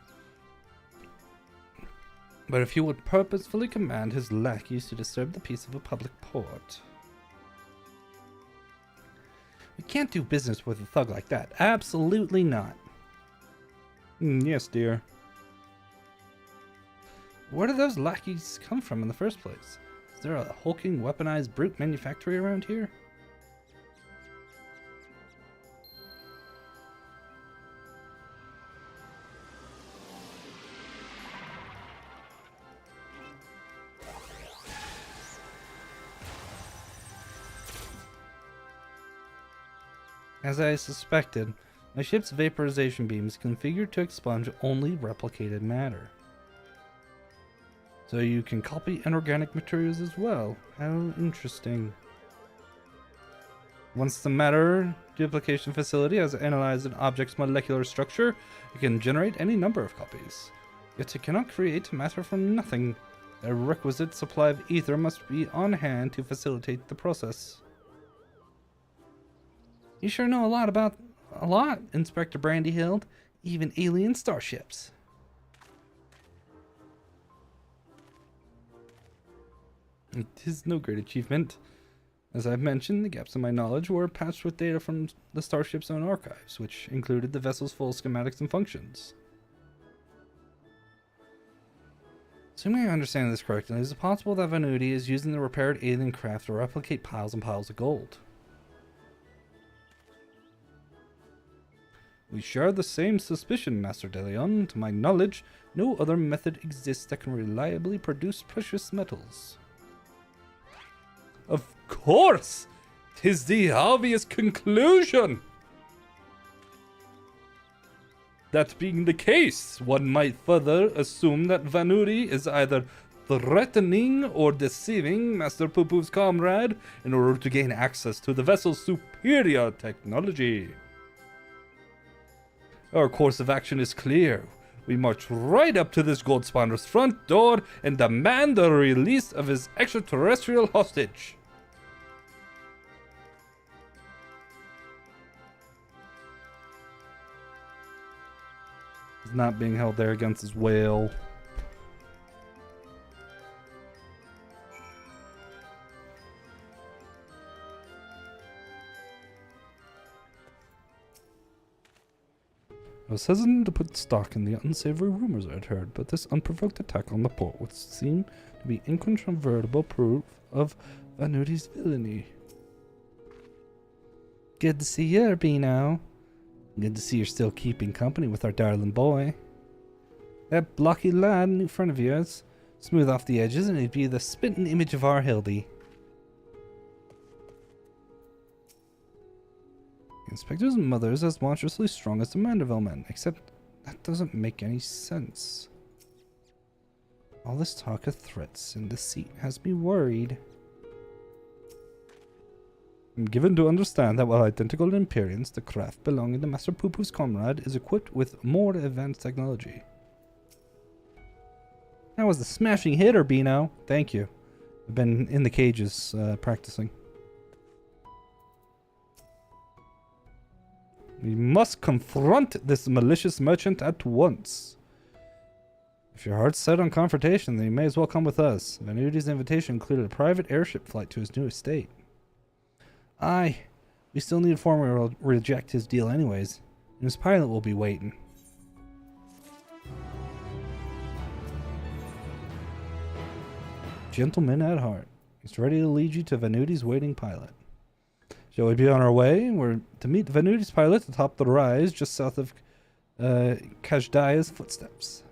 But if you would purposefully command his lackeys to disturb the peace of a public port... We can't do business with a thug like that. Absolutely not. Yes, dear. Where do those lackeys come from in the first place? Is there a hulking, weaponized brute manufactory around here? As I suspected, my ship's vaporization beam is configured to expunge only replicated matter. So you can copy inorganic materials as well. How interesting. Once the matter duplication facility has analyzed an object's molecular structure, it can generate any number of copies. Yet it cannot create matter from nothing. A requisite supply of ether must be on hand to facilitate the process. You sure know a lot, Inspector Brandyhild. Even alien starships. It is no great achievement. As I've mentioned, the gaps in my knowledge were patched with data from the starship's own archives, which included the vessel's full schematics and functions. Assuming I understand this correctly, is it possible that Venuti is using the repaired alien craft to replicate piles and piles of gold? We share the same suspicion, Master DeLeon. To my knowledge, no other method exists that can reliably produce precious metals. Of course! 'Tis the obvious conclusion! That being the case, one might further assume that Vanuri is either threatening or deceiving Master Poopoo's comrade in order to gain access to the vessel's superior technology. Our course of action is clear. We march right up to this gold spawner's front door and demand the release of his extraterrestrial hostage. He's not being held there against his will. I was hesitant to put stock in the unsavory rumors I'd heard, but this unprovoked attack on the port would seem to be incontrovertible proof of Vanuti's villainy. Good to see you, Urbino. Good to see you're still keeping company with our darling boy. That blocky lad in front of you is smooth off the edges, and he'd be the spitting image of our Hildy. The inspector's mother is as monstrously strong as the Mandeville men, except that doesn't make any sense. All this talk of threats and deceit has me worried. I'm given to understand that while identical in appearance, the craft belonging to Master Poo-Poo's comrade is equipped with more advanced technology. That was a smashing hit, Urbino. Thank you. I've been in the cages practicing. We must confront this malicious merchant at once. If your heart's set on confrontation, then you may as well come with us. Vanuti's invitation included a private airship flight to his new estate. Aye, we still need to formally reject his deal anyways, and his pilot will be waiting. Gentleman at heart. He's ready to lead you to Vanuti's waiting pilot. Shall we be on our way? We're to meet Vanuti's pilot atop the rise just south of Kajdaya's footsteps.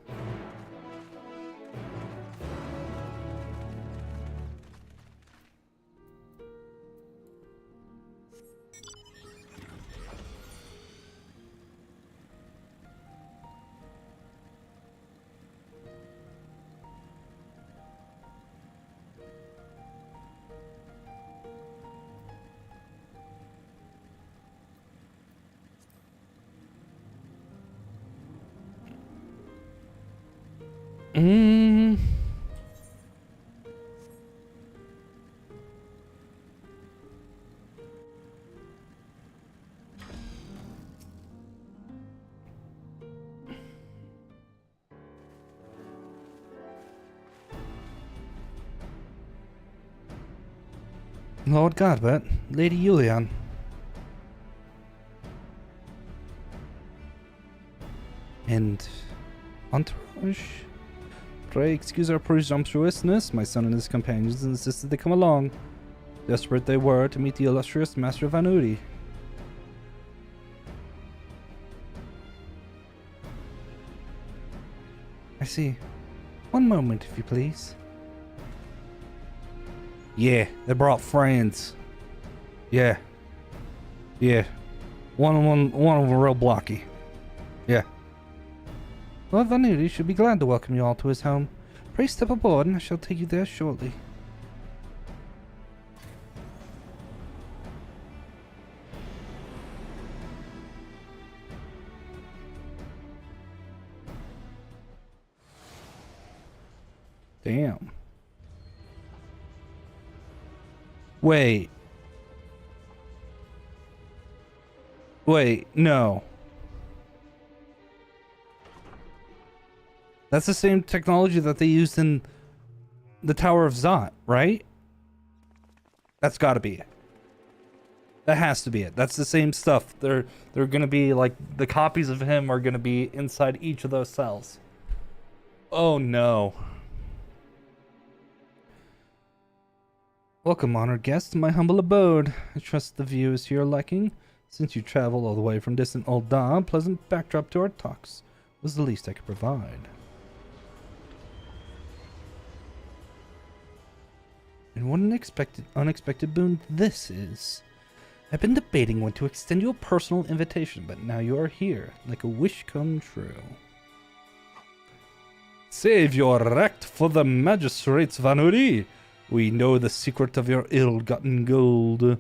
Lord Godbert, Lady Julian. And entourage? Pray excuse our presumptuousness. My son and his companions insisted they come along. Desperate they were to meet the illustrious Master Vanuti. I see. One moment, if you please. Yeah, they brought friends. Yeah. One of them real blocky. Yeah. Lord Vanuti should be glad to welcome you all to his home. Pray step aboard and I shall take you there shortly. Damn. Wait, no. That's the same technology that they used in the Tower of Zot, right? That's gotta be it. That has to be it. That's the same stuff. They're gonna be like, the copies of him are gonna be inside each of those cells. Oh no. Welcome, honored guests, to my humble abode. I trust the view is to your liking. Since you traveled all the way from distant Ul'dah, a pleasant backdrop to our talks was the least I could provide. And what an unexpected boon this is. I've been debating when to extend you a personal invitation, but now you are here, like a wish come true. Save your wrecked for the magistrates, Vanuti. We know the secret of your ill-gotten gold.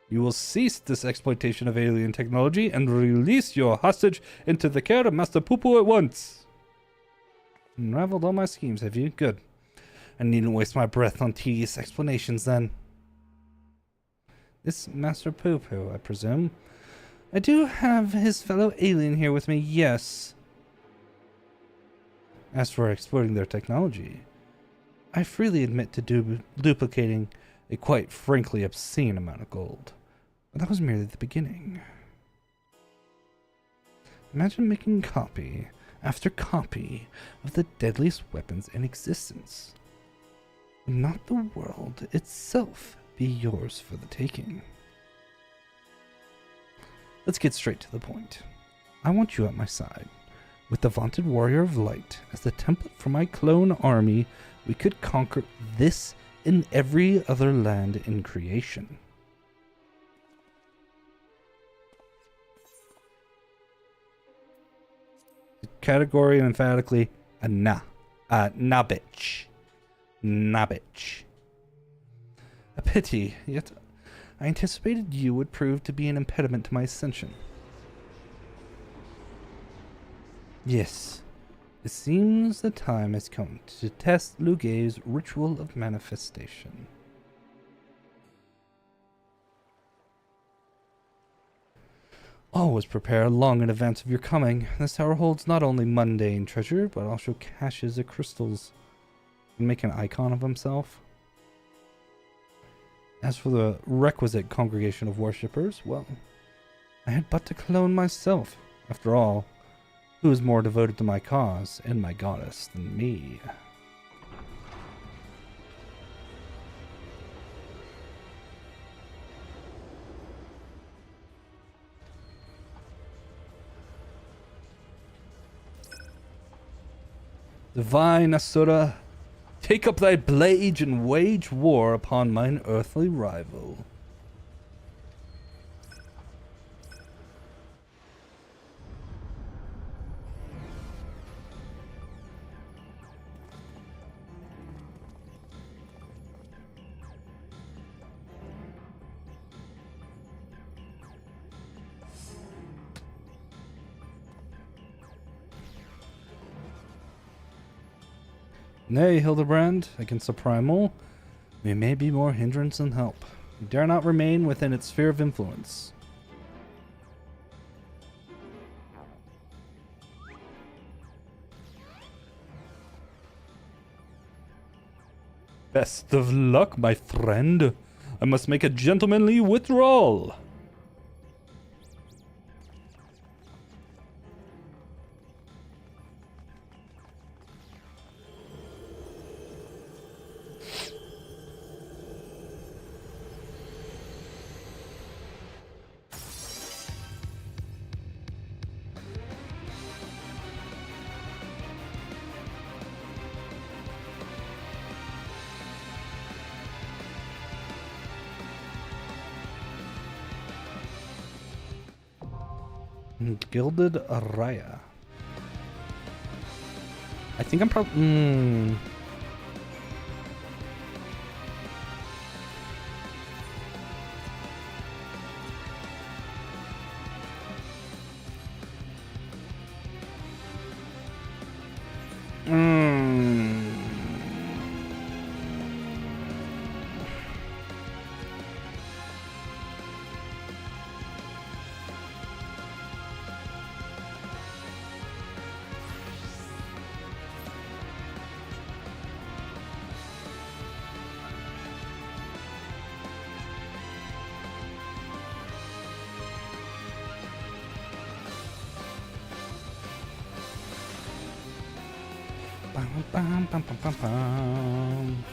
You will cease this exploitation of alien technology and release your hostage into the care of Master Poo-Poo at once. Unraveled all my schemes, have you? Good. I needn't waste my breath on tedious explanations then. This Master Poo-Poo, I presume. I do have his fellow alien here with me, yes. As for exploiting their technology, I freely admit to duplicating a quite frankly obscene amount of gold. But that was merely the beginning. Imagine making copy after copy of the deadliest weapons in existence. Would not the world itself be yours for the taking? Let's get straight to the point. I want you at my side. With the vaunted warrior of light as the template for my clone army, we could conquer this and every other land in creation. Category emphatically a nah. Nah bitch. Nah bitch. A pity, yet I anticipated you would prove to be an impediment to my ascension. Yes, it seems the time has come to test Lugay's ritual of manifestation. Always prepare long in advance of your coming. This tower holds not only mundane treasure, but also caches of crystals. And make an icon of himself. As for the requisite congregation of worshippers, well, I had but to clone myself. After all, who is more devoted to my cause and my goddess than me? Divine Asura, take up thy blade and wage war upon mine earthly rival. Nay, Hildibrand, against the primal, we may be more hindrance than help. We dare not remain within its sphere of influence. Best of luck, my friend. I must make a gentlemanly withdrawal. Gilded Araya. I think I'm probably... Bum, bum, bum, bum, bum.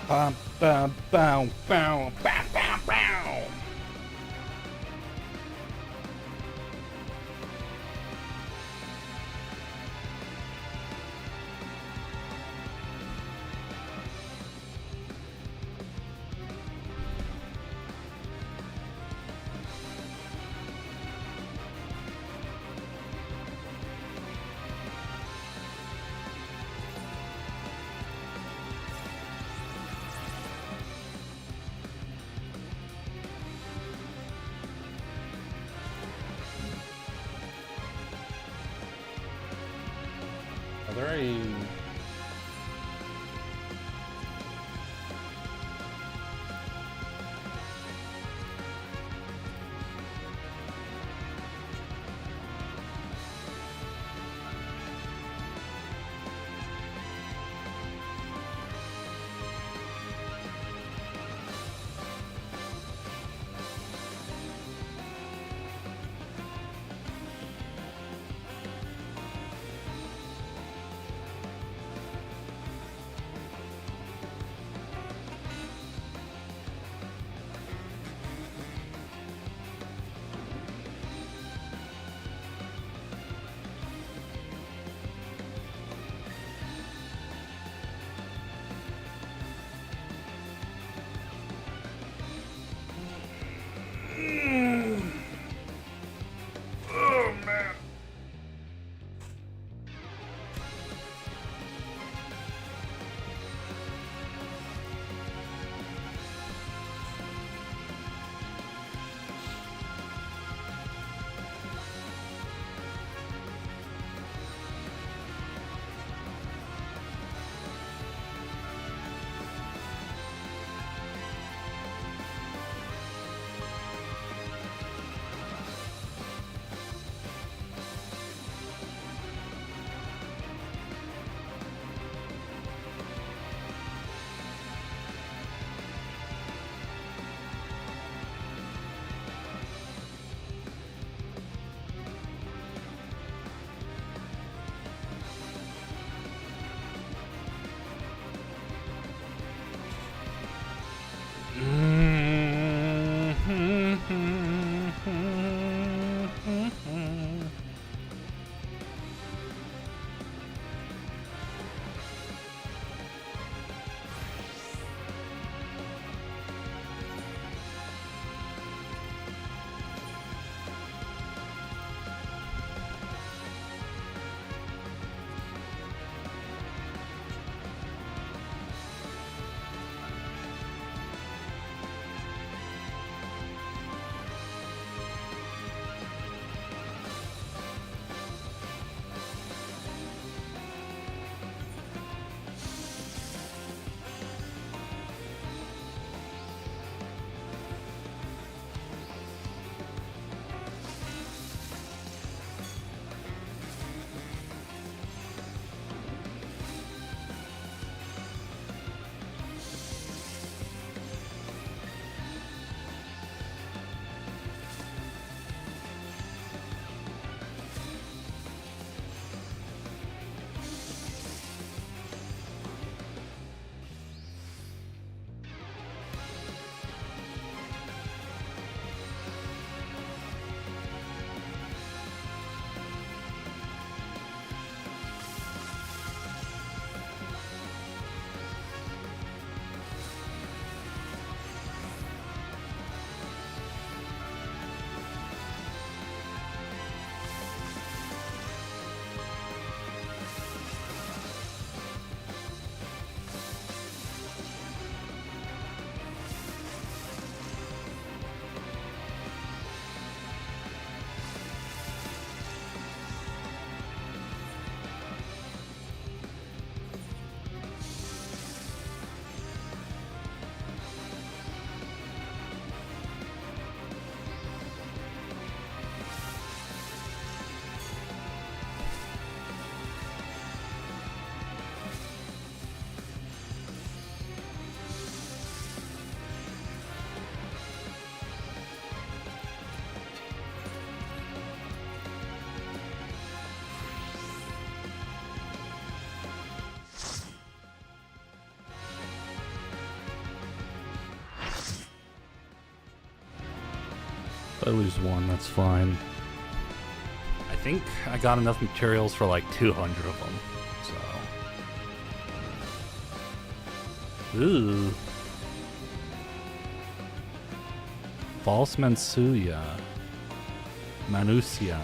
Bow, bow, bow, bow, bow, bow, bow. Are there any... If I lose one, that's fine. I think I got enough materials for like 200 of them, so. Ooh. False Mansuya. Manusia.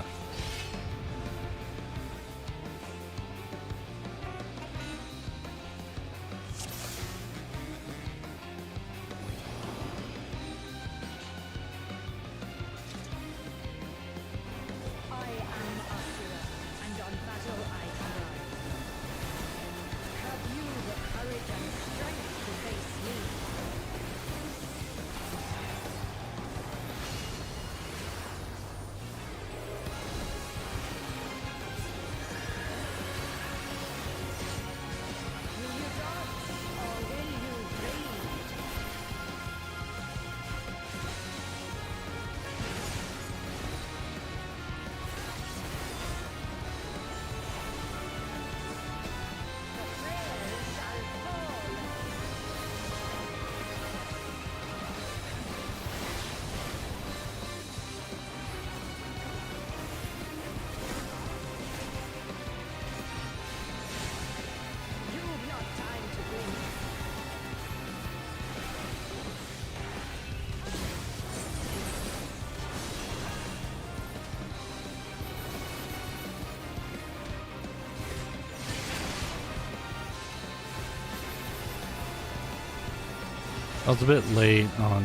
I was a bit late on.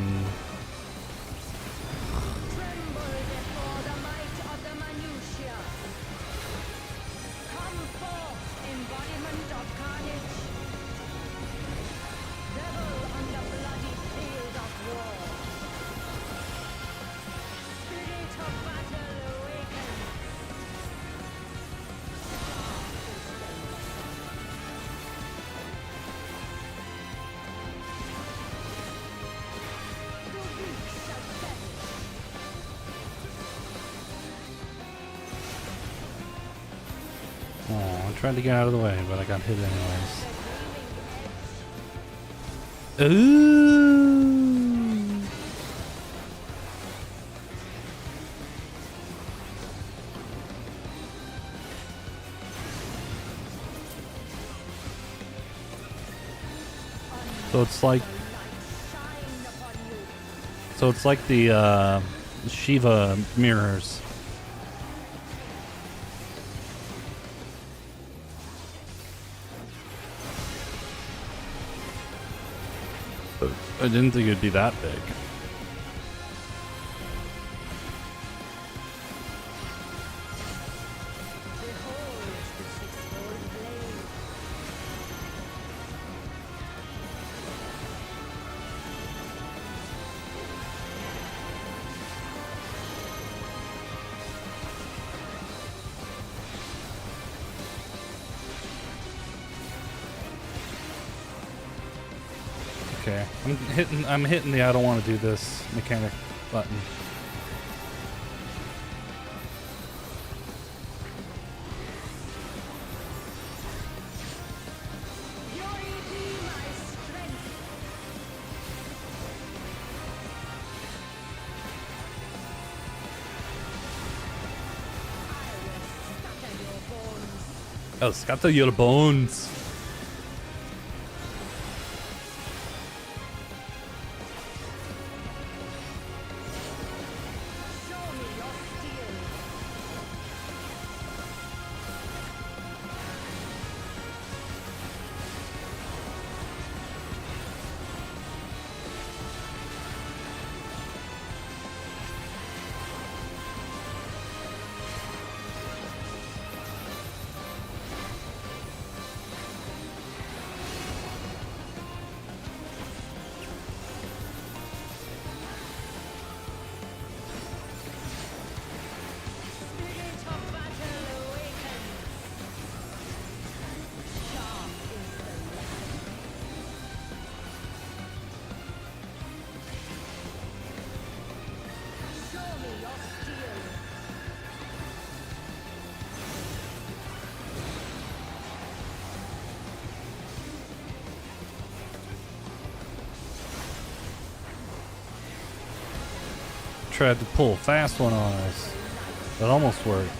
Tremble before the might of the minutia. Come forth, embodiment of carnage. Revel on the bloody field of war. Spirit of battle awakens. The weak shall perish. Oh, I tried to get out of the way, but I got hit anyways. The gleaming edge. Ooh. So it's like, Light shine upon you. so it's like the Shiva mirrors. I didn't think it'd be that big. Behold the sixfold blade. Okay, I'm hitting the I don't want to do this mechanic button. Fury be my strength. I will scatter your bones. Oh, scatter your bones. Show me your steel. tried to pull a fast one on us. That almost worked.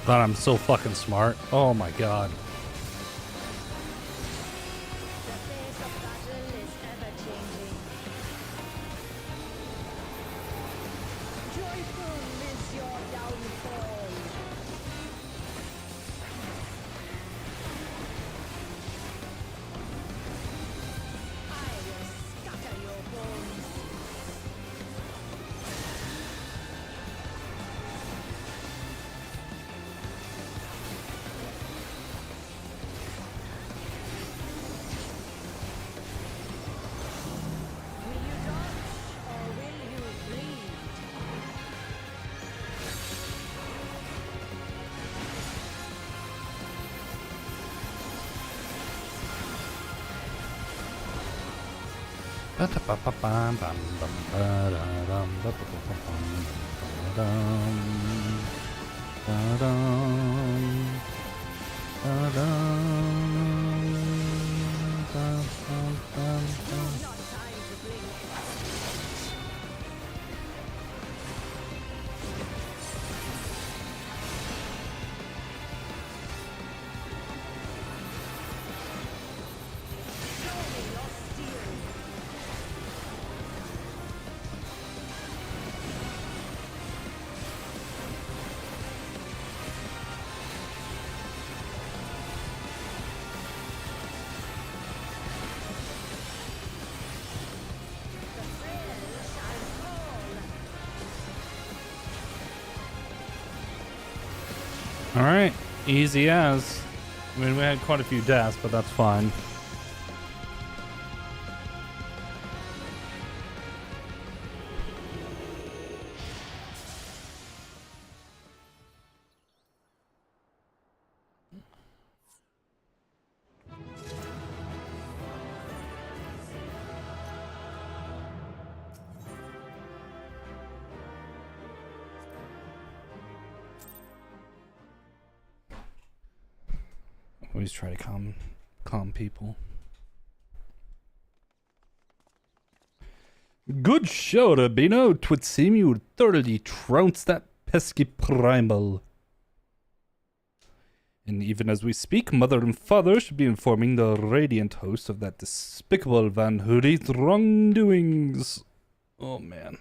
God, I'm so fucking smart. Oh my god. The face of battle is ever changing. Joyful is your downfall. I will scatter your bones. Will you dodge or will you bleed? Not time to blink. Show me your steel. The frail shall fall. Alright, easy as. I mean, we had quite a few deaths, but that's fine. Always try to calm people. Good show, Rabino. 'Twould seem you thoroughly trounced that pesky primal. And even as we speak, mother and father should be informing the radiant host of that despicable Van Hoodie's wrongdoings. Oh man.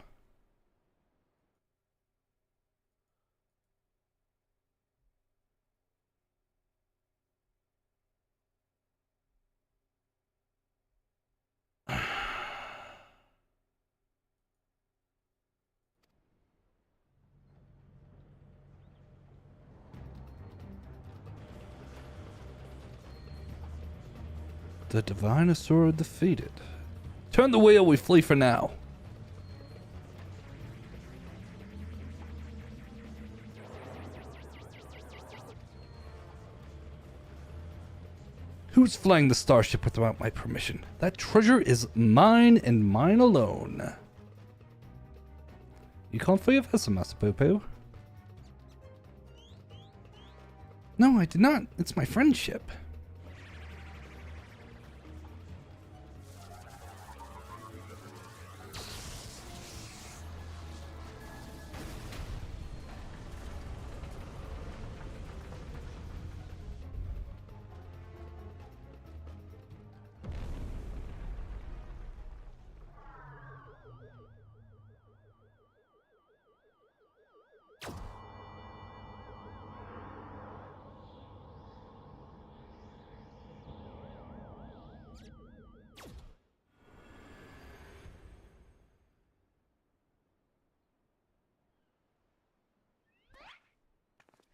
The divine Asura defeated. Turn the wheel, we flee for now. Who's flying the starship without my permission? That treasure is mine and mine alone. You called for your vessel, Master Poo-Poo? No, I did not. It's my friend's ship.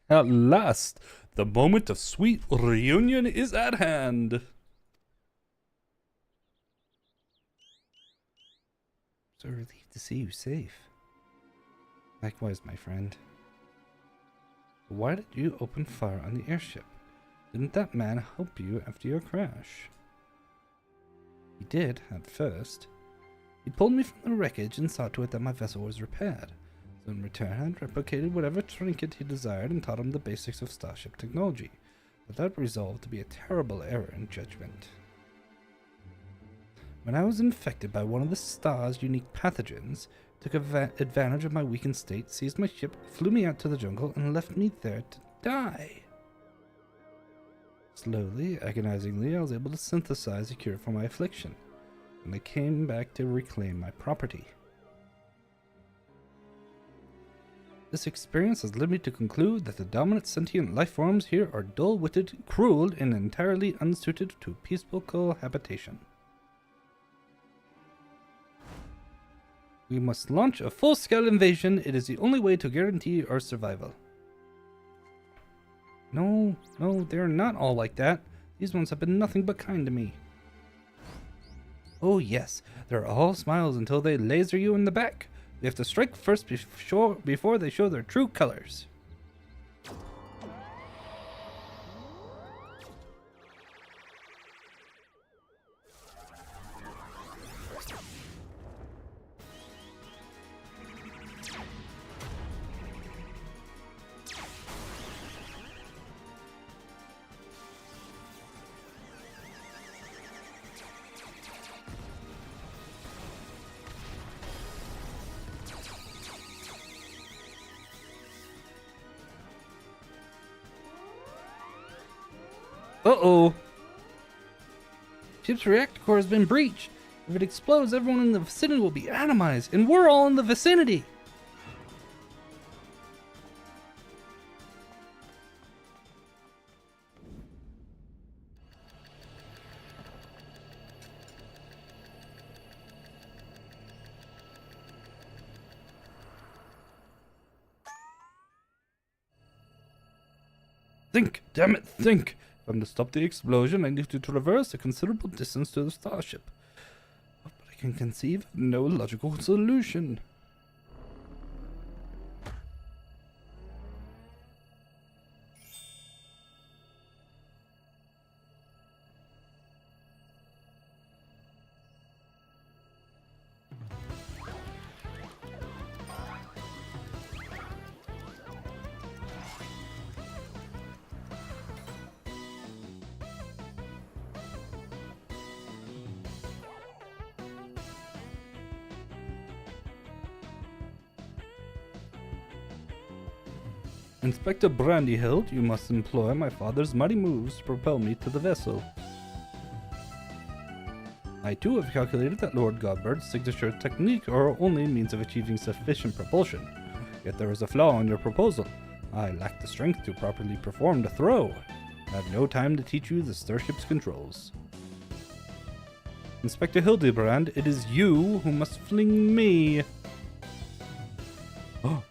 At last, the moment of sweet reunion is at hand. So relieved to see you safe. Likewise, my friend. Why did you open fire on the airship? Didn't that man help you after your crash? He did, at first. He pulled me from the wreckage and saw to it that my vessel was repaired. So in return, I replicated whatever trinket he desired and taught him the basics of starship technology. But that resolved to be a terrible error in judgment. When I was infected by one of the star's unique pathogens, took advantage of my weakened state, seized my ship, flew me out to the jungle, and left me there to die. Slowly, agonizingly, I was able to synthesize a cure for my affliction, and I came back to reclaim my property. This experience has led me to conclude that the dominant sentient life forms here are dull-witted, cruel, and entirely unsuited to peaceful cohabitation. We must launch a full-scale invasion. It is the only way to guarantee our survival. No, they're not all like that. These ones have been nothing but kind to me. Oh yes, they're all smiles until they laser you in the back. We have to strike first before they show their true colors. Uh-oh. Ship's reactor core has been breached. If it explodes, everyone in the vicinity will be atomized, and we're all in the vicinity. Think, damn it, think. If I'm to stop the explosion, I need to traverse a considerable distance to the starship. But I can conceive of no logical solution. Inspector Brandyhilt, you must employ my father's mighty moves to propel me to the vessel. I too have calculated that Lord Godbird's signature technique are our only means of achieving sufficient propulsion. Yet there is a flaw in your proposal. I lack the strength to properly perform the throw. I have no time to teach you the starship's controls. Inspector Hildibrand, it is you who must fling me. Oh.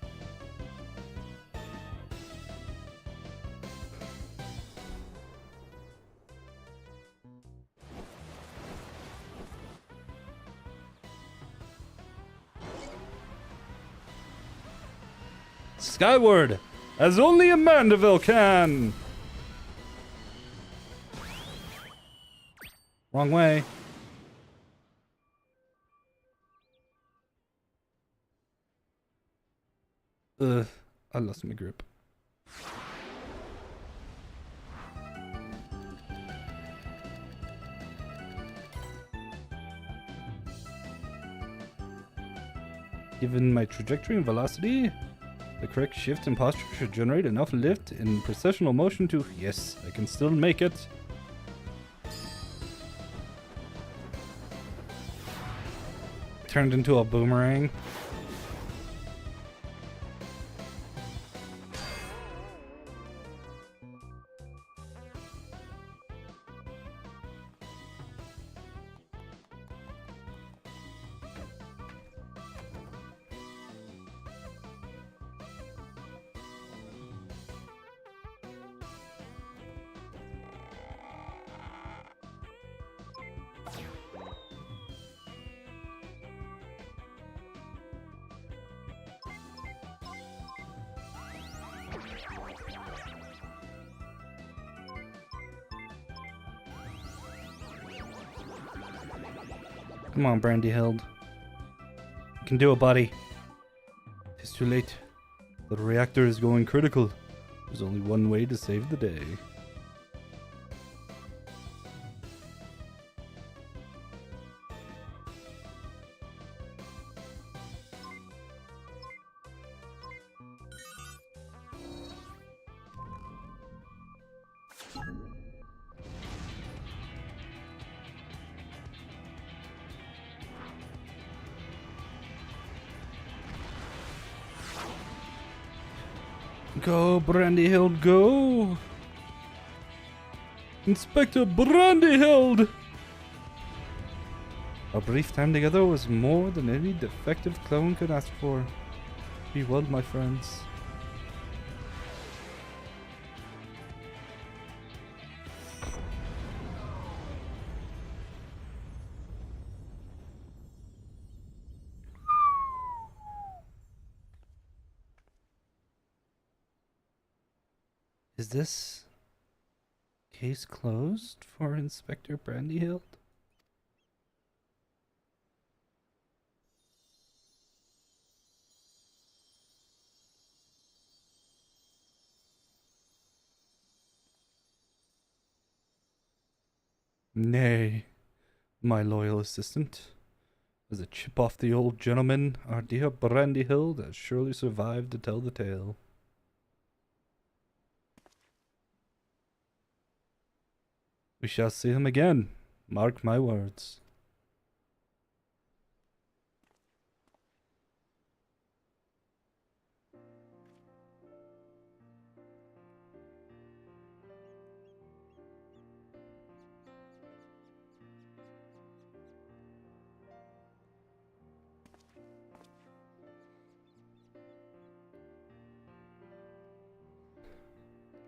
Skyward, as only a Mandeville can! Wrong way. I lost my grip. Given my trajectory and velocity, the correct shift and posture should generate enough lift and precessional motion to... Yes, I can still make it. Turned into a boomerang. Come on, Brandyhild. You can do it, buddy. It's too late. The reactor is going critical. There's only one way to save the day. Go, Brandyhild, go! Inspector Brandyhild! Our brief time together was more than any defective clone could ask for. Be well, my friends. Is this case closed for Inspector Brandyhild? Nay, my loyal assistant. As a chip off the old gentleman, our dear Brandyhild has surely survived to tell the tale. We shall see him again. Mark my words.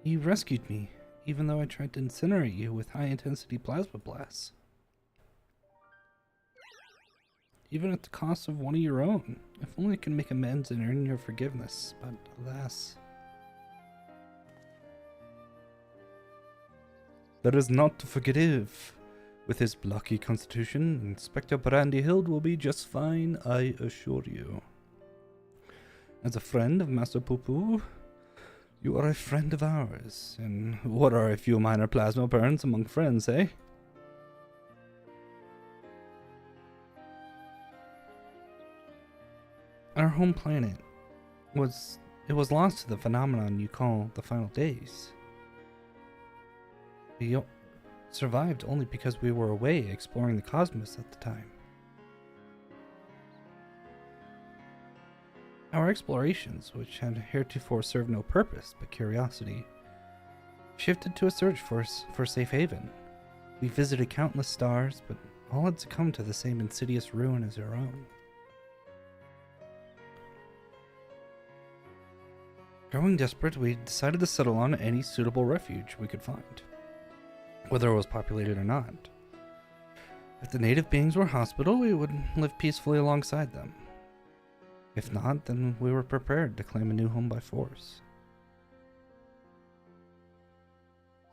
You rescued me, even though I tried to incinerate you with high-intensity plasma blasts. Even at the cost of one of your own. If only I could make amends and earn your forgiveness, but alas. There is naught to forgive. With his blocky constitution, Inspector Brandyhild will be just fine, I assure you. As a friend of Master Poo-Poo, you are a friend of ours, and what are a few minor plasma burns among friends, eh? Our home planet was lost to the phenomenon you call the final days. We survived only because we were away exploring the cosmos at the time. Our explorations, which had heretofore served no purpose but curiosity, shifted to a search for safe haven. We visited countless stars, but all had succumbed to the same insidious ruin as our own. Growing desperate, we decided to settle on any suitable refuge we could find, whether it was populated or not. If the native beings were hospitable, we would live peacefully alongside them. If not, then we were prepared to claim a new home by force.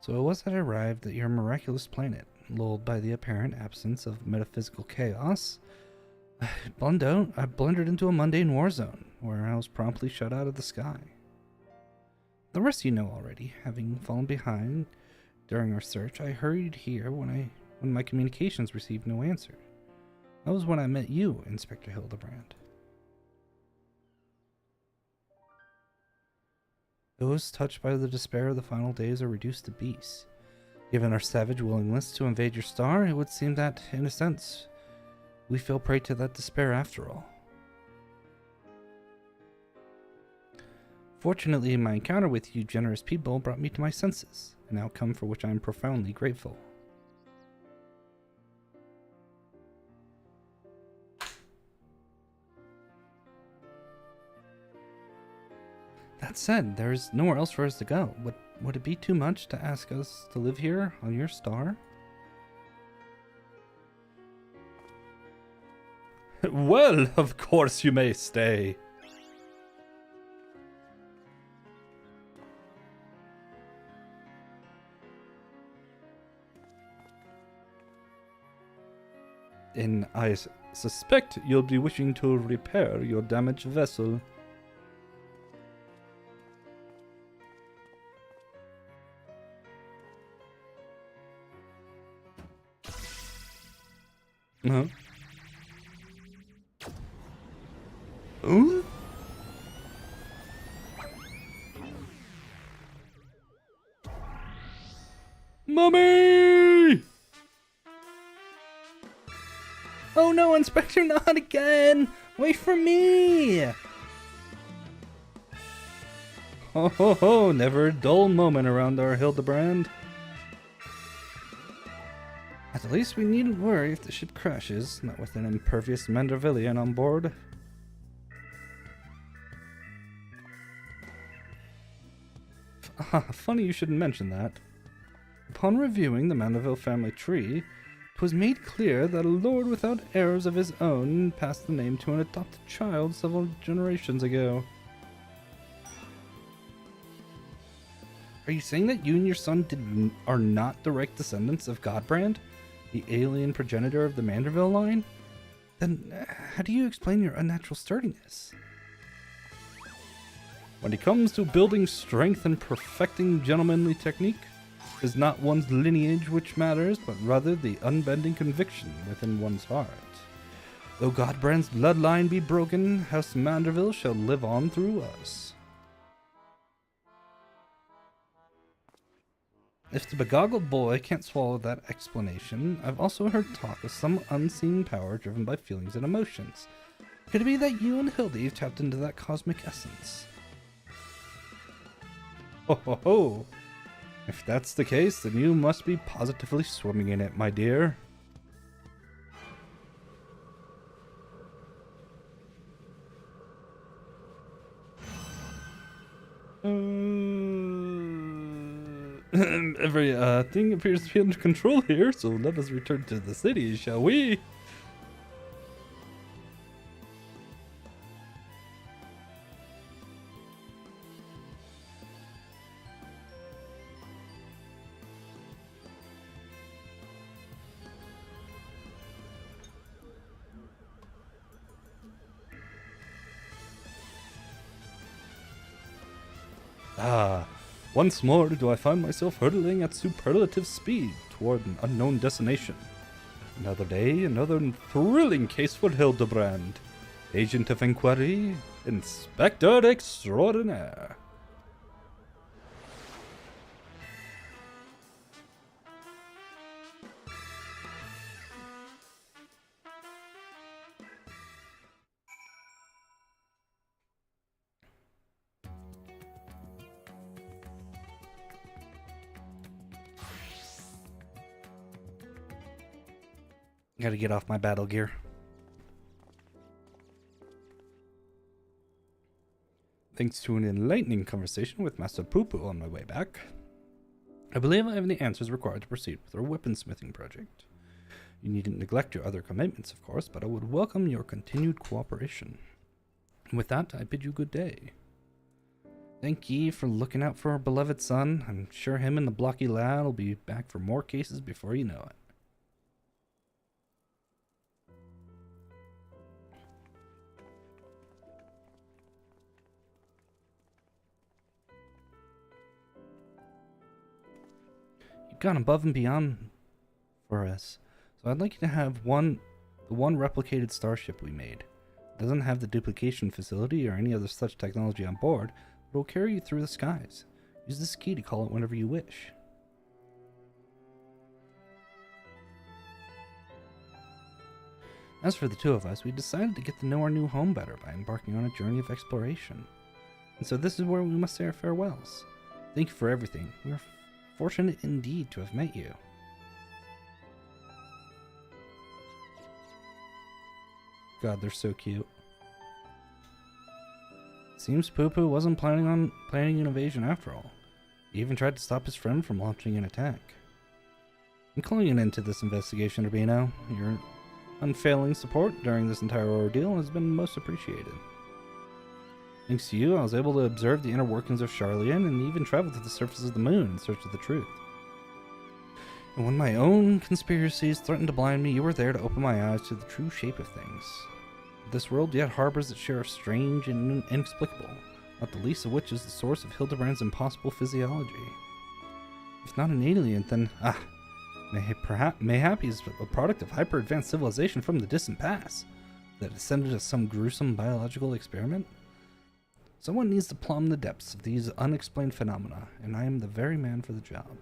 So it was that I arrived at your miraculous planet, lulled by the apparent absence of metaphysical chaos. I blundered into a mundane war zone, where I was promptly shut out of the sky. The rest you know already. Having fallen behind during our search, I hurried here when my communications received no answer. That was when I met you, Inspector Hildibrand. Those touched by the despair of the final days are reduced to beasts. Given our savage willingness to invade your star, it would seem that, in a sense, we fell prey to that despair after all. Fortunately, my encounter with you generous people brought me to my senses, an outcome for which I am profoundly grateful. That said, there is nowhere else for us to go. Would it be too much to ask us to live here on your star? Well, of course you may stay. And suspect you'll be wishing to repair your damaged vessel. Uh-huh. Ooh? Mummy! Oh no, Inspector, not again! Wait for me! Ho ho ho, never a dull moment around our Hildibrand. At least we needn't worry if the ship crashes, not with an impervious Mandervillian on board. Funny you shouldn't mention that. Upon reviewing the Mandeville family tree, it was made clear that a lord without heirs of his own passed the name to an adopted child several generations ago. Are you saying that you and your son are not direct descendants of Godbrand, the alien progenitor of the Manderville line? Then how do you explain your unnatural sturdiness? When it comes to building strength and perfecting gentlemanly technique, it is not one's lineage which matters, but rather the unbending conviction within one's heart. Though Godbrand's bloodline be broken, House Manderville shall live on through us. If the begoggled boy can't swallow that explanation, I've also heard talk of some unseen power driven by feelings and emotions. Could it be that you and Hildy tapped into that cosmic essence? Ho ho ho! If that's the case, then you must be positively swimming in it, my dear. Every thing appears to be under control here, so let us return to the city, shall we? Once more do I find myself hurtling at superlative speed toward an unknown destination. Another day, another thrilling case for Hildibrand. Agent of Inquiry, Inspector Extraordinaire. Gotta get off my battle gear. Thanks to an enlightening conversation with Master Poo-Poo on my way back, I believe I have the answers required to proceed with our weaponsmithing project. You needn't neglect your other commitments, of course, but I would welcome your continued cooperation. And with that, I bid you good day. Thank ye for looking out for our beloved son. I'm sure him and the blocky lad will be back for more cases before you know it. Gone above and beyond for us, so I'd like you to have the one replicated starship we made. It doesn't have the duplication facility or any other such technology on board, but it will carry you through the skies. Use this key to call it whenever you wish. As for the two of us, we decided to get to know our new home better by embarking on a journey of exploration. And so this is where we must say our farewells. Thank you for everything. We are fortunate indeed to have met you. God, they're so cute. Seems Poo-Poo wasn't planning an invasion after all. He even tried to stop his friend from launching an attack. I'm calling an end to this investigation, Urbino. Your unfailing support during this entire ordeal has been most appreciated. Thanks to you, I was able to observe the inner workings of Charlian and even travel to the surface of the moon in search of the truth. And when my own conspiracies threatened to blind me, you were there to open my eyes to the true shape of things. This world yet harbors its share of strange and inexplicable, not the least of which is the source of Hildibrand's impossible physiology. If not an alien, then, mayhap he's a product of hyper-advanced civilization from the distant past that descended as some gruesome biological experiment. Someone needs to plumb the depths of these unexplained phenomena, and I am the very man for the job.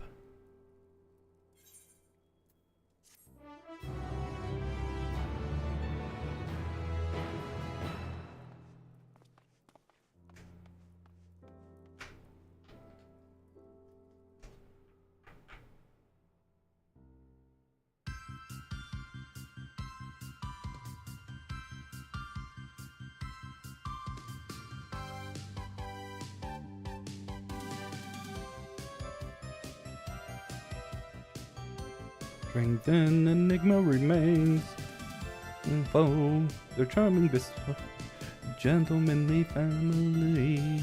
Strength and enigma remains. Info, their charming bistro, gentlemanly family.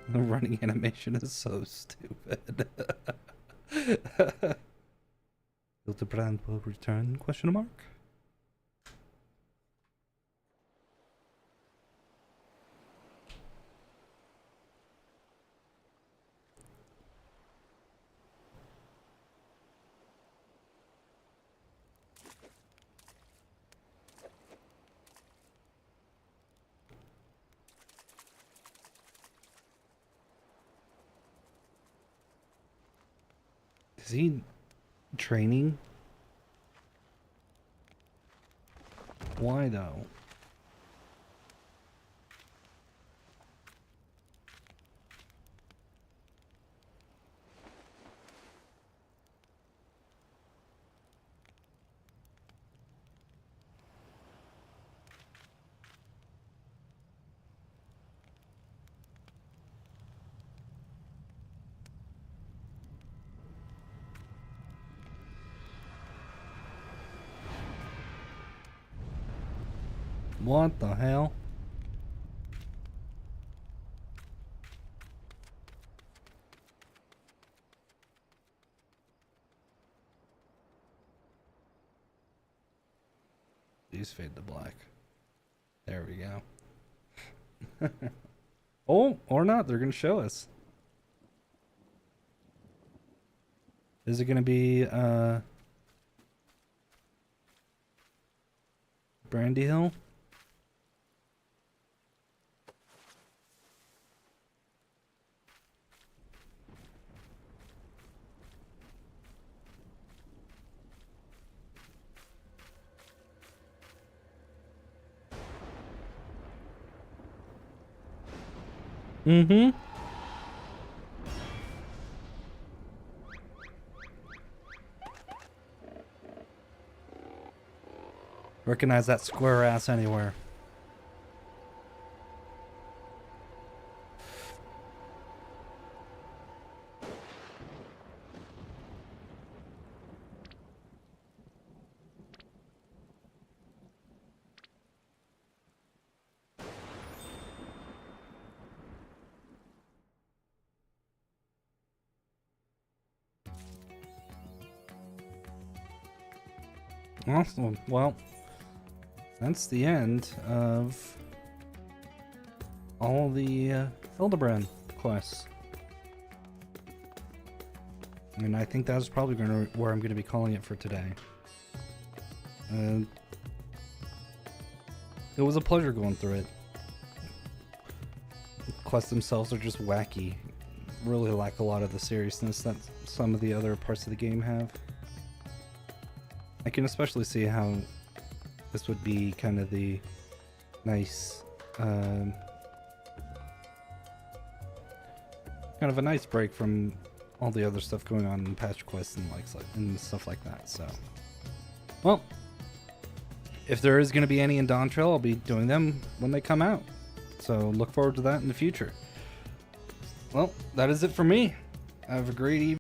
The running animation is so stupid. Hildibrand will return? Question mark. Is he training? Why though? What the hell? These fade to black. There we go. Oh, or not. They're going to show us. Is it going to be Brandy Hill? Mm-hmm. Recognize that square ass anywhere. Awesome. Well, that's the end of all the Hildibrand quests. And I think that's probably where I'm going to be calling it for today. It was a pleasure going through it. The quests themselves are just wacky. Really lack a lot of the seriousness that some of the other parts of the game have. I can especially see how this would be kind of the nice, kind of a nice break from all the other stuff going on in patch quests and stuff like that. So, well, if there is going to be any in Dawn Trail, I'll be doing them when they come out. So look forward to that in the future. Well, that is it for me. Have a great evening.